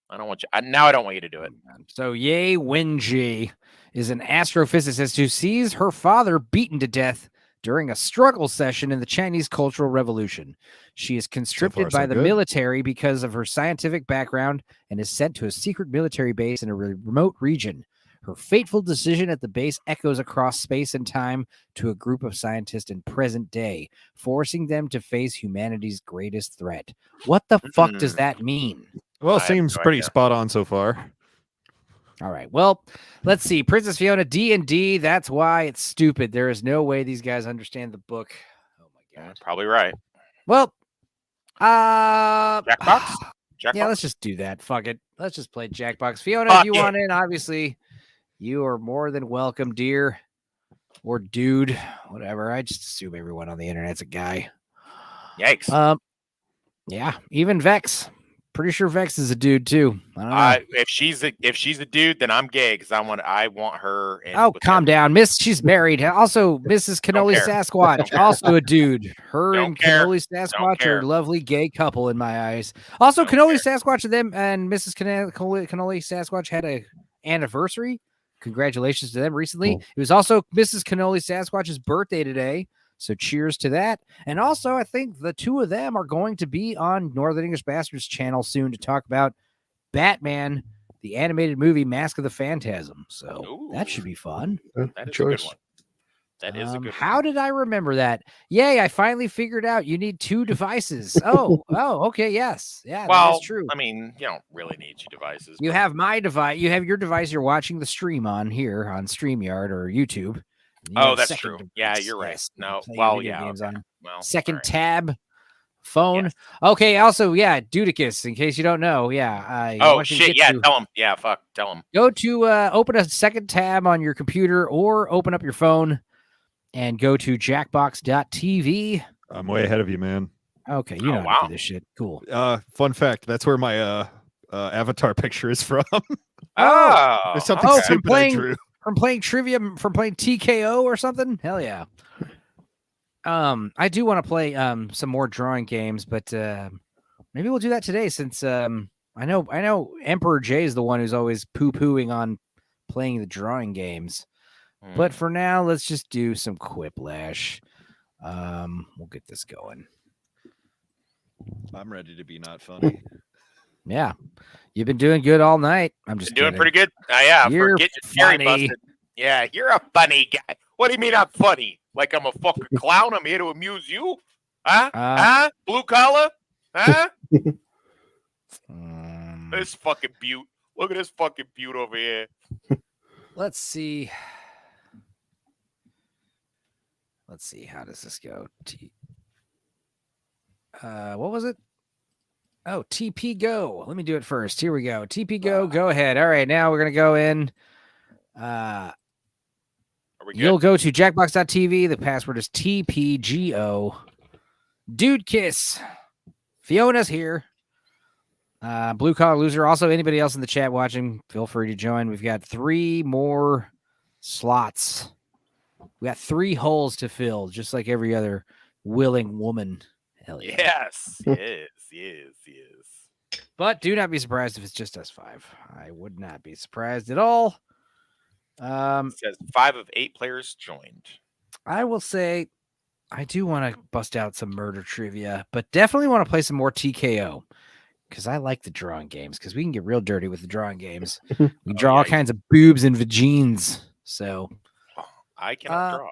I don't want you. Now I don't want you to do it. So Ye Wenji is an astrophysicist who sees her father beaten to death during a struggle session in the Chinese Cultural Revolution. She is conscripted so by the good. military because of her scientific background and is sent to a secret military base in a remote region. Her fateful decision at the base echoes across space and time to a group of scientists in present day, forcing them to face humanity's greatest threat. What the fuck does that mean? Well, I it have seems no pretty idea. spot on so far. All right. Well, let's see. Princess Fiona D&D. That's why it's stupid. There is no way these guys understand the book. Oh my god. Probably right. Well, Jackbox? yeah, let's just do that. Fuck it. Let's just play Jackbox. Fiona, if you want in, obviously, you are more than welcome, dear. Or dude. Whatever. I just assume everyone on the internet's a guy. Yikes. Yeah, even Vex. Pretty sure Vex is a dude too. I don't know. If she's a dude, then I'm gay because I want her. Oh, calm down, Miss. She's married. Also, Mrs. Cannoli Sasquatch, also a dude. Her and Cannoli Sasquatch are a lovely gay couple in my eyes. Also, Cannoli Sasquatch and them and Mrs. Cannoli Sasquatch had a anniversary. Congratulations to them recently. Cool. It was also Mrs. Cannoli Sasquatch's birthday today. So cheers to that. And also, I think the two of them are going to be on Northern English Bastards channel soon to talk about Batman, the animated movie Mask of the Phantasm. So that should be fun. That is a good one. That is a good one. How did I remember that? Yay, I finally figured out you need 2 devices. Okay, yes. Yeah, well, that's true. I mean, you don't really need 2 devices. You have my device. You have your device you're watching the stream on here on StreamYard or YouTube. That's true. Yeah, you're right. Yes, no, well, yeah. Okay. On, well, second tab, phone. Yes. Okay. Also, yeah, Dudicus. In case you don't know, yeah. Shit. Yeah, tell him. Yeah, fuck. Tell him. Go to open a second tab on your computer or open up your phone and go to jackbox.tv. I'm way ahead of you, man. Okay, you know how to do this shit. Cool. Fun fact: that's where my avatar picture is from. There's something stupid I drew. From playing trivia, from playing TKO or something? Hell yeah. I do want to play some more drawing games, but maybe we'll do that today since I know Emperor J is the one who's always poo-pooing on playing the drawing games. But for now, let's just do some Quiplash. We'll get this going. I'm ready to be not funny. Yeah. You've been doing good all night. I'm just doing pretty good. Yeah, you're funny. Busted. Yeah, you're a funny guy. What do you mean I'm funny? Like I'm a fucking clown? I'm here to amuse you? Huh? Blue collar? Huh? This fucking beaut. Look at this fucking beaut over here. Let's see. How does this go? What was it? Oh, TP Go. Let me do it first. Here we go. TP Go. Go ahead. All right. Now we're going to go in. You'll go to jackbox.tv. The password is TPGO. Dude Kiss. Fiona's here. Blue Collar Loser. Also, anybody else in the chat watching, feel free to join. We've got 3 more slots. We got 3 holes to fill, just like every other willing woman. Hell yeah. Yes. But do not be surprised if it's just us 5. I would not be surprised at all. It says 5 of 8 players joined. I will say I do want to bust out some murder trivia, but definitely want to play some more TKO because I like the drawing games because we can get real dirty with the drawing games. We draw all kinds of boobs and vagines. So I cannot draw.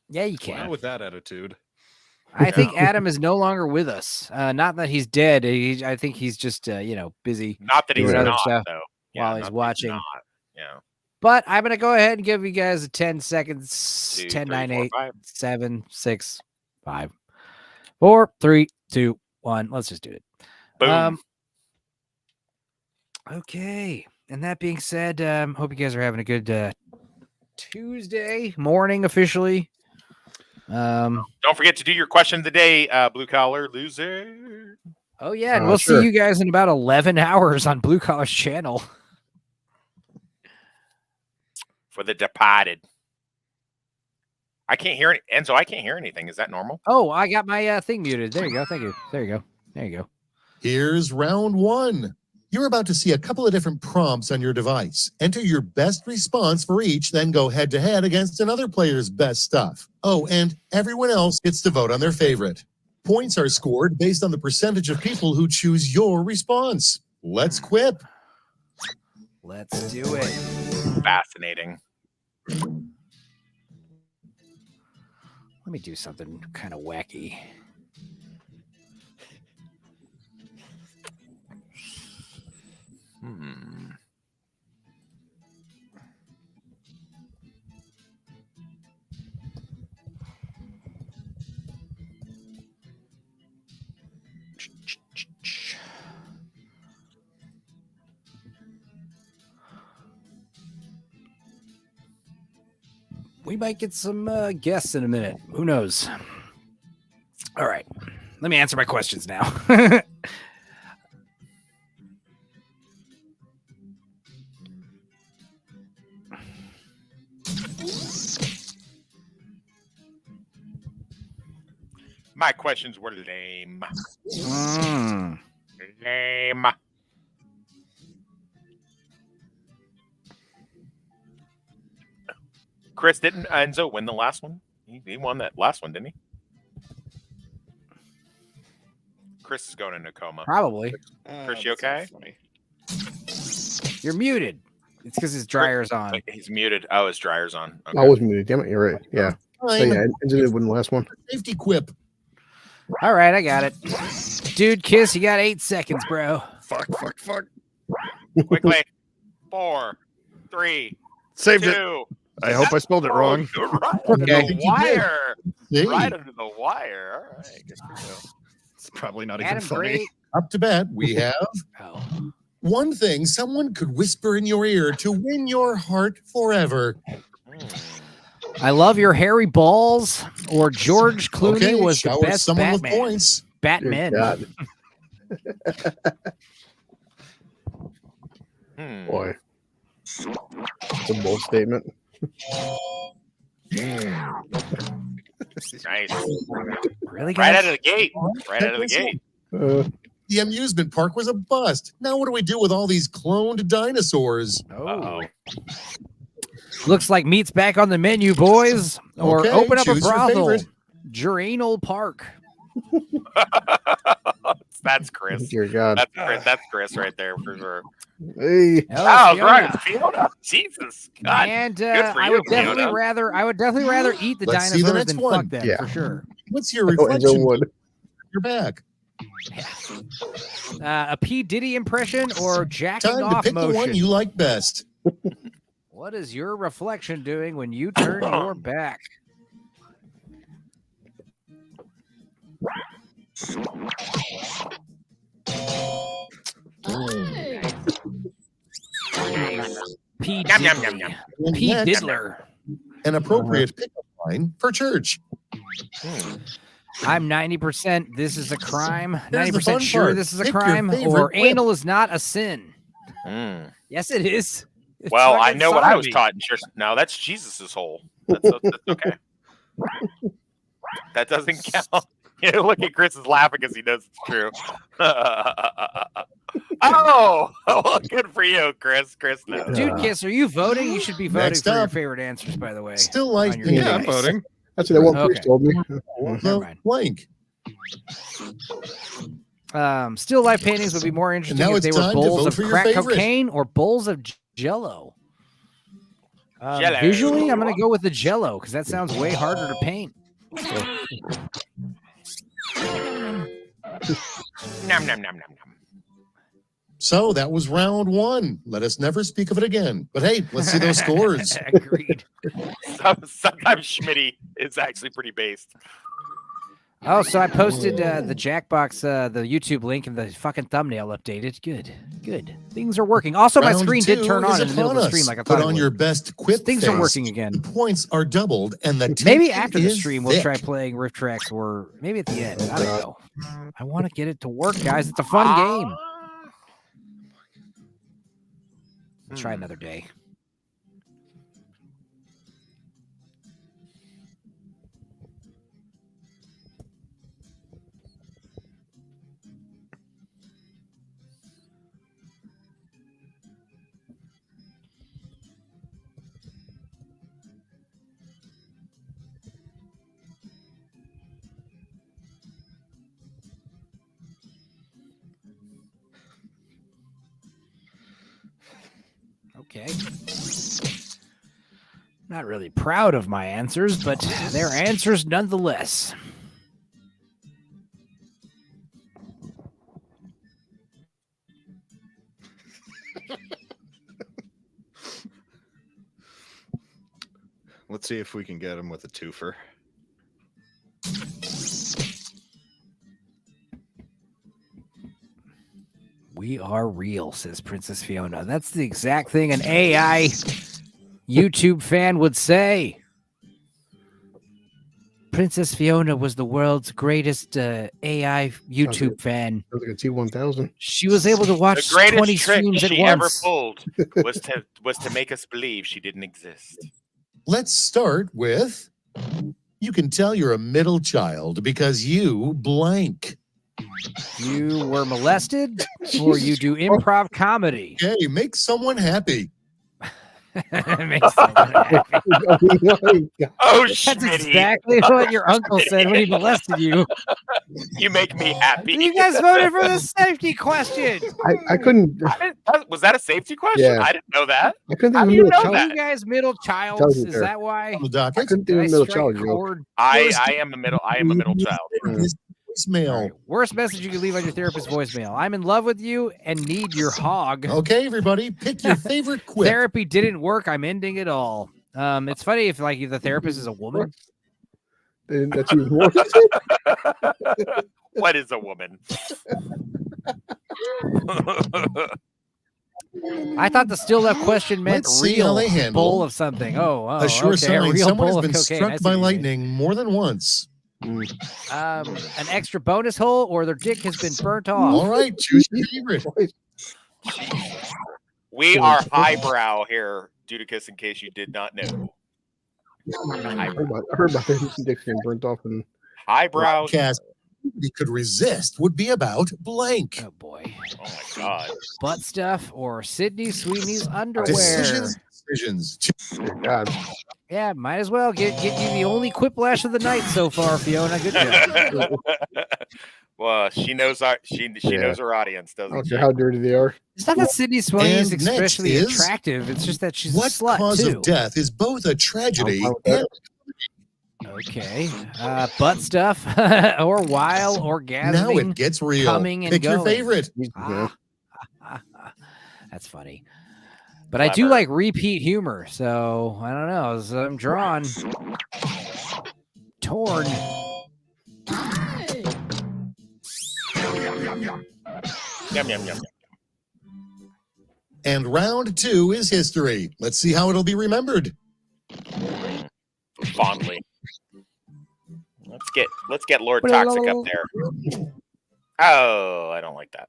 Yeah, you can. Not with that attitude. I think Adam is no longer with us. Not that he's dead. I think he's just busy. Not that he's doing other not, stuff though. while he's watching. Yeah. But I'm gonna go ahead and give you guys a 10 seconds. 2, 10, 3, 9, 4, 8, 5. 7, 6, 5, 4, 3, 2, 1. Let's just do it. Boom. Okay. And that being said, hope you guys are having a good Tuesday morning officially. Don't forget to do your question of the day, Blue Collar Loser. Oh yeah, and we'll see you guys in about 11 hours on Blue Collar's channel. For the departed. I can't hear it. Enzo, I can't hear anything. Is that normal? Oh, I got my thing muted. There you go. Thank you. There you go. Here's round 1. You're about to see a couple of different prompts on your device. Enter your best response for each, then go head-to-head against another player's best stuff. Oh, and everyone else gets to vote on their favorite. Points are scored based on the percentage of people who choose your response. Let's quip. Let's do it. Fascinating. Let me do something kind of wacky. We might get some guests in a minute. Who knows? All right. Let me answer my questions now. My questions were lame. Lame. Chris, didn't Enzo win the last one? He won that last one, didn't he? Chris is going into coma. Probably. Chris, you okay? You're muted. It's because his dryer's on. He's muted. Oh, his dryer's on. Okay. I was muted. Damn it, you're right. Yeah. So yeah, Enzo did win the last one. Safety quip. All right, I got it. Dude, Kiss, you got 8 seconds, bro. Fuck. Quickly. 4, 3, Saved 2. it. I hope I spelled it wrong. You're right Okay. under the wire. Hey, Right under the wire. All right. Good for you. It's probably not even Adam funny. Gray. up to bat, we have Oh. one thing someone could whisper in your ear to win your heart forever. I love your hairy balls. Or George Clooney Okay, was the shower best someone with Batman. points. Dear Batman. God, Hmm. boy. It's a bold statement. Nice. Really, Right guys? out of the gate. Right out of the gate. The amusement park was a bust. Now what do we do with all these cloned dinosaurs? Uh-oh. Looks like meat's back on the menu, boys. Or Okay, open up a choose your brothel. favorite. Duranal Park. That's Chris. Dear God. That's Chris right there for sure. Hey. Oh, Fiona. right. Fiona. Jesus. God. And Good for I you, would definitely Fiona. rather eat the Let's see the dinosaurs next than one. fuck them Yeah. for sure. What's your Oh, Enzo reflection? would. Your back. A P. Diddy impression or jacking Time to off pick the one motion? you like best. What is your reflection doing when you turn your back? P. Yum, yum, Diddley. yum, yum. And P. next, Diddler. an appropriate pickup line for church. I'm 90% this is a crime. Here's the 90% fun sure part. this is a Pick your crime. favorite Or whip. anal is not a sin. Mm. Yes, it is. It's Well, I fucking know what I was sodomy. taught in church. No, that's Jesus's hole. That's okay. That doesn't count. You look at Chris is laughing because he knows it's true. Oh, well, good for you, Chris. Chris knows. Dude, Kiss, are you voting? You should be voting Next for your up. favorite answers, by the way. Still life On your painting. Yeah, I'm device. voting. That's what that one Okay. priest told me. Never The mind. blank. Still life paintings would be more interesting now if it's they were time to bowls vote of for your crack favorite. cocaine or bowls of Jello. Jell-O. Visually, I'm going to go with the Jello because that sounds way harder to paint. Nom, nom, nom, nom, nom. So that was round one. Let us never speak of it again. But hey, let's see those scores. Agreed. Sometimes Schmitty is actually pretty based. Oh, so I posted the Jackbox, the YouTube link, and the fucking thumbnail updated. Good. Things are working. Also, my Round screen did two turn on is in the middle of the upon stream us. like I Put thought it on would. your best quip Things are face. working again. The points are doubled, and the Maybe tension after the is stream, we'll thick. try playing riff tracks, or maybe at the end. I don't know. I want to get it to work, guys. It's a fun game. We'll try another day. Okay. Not really proud of my answers, but they're answers nonetheless. Let's see if we can get him with a twofer. We are real, says Princess Fiona. That's the exact thing an AI YouTube fan would say. Princess Fiona was the world's greatest AI YouTube fan. Sounds like a T1000. She was able to The watch greatest 20 trick streams at she ever once. pulled was to make us believe she didn't exist. Let's start with you can tell you're a middle child because you blank. You were molested, or you do improv comedy. Okay, make someone happy. Makes someone happy. Oh, That's Schmitty, exactly what your uncle said when he molested you. you make me happy. You guys voted for the safety question. I couldn't. Was that a safety question? Yeah. I didn't know that. I couldn't How think do of you middle know child. that? You guys middle childs. Doesn't Is care. that why? On the I docket. couldn't think Did of I middle strike child joke. chord? I am a middle child. His All voicemail. right. Worst message you can leave on your therapist's voicemail. I'm in love with you and need your hog. Okay, everybody, pick your favorite quip. Therapy didn't work. I'm ending it all. It's funny if like the therapist is a woman. Then that's even worse. What is a woman? I thought the still left question meant Let's see how real they handle bowl of something. Oh, A sure okay. sign real someone bowl has of been cocaine. I struck see by what you mean. lightning more than once. An extra bonus hole, or their dick has been burnt All off. right, choose your favorite. We are highbrow here, Dudicus, in case you did not know. I heard about this dick getting burnt off and Highbrow. Cast he could resist would be about blank. Oh boy, Oh my god. butt stuff or Sydney Sweeney's underwear. Decisions. God. Yeah, might as well get you the only quiplash of the night so far, Fiona. Good job. Well, she knows she knows her audience, I doesn't don't she? care how dirty they are. It's not that Sydney Sweeney is And next especially is, attractive. It's just that she's What a slut cause too. of death is both a tragedy I'm fine with and Okay, butt stuff or while orgasming. now it gets real. coming and Pick your going. favorite. That's funny. But I do Clever. like repeat humor, so I don't know. So I'm drawn. Torn. Yum, yum, yum. And round 2 is history. Let's see how it'll be remembered. Fondly. Let's get Lord Toxic up there. Oh, I don't like that.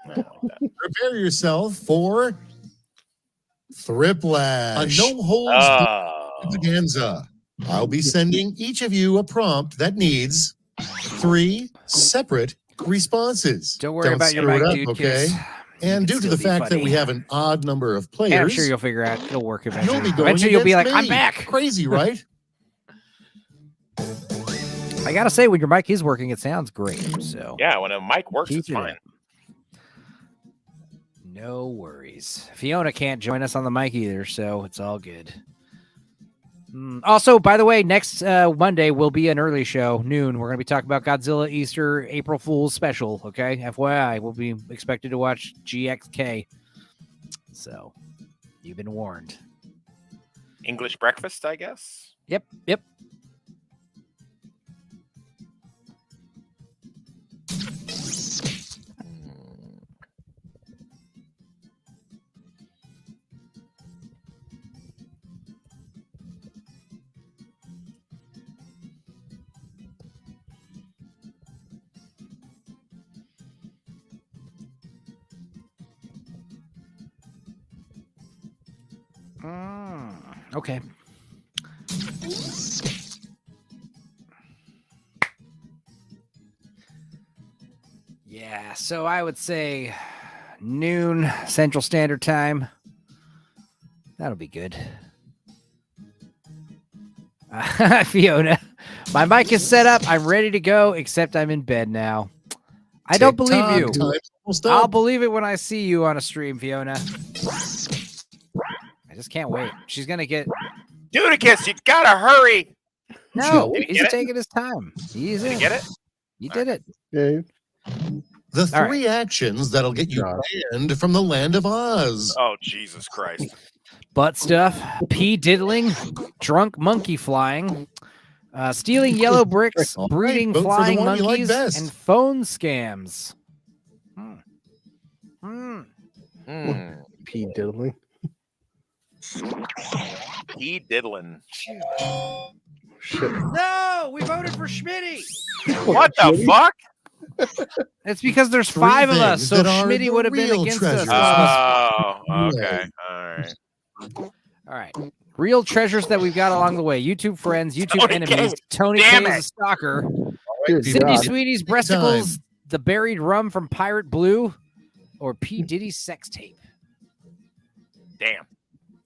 I don't like that. Prepare yourself for Thriplash, a no holds Oh. extravaganza. I'll be sending each of you a prompt that needs 3 separate responses. Don't worry about your screw it mic, up, dude. okay? 'Cause And it due can to the still be fact that we funny. have an odd number of players, And I'm sure you'll figure out. It'll work eventually. you'll be going Eventually, you'll be like, against "I'm me." back." Crazy, right? I gotta say, when your mic is working, it sounds great. So Yeah, when a mic works, Keep it's it fine. up. No worries. Fiona can't join us on the mic either, so it's all good. Also, by the way, next Monday will be an early show, noon. We're going to be talking about Godzilla Easter April Fool's special. Okay, FYI, we'll be expected to watch GXK. So you've been warned. English breakfast, I guess. Yep. Okay. Yeah, so I would say noon Central Standard Time. That'll be good. Fiona, my mic is set up. I'm ready to go, except I'm in bed now. I don't believe you. Time's almost I'll up. believe it when I see you on a stream, Fiona. I just can't wait. She's going to get... Dudicus, you gotta hurry. No, Did he he's get it? taking his time. He's Did in. you get it? You did it. Yeah. The All right. 3 actions that'll get you God. banned from the land of Oz. Oh, Jesus Christ. Butt stuff, pee diddling, drunk monkey flying, stealing yellow bricks, All right, breeding vote for the flying one you like monkeys, best. and phone scams. P. Diddling. He diddling. shit. No, we voted for Schmitty. What the fuck? It's because there's Three 5 of us, things so that are Schmitty the would have been real against treasures. us. Oh, okay. All right. All right. Real treasures that we've got along the way. YouTube friends, YouTube Tony enemies. K. Tony Damn K is it. a stalker. Dear Sydney God. Sweeney's Big breasticles, time. the buried rum from Pirate Blue, or P. Diddy's sex tape. Damn.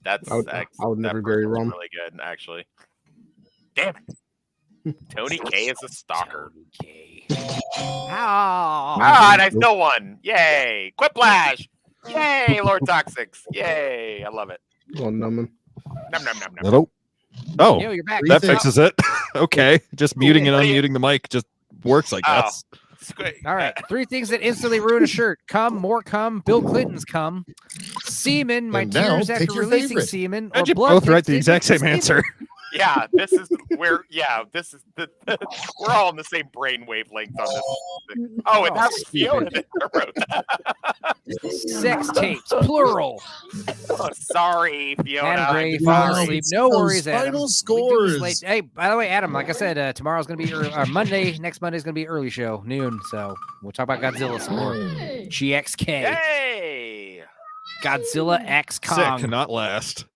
That's I would never that bury person's rum. really good, actually. Damn it. Tony K is a stalker. Tony K. Ow. Ah, and I still won. Yay. Quiplash. Yay, Lord Toxics. Yay. I love it. Well, numbing. Nom, nom, nom, nom. Hello. Oh, Yo, you're back. that Three fixes it. Okay, just muting and What do you- unmuting the mic just works, I Oh. guess. All right. 3 things that instantly ruin a shirt. Cum, more cum, Bill Clinton's cum, semen, my And now, tears pick after your releasing favorite. semen, or How'd you blood both write mixed the in exact with same answer? Yeah, this is where. Yeah, this is the. We're all on the same brain wavelength on this. Oh, and that was Fiona that wrote that. Sex tapes, plural. Oh, sorry, Fiona. Adam Gray, Wow, fall asleep. it's No those worries, Adam. final We do this scores. late. Hey, by the way, Adam, like I said, tomorrow's going to be Monday. Next Monday's going to be early show, noon. So we'll talk about Godzilla some more. GXK, Hey. Godzilla X Sick Kong. cannot last.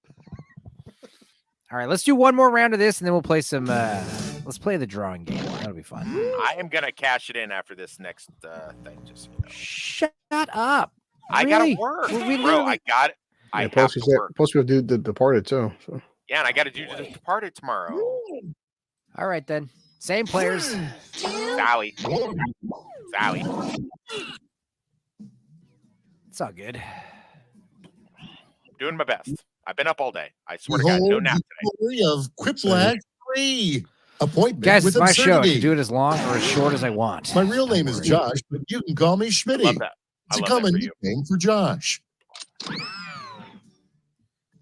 All right, let's do one more round of this, and then we'll play some. Let's play the drawing game. That'll be fun. I am gonna cash it in after this next thing. Just so you know. Shut up. I gotta Really? work, We bro. literally- I got it. I have Plus, to work. we have to do the Departed too. So. Yeah, and I got to do the Departed tomorrow. All right, then. Same players. Sally. Sally. It's all good. Doing my best. I've been up all day. I swear to God, no Behold nap the today. story of Quiplash 3. Appointment Guys, with it's my show. I absurdity. can do it as long or as short as I want. My real name is Josh, but you can call me I Schmitty. love that. It's I a love common that for you. nickname for Josh.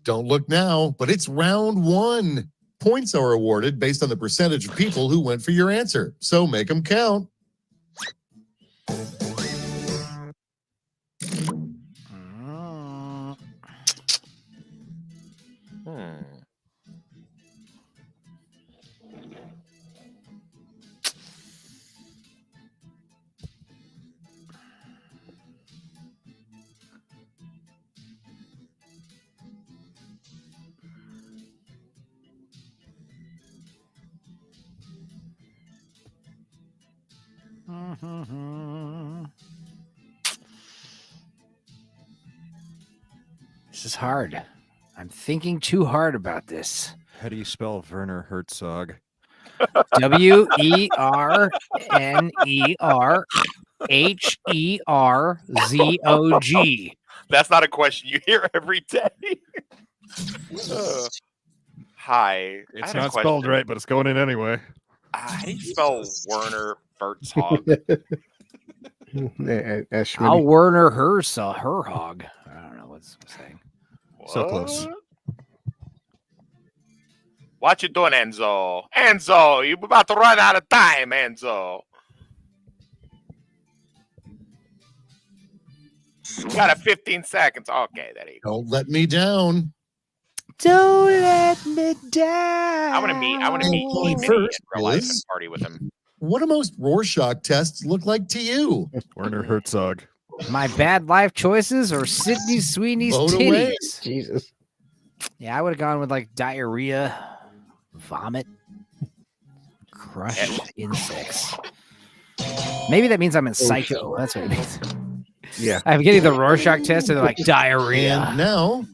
Don't look now, but it's round 1. Points are awarded based on the percentage of people who went for your answer. So make them count. This is hard. I'm thinking too hard about this. How do you spell Werner Herzog? WERNERHERZOG. That's not a question you hear every day. Hi. I It's had a not spelled question. right, but it's going in anyway. How do you spell Werner Herzog? As I'll Schmitty. Werner Herhog. I don't know what's saying. So close. What? What you doing, Enzo? Enzo, you're about to run out of time, Enzo. You got 15 seconds. Okay, there you go. Don't let me down. Don't let me down. I want to meet Well, E-Mini in first real life and is- party with him. What do most Rorschach tests look like to you? Werner Herzog. My bad life choices or Sydney Sweeney's Vote away. titties? Jesus. Yeah, I would have gone with like diarrhea, vomit, crushed insects. Maybe that means I'm in psycho. That's what it means. Yeah. I'm getting the Rorschach test and they're like diarrhea, And now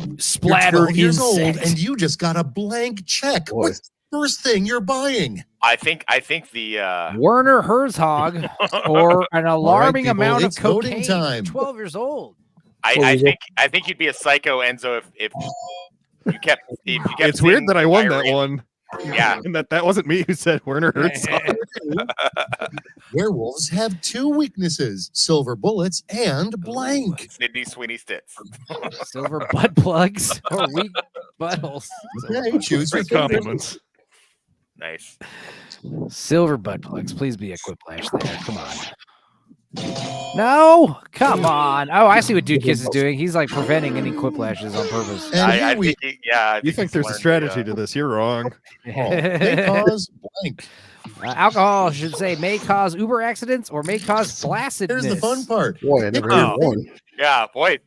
you're splattered 12 years old insect. and you just got a blank check. Boy. What's the first thing you're buying? I think the Werner Herzog or an alarming people, amount of it's voting cocaine. time. 12 years old. I think you'd be a psycho, Enzo, if you kept It's weird seeing that I won that diarrhea. one. Yeah. And that wasn't me who said Werner Herzog. Werewolves have 2 weaknesses: silver bullets and blank. Sydney Sweeney's tits. Silver butt plugs or weak buttholes. Okay, choose your Great favorite. compliments. Nice. Silver butt plugs. Please be a quiplash there. Come on. No, come on. Oh, I see what Dude Kiss is doing. He's like preventing any quipplashes on purpose. And I here we think I You think he's there's a learned strategy to this? You're wrong. may cause blank. Alcohol should say may cause Uber accidents or may cause flaccidness. Here's the fun part. Boy, I never Oh. heard one. Yeah, boy,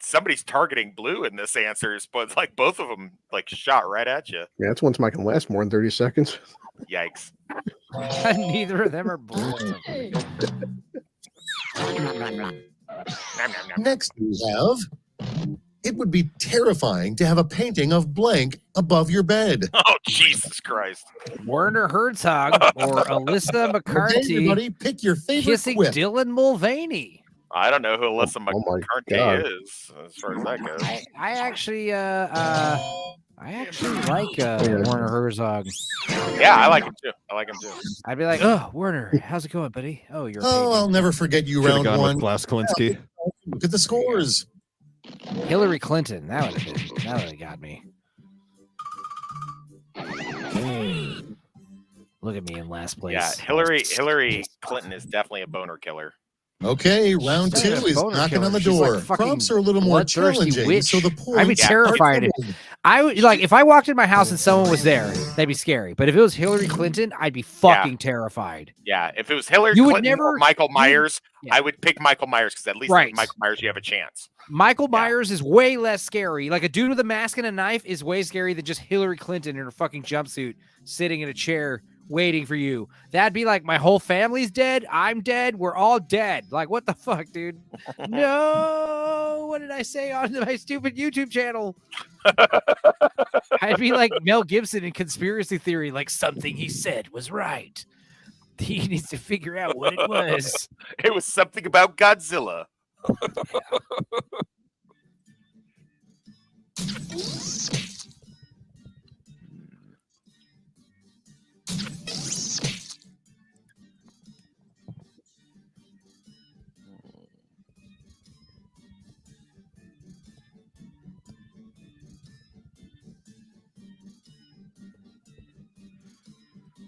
somebody's targeting blue in this answers, but like both of them like shot right at you. Yeah, that's one time I can last more than 30 seconds. Yikes! Neither of them are blue. Nom, nom, nom. Next we have, it would be terrifying to have a painting of blank above your bed. Oh Jesus Christ! Werner Herzog or Alyssa Okay, McCarthy everybody, pick your favorite kissing quip. Dylan Mulvaney. I don't know who Alyssa Oh my McCartney God. is as far as that goes. I actually like Werner Herzog. Yeah, I like him too. I'd be like, oh, Werner, how's it going, buddy? Oh, you're. Oh, I'll never forget you. Should have Round gone one. with Glass Klinsky. Look at the scores. Hillary Clinton. That would have got me. Look at me in last place. Yeah, Hillary Clinton is definitely a boner killer. Okay, round She's two a is boner knocking killer. on the She's like door. a fucking Prompts are a little more bloodthirsty challenging, witch. so the I'd be points are terrified. doubled. I would like if I walked in my house and someone was there, that'd be scary. But if it was Hillary Clinton, I'd be fucking terrified. Yeah, if it was Hillary You would Clinton never- or Michael Myers, yeah. I would pick Michael Myers because at least Right. with Michael Myers you have a chance. Michael Yeah. Myers is way less scary. Like a dude with a mask and a knife is way scary than just Hillary Clinton in her fucking jumpsuit sitting in a chair waiting for you. That'd be like my whole family's dead. I'm dead. We're all dead. Like, what the fuck, dude? No. What did I say on my stupid YouTube channel? I'd be like Mel Gibson in Conspiracy Theory, like something he said was right. He needs to figure out what it was. It was something about Godzilla.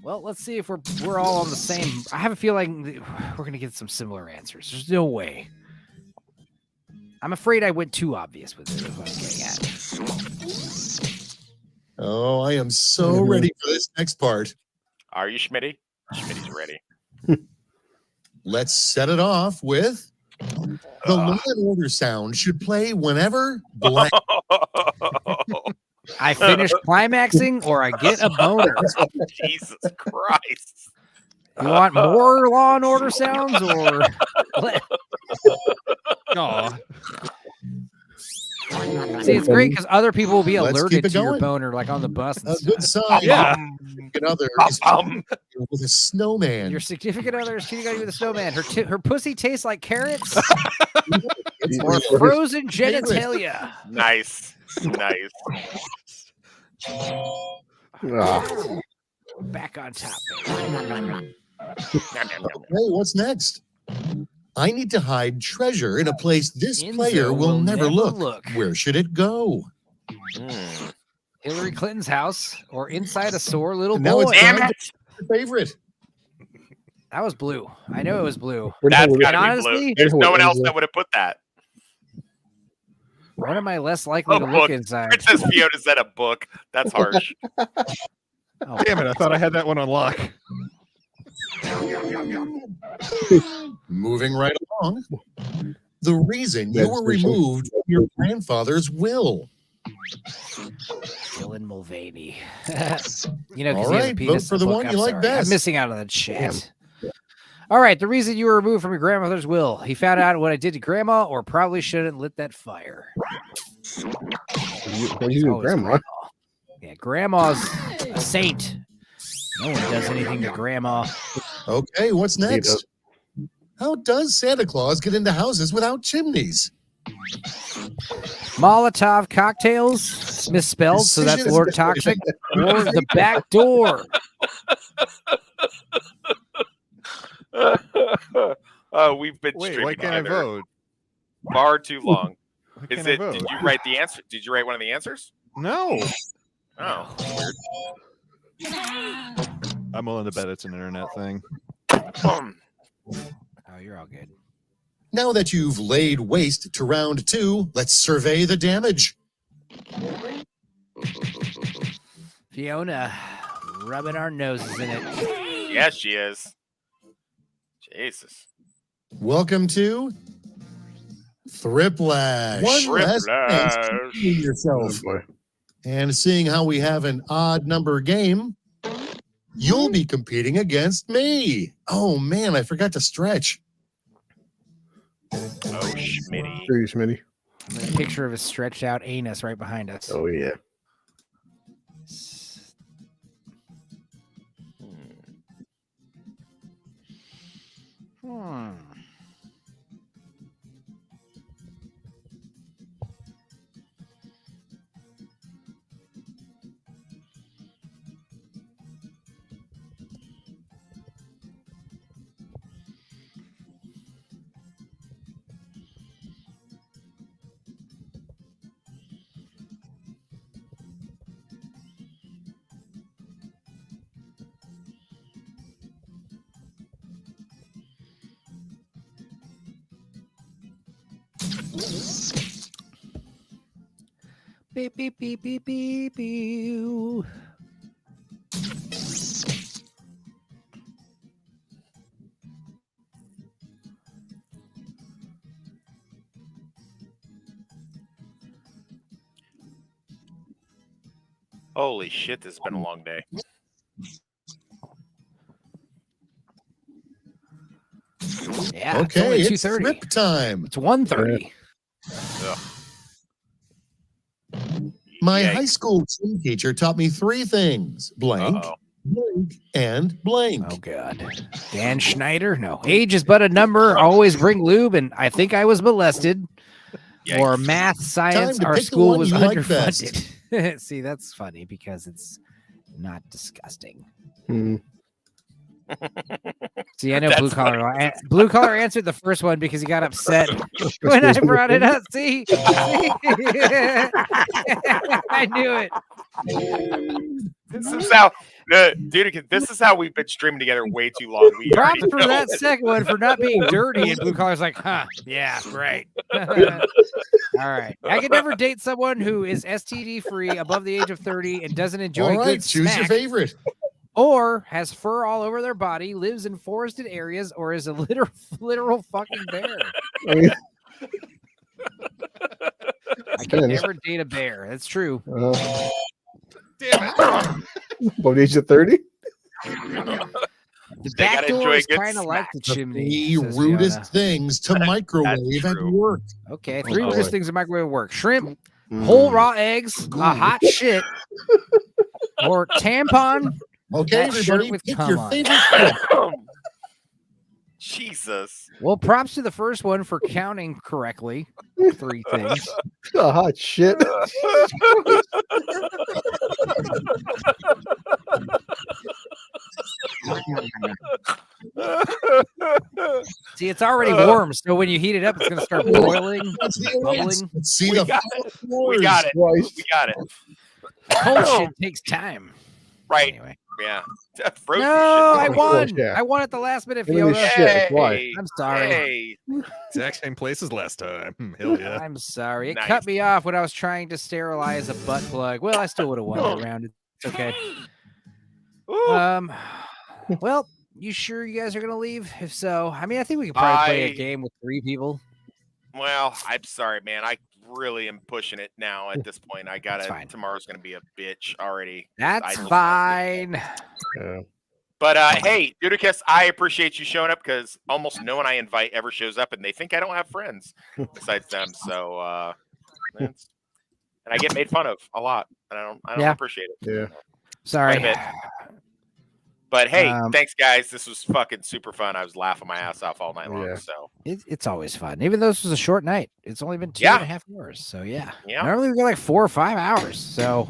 Well, let's see if we're all on the same. I have a feeling we're gonna get some similar answers. There's no way. I'm afraid I went too obvious with it. Is what I'm getting at. Oh, I am so ready for this next part. Are you Schmitty? Schmitty's ready. Let's set it off with the Law and Order sound should play whenever blank. I finish climaxing or I get a boner. Jesus Christ. You want more Law and Order sounds or? Aw. See, it's great because other people will be Let's keep alerted it to your going. boner, like on the bus. And A stuff. good sign. Yeah. Significant other is with a snowman. Your significant other is cheating on you with a snowman. Her pussy tastes like carrots It's or real. frozen Favorite. genitalia. Nice. Nice. Ah, Back on top. Nom, nom, nom. Hey, what's next? I need to hide treasure in a place this Enzo player will never look. look. Where should it go? Mm. Hillary Clinton's house or inside a sore little And now boy. it's Damn time it. to your favorite. That was blue. I know it was blue. That's we're- gotta And be blue. honestly- There's no one else Enzo. that would have put that. When am I less likely A to book. look inside? Princess Fiona said a book. That's harsh. Oh, Damn it! I thought I had that one on lock. Moving right along. The reason you That's were for sure. removed from your grandfather's will. Dylan Mulvaney. You know, because All he has a right, penis. vote for in the book. one I'm you like sorry. best. I'm missing out on that shit. All right, the reason you were removed from your grandmother's will. He found out what I did to grandma, or probably shouldn't lit that fire. what do you do, Always Grandma? Yeah, grandma's a saint. No one does anything to grandma. Okay, what's does. next? How does Santa Claus get into houses without chimneys? Molotov cocktails, misspelled, so that's Decisions- Lord Toxic, or the back door. We've been Wait, streaming why can't I together vote? far too long. Why Is can't I it? vote? Did you write the answer? Did you write one of the answers? No. Oh, weird. I'm willing to bet it's an internet thing. All Oh, you're all good. Now that you've laid waste to round 2, let's survey the damage. Fiona, rubbing our noses in it. Yes, she is. Jesus. Welcome to Thriplash. One less chance to heal yourself. Oh, boy. And seeing how we have an odd number game, you'll be competing against me. Oh, man, I forgot to stretch. Oh, Schmitty. Screw you, Smitty. A picture of a stretched out anus right behind us. Oh, yeah. Hmm. Beep, beep, beep, beep, beep, beep. Holy shit, this has been a long day. Yeah, Okay, it's it's only 2:30. Thrip time. It's 1:30. My Yikes. high school gym teacher taught me 3 things: blank, Uh-oh. blank, and blank. Oh, God. Dan Schneider? No. Age is but a number. Always bring lube, and I think I was molested. Or Yikes. math, science, Time to our pick the school one was you like best. underfunded. See, that's funny because it's not disgusting. Hmm. See, I know That's blue collar. Blue collar answered the first one because he got upset when I brought it up. See, I knew it. This is how, dude. This is how we've been streaming together way too long. We Props already for know. that second one for not being dirty. And blue collar's like, huh? Yeah, right. All right. I can never date someone who is STD free, above the age of 30, and doesn't enjoy All right, good choose your smack, favorite. or has fur all over their body, lives in forested areas, or is a literal fucking bear. I mean, I can never date a bear. That's true. Damn it. above the age of 30? The They back gotta door enjoy is good kind of like the The chimney. 3 says rudest Fiona. things to microwave at true. work. Okay, 3 Oh, rudest boy. things in microwave work: shrimp, Mm. whole raw eggs, a hot shit, or tampon. Okay, That shirt everybody, with pick cum your on. favorite clip. Jesus. Well, props to the first one for counting correctly. 3 things. Oh, hot shit. See, it's already warm, so when you heat it up, it's going to start boiling, Let's see it. bubbling. Let's see We the got final We got it. Twice. We got it. Cold shit takes time. Right. Anyway. Yeah. Frozen No, I shit. won. Yeah. I won at the last minute, Give me the Fiona. shit. That's why. Hey, I'm sorry. Hey. Exact same place as last time. Hell yeah. I'm sorry. It Nice. cut me off when I was trying to sterilize a butt plug. Well, I still would have won that round. It's okay. Ooh. Well, you sure you guys are gonna leave? If so, I mean, I think we could probably play a I- game with 3 people. Well, I'm sorry, man. I really am pushing it now at this point. I That's gotta. fine. Tomorrow's gonna be a bitch already. That's I- fine. Yeah. But hey, Dudicus, I appreciate you showing up because almost no one I invite ever shows up, and they think I don't have friends besides them. So, and I get made fun of a lot, and I don't Yeah. appreciate it. Yeah. Sorry. Quite a bit. But hey, Um, thanks guys. This was fucking super fun. I was laughing my ass off all night long. Yeah. So It's always fun, even though this was a short night. It's only been 2.5 hours, so yeah. Yeah. Normally we go like 4 or 5 hours. So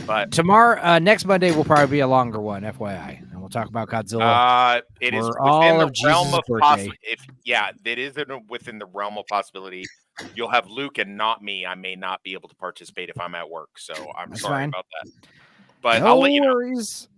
but tomorrow, next Monday will probably be a longer one, FYI, and we'll talk about Godzilla. it is Or within all the of realm Jesus' of birthday. possibility. It is within the realm of possibility. You'll have Luke and not me. I may not be able to participate if I'm at work, so I'm That's sorry fine. about that. But No I'll let you know worries.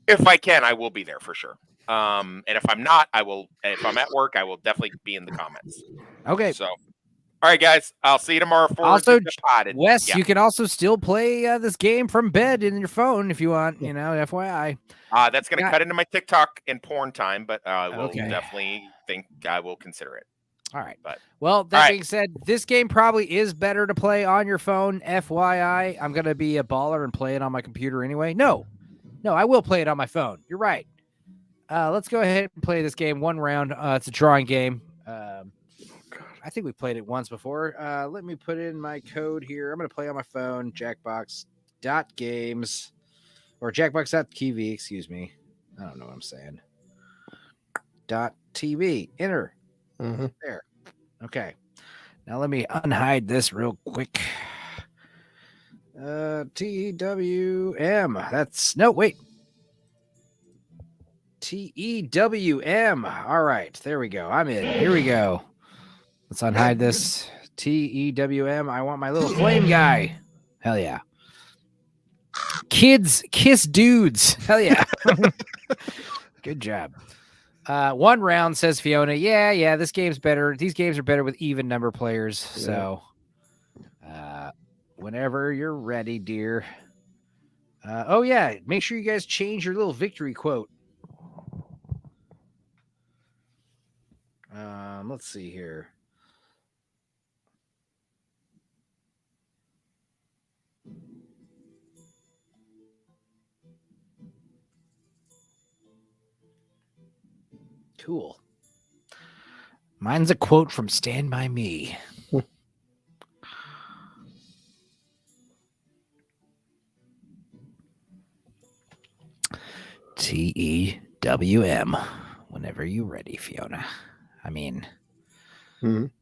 if I can. I will be there for sure. And if I'm not, I will. If I'm at work, I will definitely be in the comments. Okay. So, all right, guys, I'll see you tomorrow for Also, the potted. Wes, Yeah. you can also still play this game from bed in your phone if you want. You know, FYI. That's going to cut into my TikTok and porn time, but I will Okay. definitely think I will consider it. All right. But well, that being said, this game probably is better to play on your phone. FYI, I'm going to be a baller and play it on my computer anyway. No, I will play it on my phone. You're right. Let's go ahead and play this game one round. It's a drawing game. I think we played it once before. Let me put in my code here. I'm going to play on my phone, jackbox.games or jackbox.tv, excuse me. I don't know what I'm saying. .tv, enter. There. Okay. Now let me unhide this real quick. TWM. That's no, wait. TEWM. All right. There we go. I'm in. Here we go. Let's unhide this. TEWM. I want my little flame guy. Hell yeah. Kids kiss dudes. Hell yeah. Good job. One round, says Fiona. Yeah, this game's better. These games are better with even number players. Yeah. So whenever you're ready, dear. Oh yeah, make sure you guys change your little victory quote. Let's see here. Cool. Mine's a quote from Stand By Me. TEWM. Whenever you're ready, Fiona. I mean,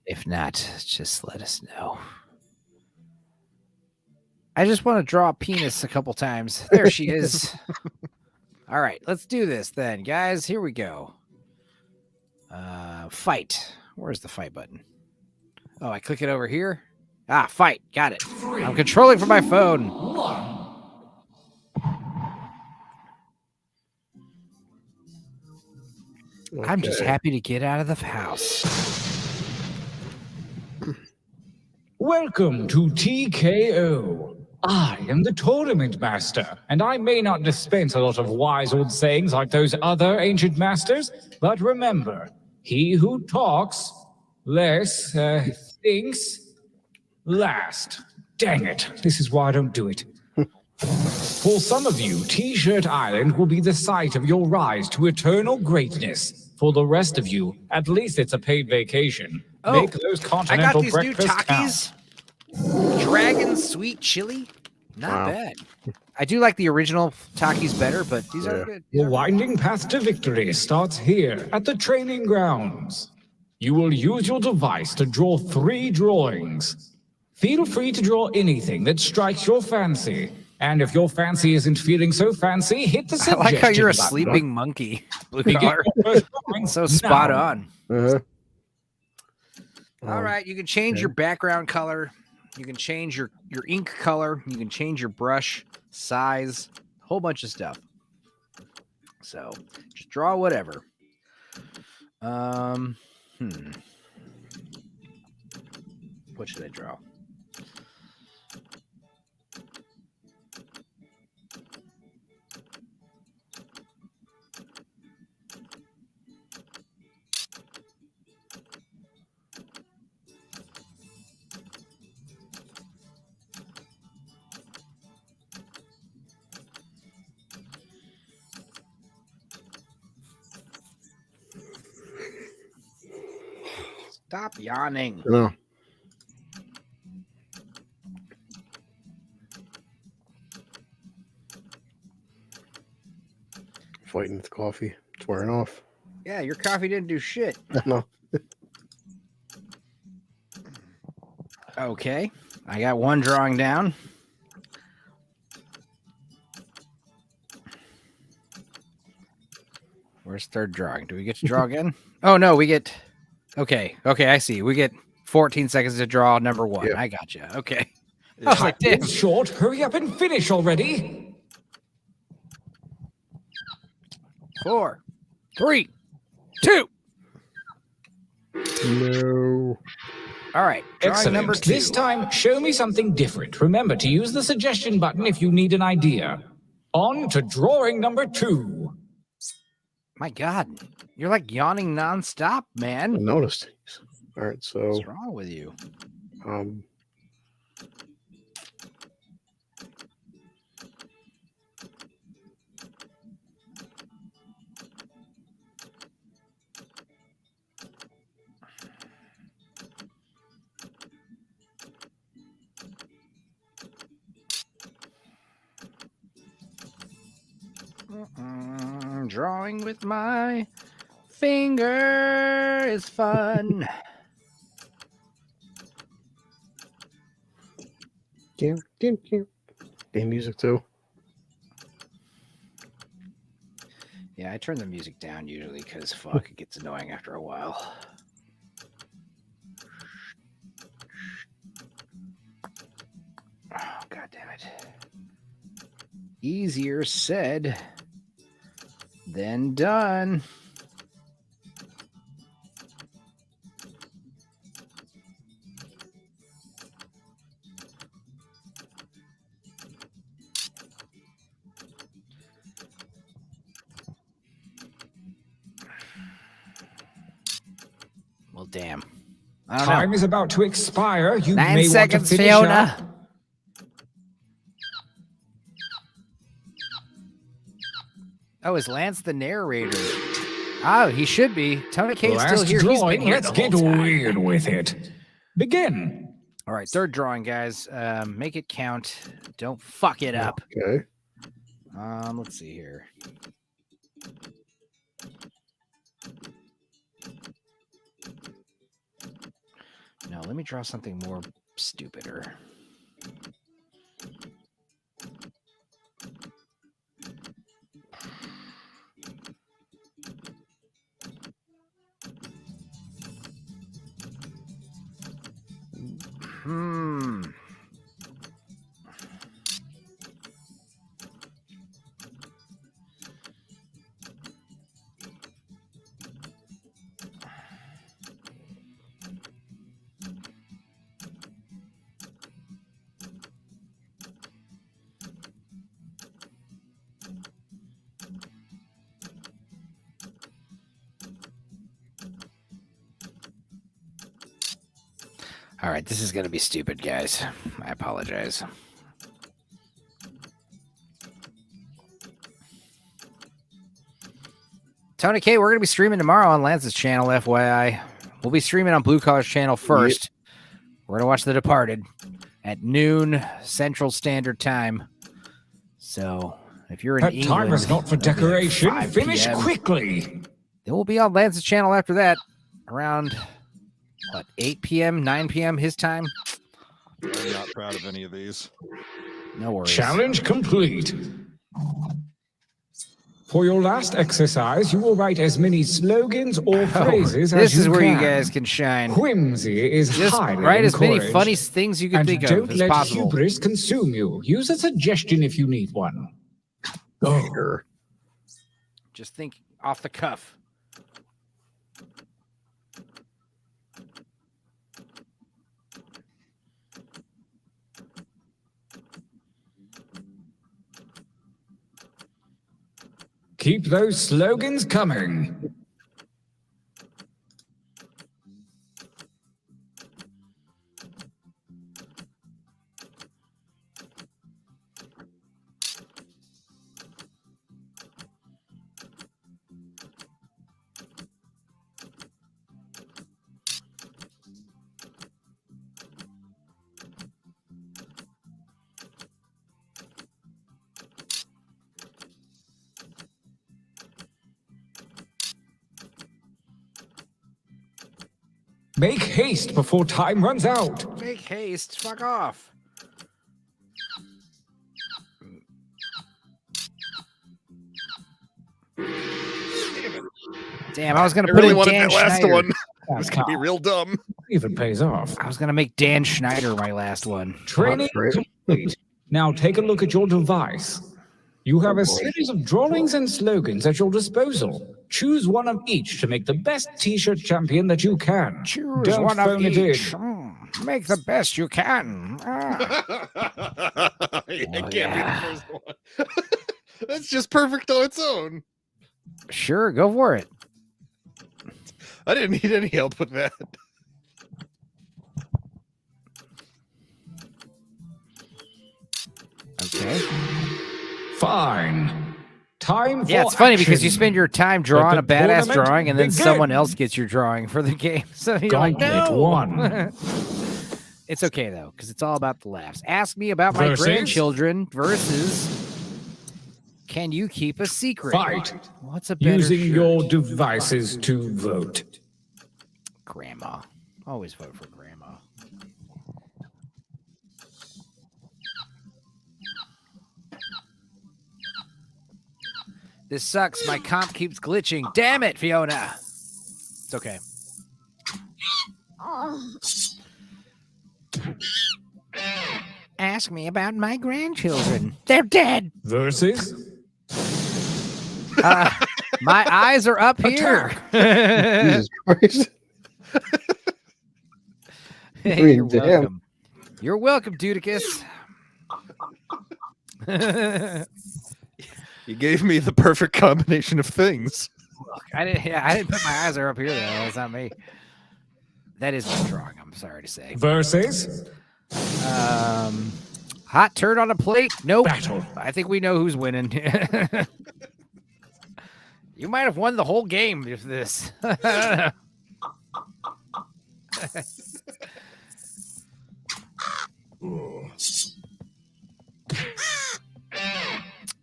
if not, just let us know. I just want to draw a penis a couple times. There she is. All right, let's do this then, guys. Here we go. Fight. Where's the fight button? Oh, I click it over here. Fight. Got it. I'm controlling from my phone. Okay. I'm just happy to get out of the house. Welcome to TKO. I am the tournament master, and I may not dispense a lot of wise old sayings like those other ancient masters, but remember, he who talks less thinks last. Dang it, this is why I don't do it. For some of you, T-Shirt Island will be the site of your rise to eternal greatness. For the rest of you, at least it's a paid vacation. Make those continental breakfasts count. I got these new Takis. Dragon sweet chili. Not bad. I do like the original Takis better, but these are good. The winding path to victory starts here at the training grounds. You will use your device to draw 3 drawings. Feel free to draw anything that strikes your fancy. And if your fancy isn't feeling so fancy, hit the suggestion button. I like how you're a button. sleeping monkey. Blue collar. So spot on. All right, you can change your background color. You can change your ink color. You can change your brush size. A whole bunch of stuff. So just draw whatever. What should I draw? Stop yawning. No. Fighting with coffee. It's wearing off. Yeah, your coffee didn't do shit. No. Okay. I got one drawing down. Where's third drawing? Do we get to draw again? Oh, no, we get... Okay, I see. We get 14 seconds to draw number 1. Yeah. I got you. Okay. I was like, damn. It's short. Hurry up and finish already. 4, 3, 2. No. All right. Drawing Excellent. number 2. This time, show me something different. Remember to use the suggestion button if you need an idea. On to drawing number 2. My God, you're like yawning nonstop, I man. noticed. All right, so What's wrong with you? Drawing with my finger is fun. Damn music too. Yeah, I turn the music down usually because fuck, it gets annoying after a while. Oh, God damn it. Easier said than done. Well, damn. I don't Time know. is about to expire. You 9 may seconds, want to finish Fiona. up. Oh, is Lance the narrator? Oh, he should be. Tony K's still Last here. He's been drawing. here Let's the get whole time. weird with it. Begin. All right, third drawing, guys. Make it count. Don't fuck it up. Okay. Let's see here. No, let me draw something more stupider. Hmm. All right, this is going to be stupid, guys. I apologize. Tony K, we're going to be streaming tomorrow on Lance's channel, FYI. We'll be streaming on Blue Collar's channel first. We're going to watch The Departed at noon Central Standard Time. So if you're in That England, time is not for that'll be like decoration. 5 Finish PM. quickly. Then we'll be on Lance's channel after that, around, 8 p.m., 9 p.m. his time? I'm not proud of any of these. No worries. Challenge complete. For your last exercise, you will write as many slogans or phrases as This you is where can. you guys can shine. Whimsy is Just highly write as many encouraged. funny things you can And think of don't as let possible. hubris consume you. Use a suggestion if you need one. Go. Sure. Just think off the cuff. Keep those slogans coming. Make haste before time runs out. Make haste. Fuck off. Damn, I was gonna I put really in wanted Dan that last Schneider. one. That's It's gonna be real dumb. even pays off. I was gonna make Dan Schneider my last one. Training great. complete. Now take a look at your device. You have a series of drawings and slogans at your disposal. Choose one of each to make the best t-shirt champion that you can. Choose Don't one of phone it each. in. Make the best you can. It can't be the first one. That's just perfect on its own. Sure, go for it. I didn't need any help with that. Okay. Fine. Time for Yeah, it's funny because you action. spend your time drawing a Let the badass tournament drawing, and then begin. someone else gets your drawing for the game. So you're like, Gauntlet no. one. It's okay though, because it's all about the laughs. Ask me about my Versus? grandchildren versus. Can you keep a secret? Fight. What's a better Using shirt? your devices to vote. Grandma. Always vote for grandma. This sucks. My comp keeps glitching. Damn it, Fiona. It's okay. Ask me about my grandchildren. They're dead. Versus My eyes are up here. Jesus Christ. Hey, you're Damn. welcome. You're welcome, Dudicus. You gave me the perfect combination of things. Look, I didn't put my eyes are up here though. That's not me. That is my drawing. I'm sorry to say. versus Hot turd on a plate. Nope. battle. I think we know who's winning. You might have won the whole game if this.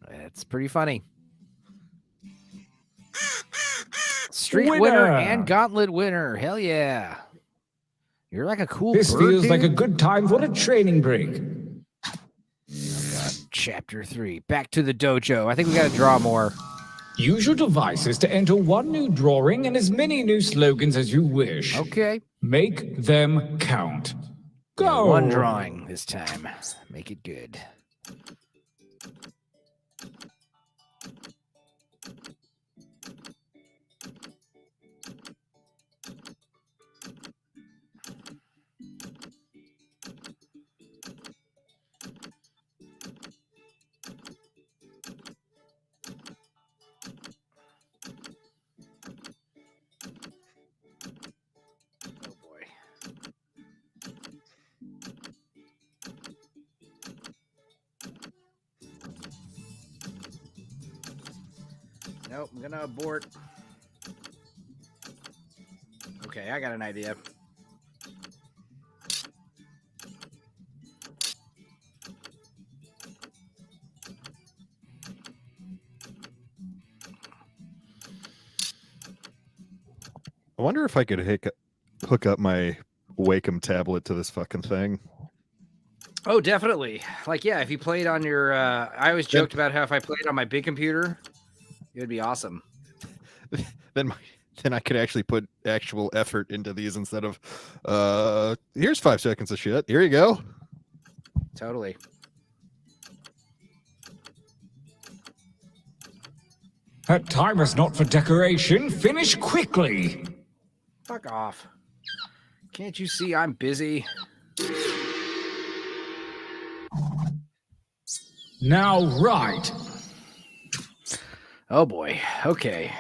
It's pretty funny. Street winner Winner. and gauntlet winner. Hell yeah. You're like a cool This bird, feels like a dude. good time for a training break. Chapter 3. Back to the dojo. I think we got to draw more. Use your devices to enter one new drawing and as many new slogans as you wish. Okay. Make them count. Go. One drawing this time. Make it good. Oh boy. Nope, I'm gonna abort. Okay, I got an idea. I wonder if I could hook up my Wacom tablet to this fucking thing. Oh, definitely. Like, yeah, if you played on your, I always joked about how if I played on my big computer, it would be awesome. Then I could actually put actual effort into these instead of, here's 5 seconds of shit. Here you go. Totally. That time is not for decoration. Finish quickly. Fuck off. Can't you see I'm busy? Now write. Oh boy. Okay.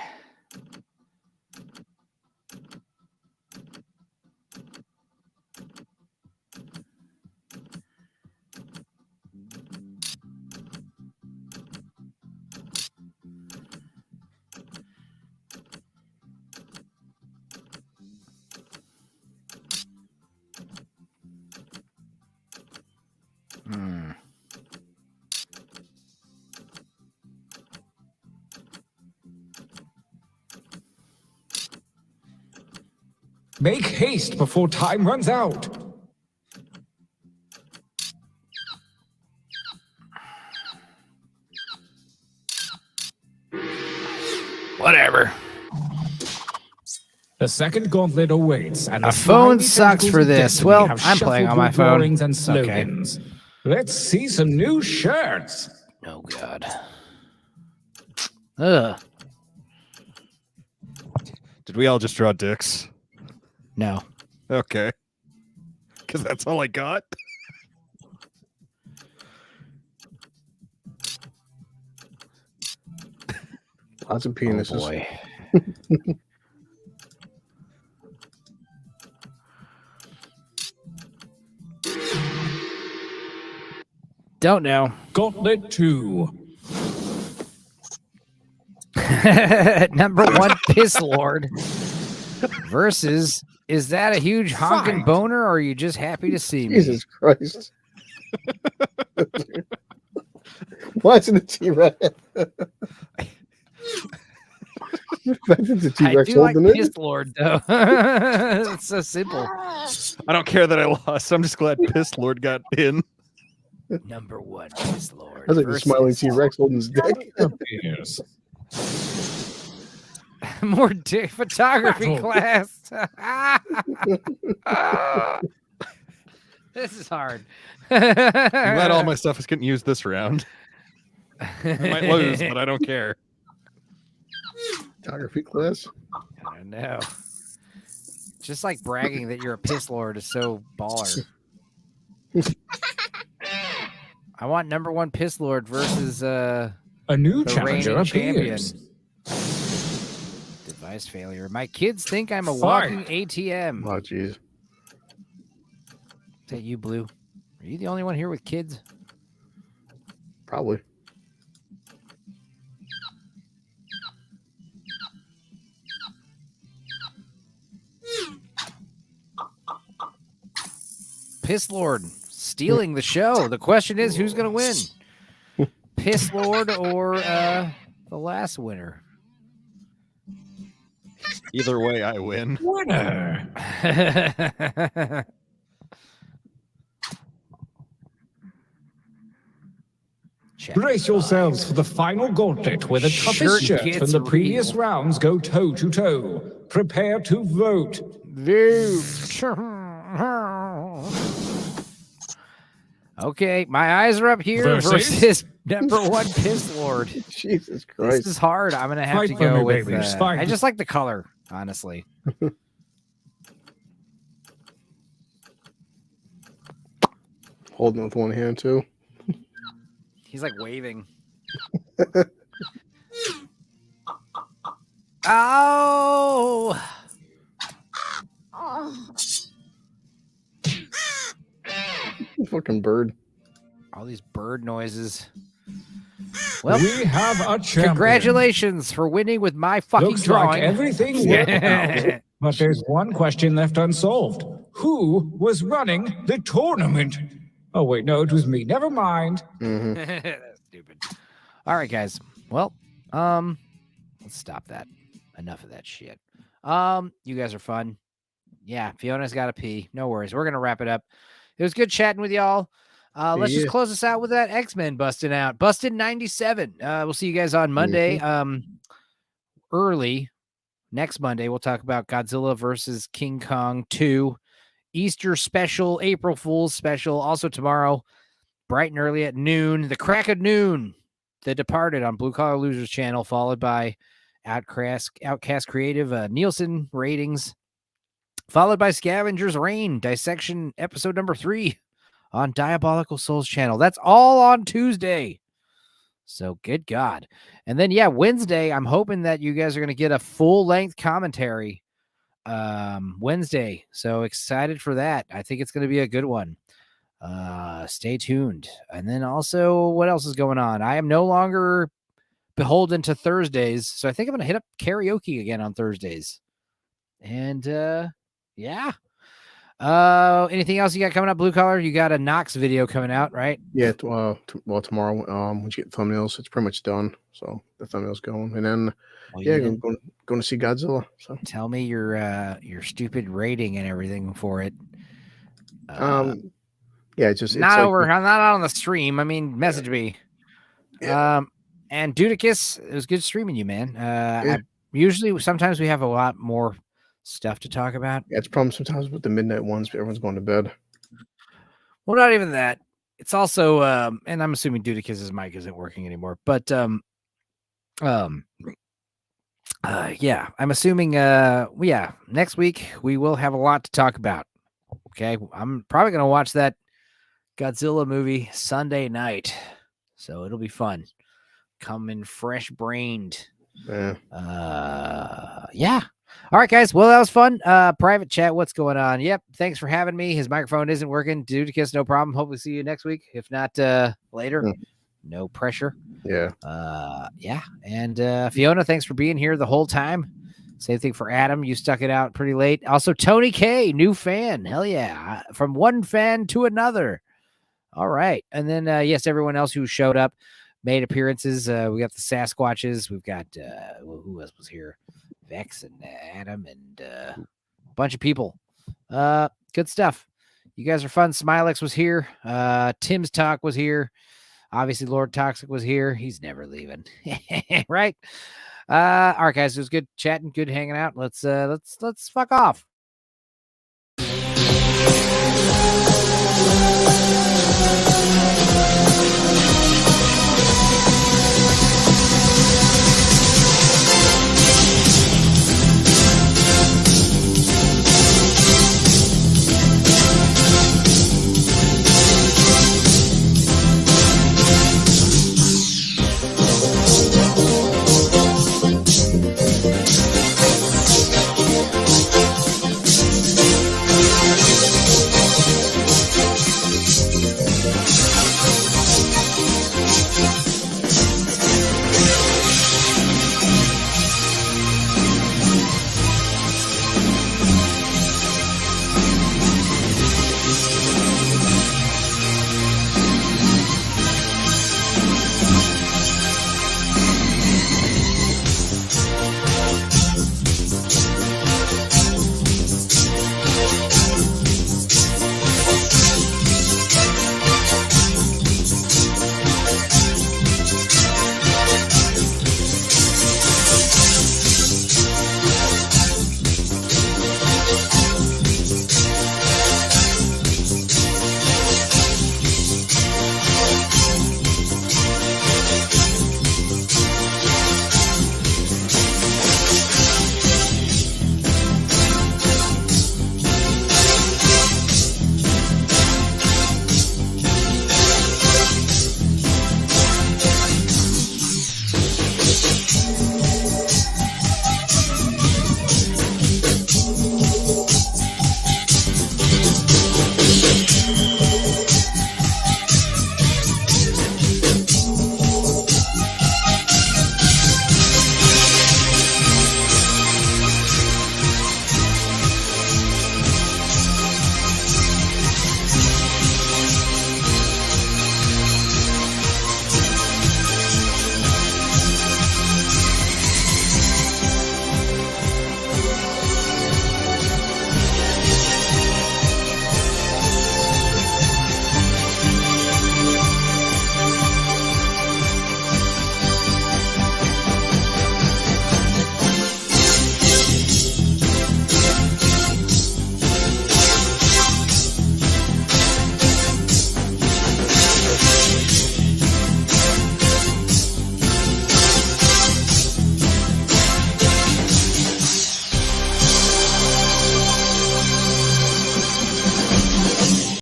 Make haste before time runs out. Whatever. The second gauntlet awaits, and A the phone slimy sucks tentacles for of this. destiny Well, have I'm playing shuffled on my through phone. drawings and Okay. slogans. Let's see some new shirts. Oh god. Ugh. Did we all just draw dicks? No. Okay. Because that's all I got. Lots of Oh penises. boy. Don't know. Gauntlet 2. Number 1 Piss Lord versus, is that a huge honking Fight. boner, or are you just happy to see me? Jesus Christ. Why is it a T-Rex? Imagine the I T-Rex do like holding Piss it. Lord, though. It's so simple. I don't care that I lost. I'm just glad Piss Lord got in. Number 1 Piss Lord. I was like the smiling versus T-Rex holding his dick. Appears. more dick photography Battle. class. This is hard. I'm glad all my stuff is getting used this round. I might lose, but I don't care. Photography class. I don't know. Just like bragging that you're a piss lord is so baller. I want number 1 piss lord versus A new the challenger reigning champion. appears. Device failure. My kids think I'm a Fight. walking ATM. Oh, jeez. Is that you, Blue? Are you the only one here with kids? Probably. Piss Lord stealing the show. The question is, who's going to win? Piss Lord or the last winner? Either way, I win. Winner. Brace yourselves for the final gauntlet where the toughest Shirt shirt gets from the previous real. rounds go toe to toe. Prepare to vote. Okay, my eyes are up here versus number 1 Piss Lord. Jesus This Christ. is hard. I'm gonna have Fight to for go me, with. babies, fight. I just like the color, honestly. Holding it with one hand, too. He's like waving. Oh! Fucking bird. All these bird noises. Well, We have a champion. congratulations for winning with my fucking Looks drawing. like everything worked out. But there's one question left unsolved. Who was running the tournament? Oh, wait, no, it was me. Never mind. Mm-hmm. That's stupid. All right, guys. Well, let's stop that. Enough of that shit. You guys are fun. Yeah, Fiona's got to pee. No worries. We're gonna wrap it up. It was good chatting with y'all. Let's just Yeah. close this out with that X-Men busting out. Bustin 97. We'll see you guys on Monday. Early next Monday, we'll talk about Godzilla versus King Kong 2. Easter special, April Fool's special. Also tomorrow, bright and early at noon, the crack of noon, The Departed on Blue Collar Losers channel, followed by Outcast Creative Nielsen ratings, followed by Scavenger's Reign dissection episode number 3 on Diabolical Souls channel. That's all on Tuesday. So good God. And then, yeah, Wednesday, I'm hoping that you guys are going to get a full-length commentary Wednesday. So excited for that. I think it's going to be a good one. Stay tuned. And then also, what else is going on? I am no longer beholden to Thursdays. So I think I'm going to hit up karaoke again on Thursdays. And yeah. Anything else you got coming up, Blue Collar? You got a Knox video coming out, right? Yeah, well, tomorrow, once you get thumbnails, it's pretty much done. So the thumbnails going, and then Well, yeah, you going to see Godzilla. So tell me your stupid rating and everything for it. yeah, it's just Not it's over, not on the stream. I mean, message me. Yeah. And Dudicus, it was good streaming you, man. Yeah. Sometimes we have a lot more stuff to talk about. Yeah, it's a problem sometimes with the midnight ones. Everyone's going to bed. Well, not even that. It's also, and I'm assuming Dudicus's mic isn't working anymore, but Yeah, I'm assuming next week we will have a lot to talk about. Okay, I'm probably gonna watch that Godzilla movie Sunday night, so it'll be fun. Coming fresh brained. Yeah. All right, guys. Well, that was fun. Private chat. What's going on? Yep. Thanks for having me. His microphone isn't working. Dudicus, no problem. Hopefully see you next week. If not, later. No pressure. Yeah. Yeah. And Fiona, thanks for being here the whole time. Same thing for Adam. You stuck it out pretty late. Also, Tony K, new fan. Hell yeah. From one fan to another. All right. And then, yes, everyone else who showed up made appearances. We got the Sasquatches. We've got, who else was here? Vex and Adam and a bunch of people. Good stuff. You guys are fun. Smilex was here. Tim's Talk was here. Obviously, Lord Toxic was here. He's never leaving. Right? All right, guys. It was good chatting, good hanging out. Let's fuck off.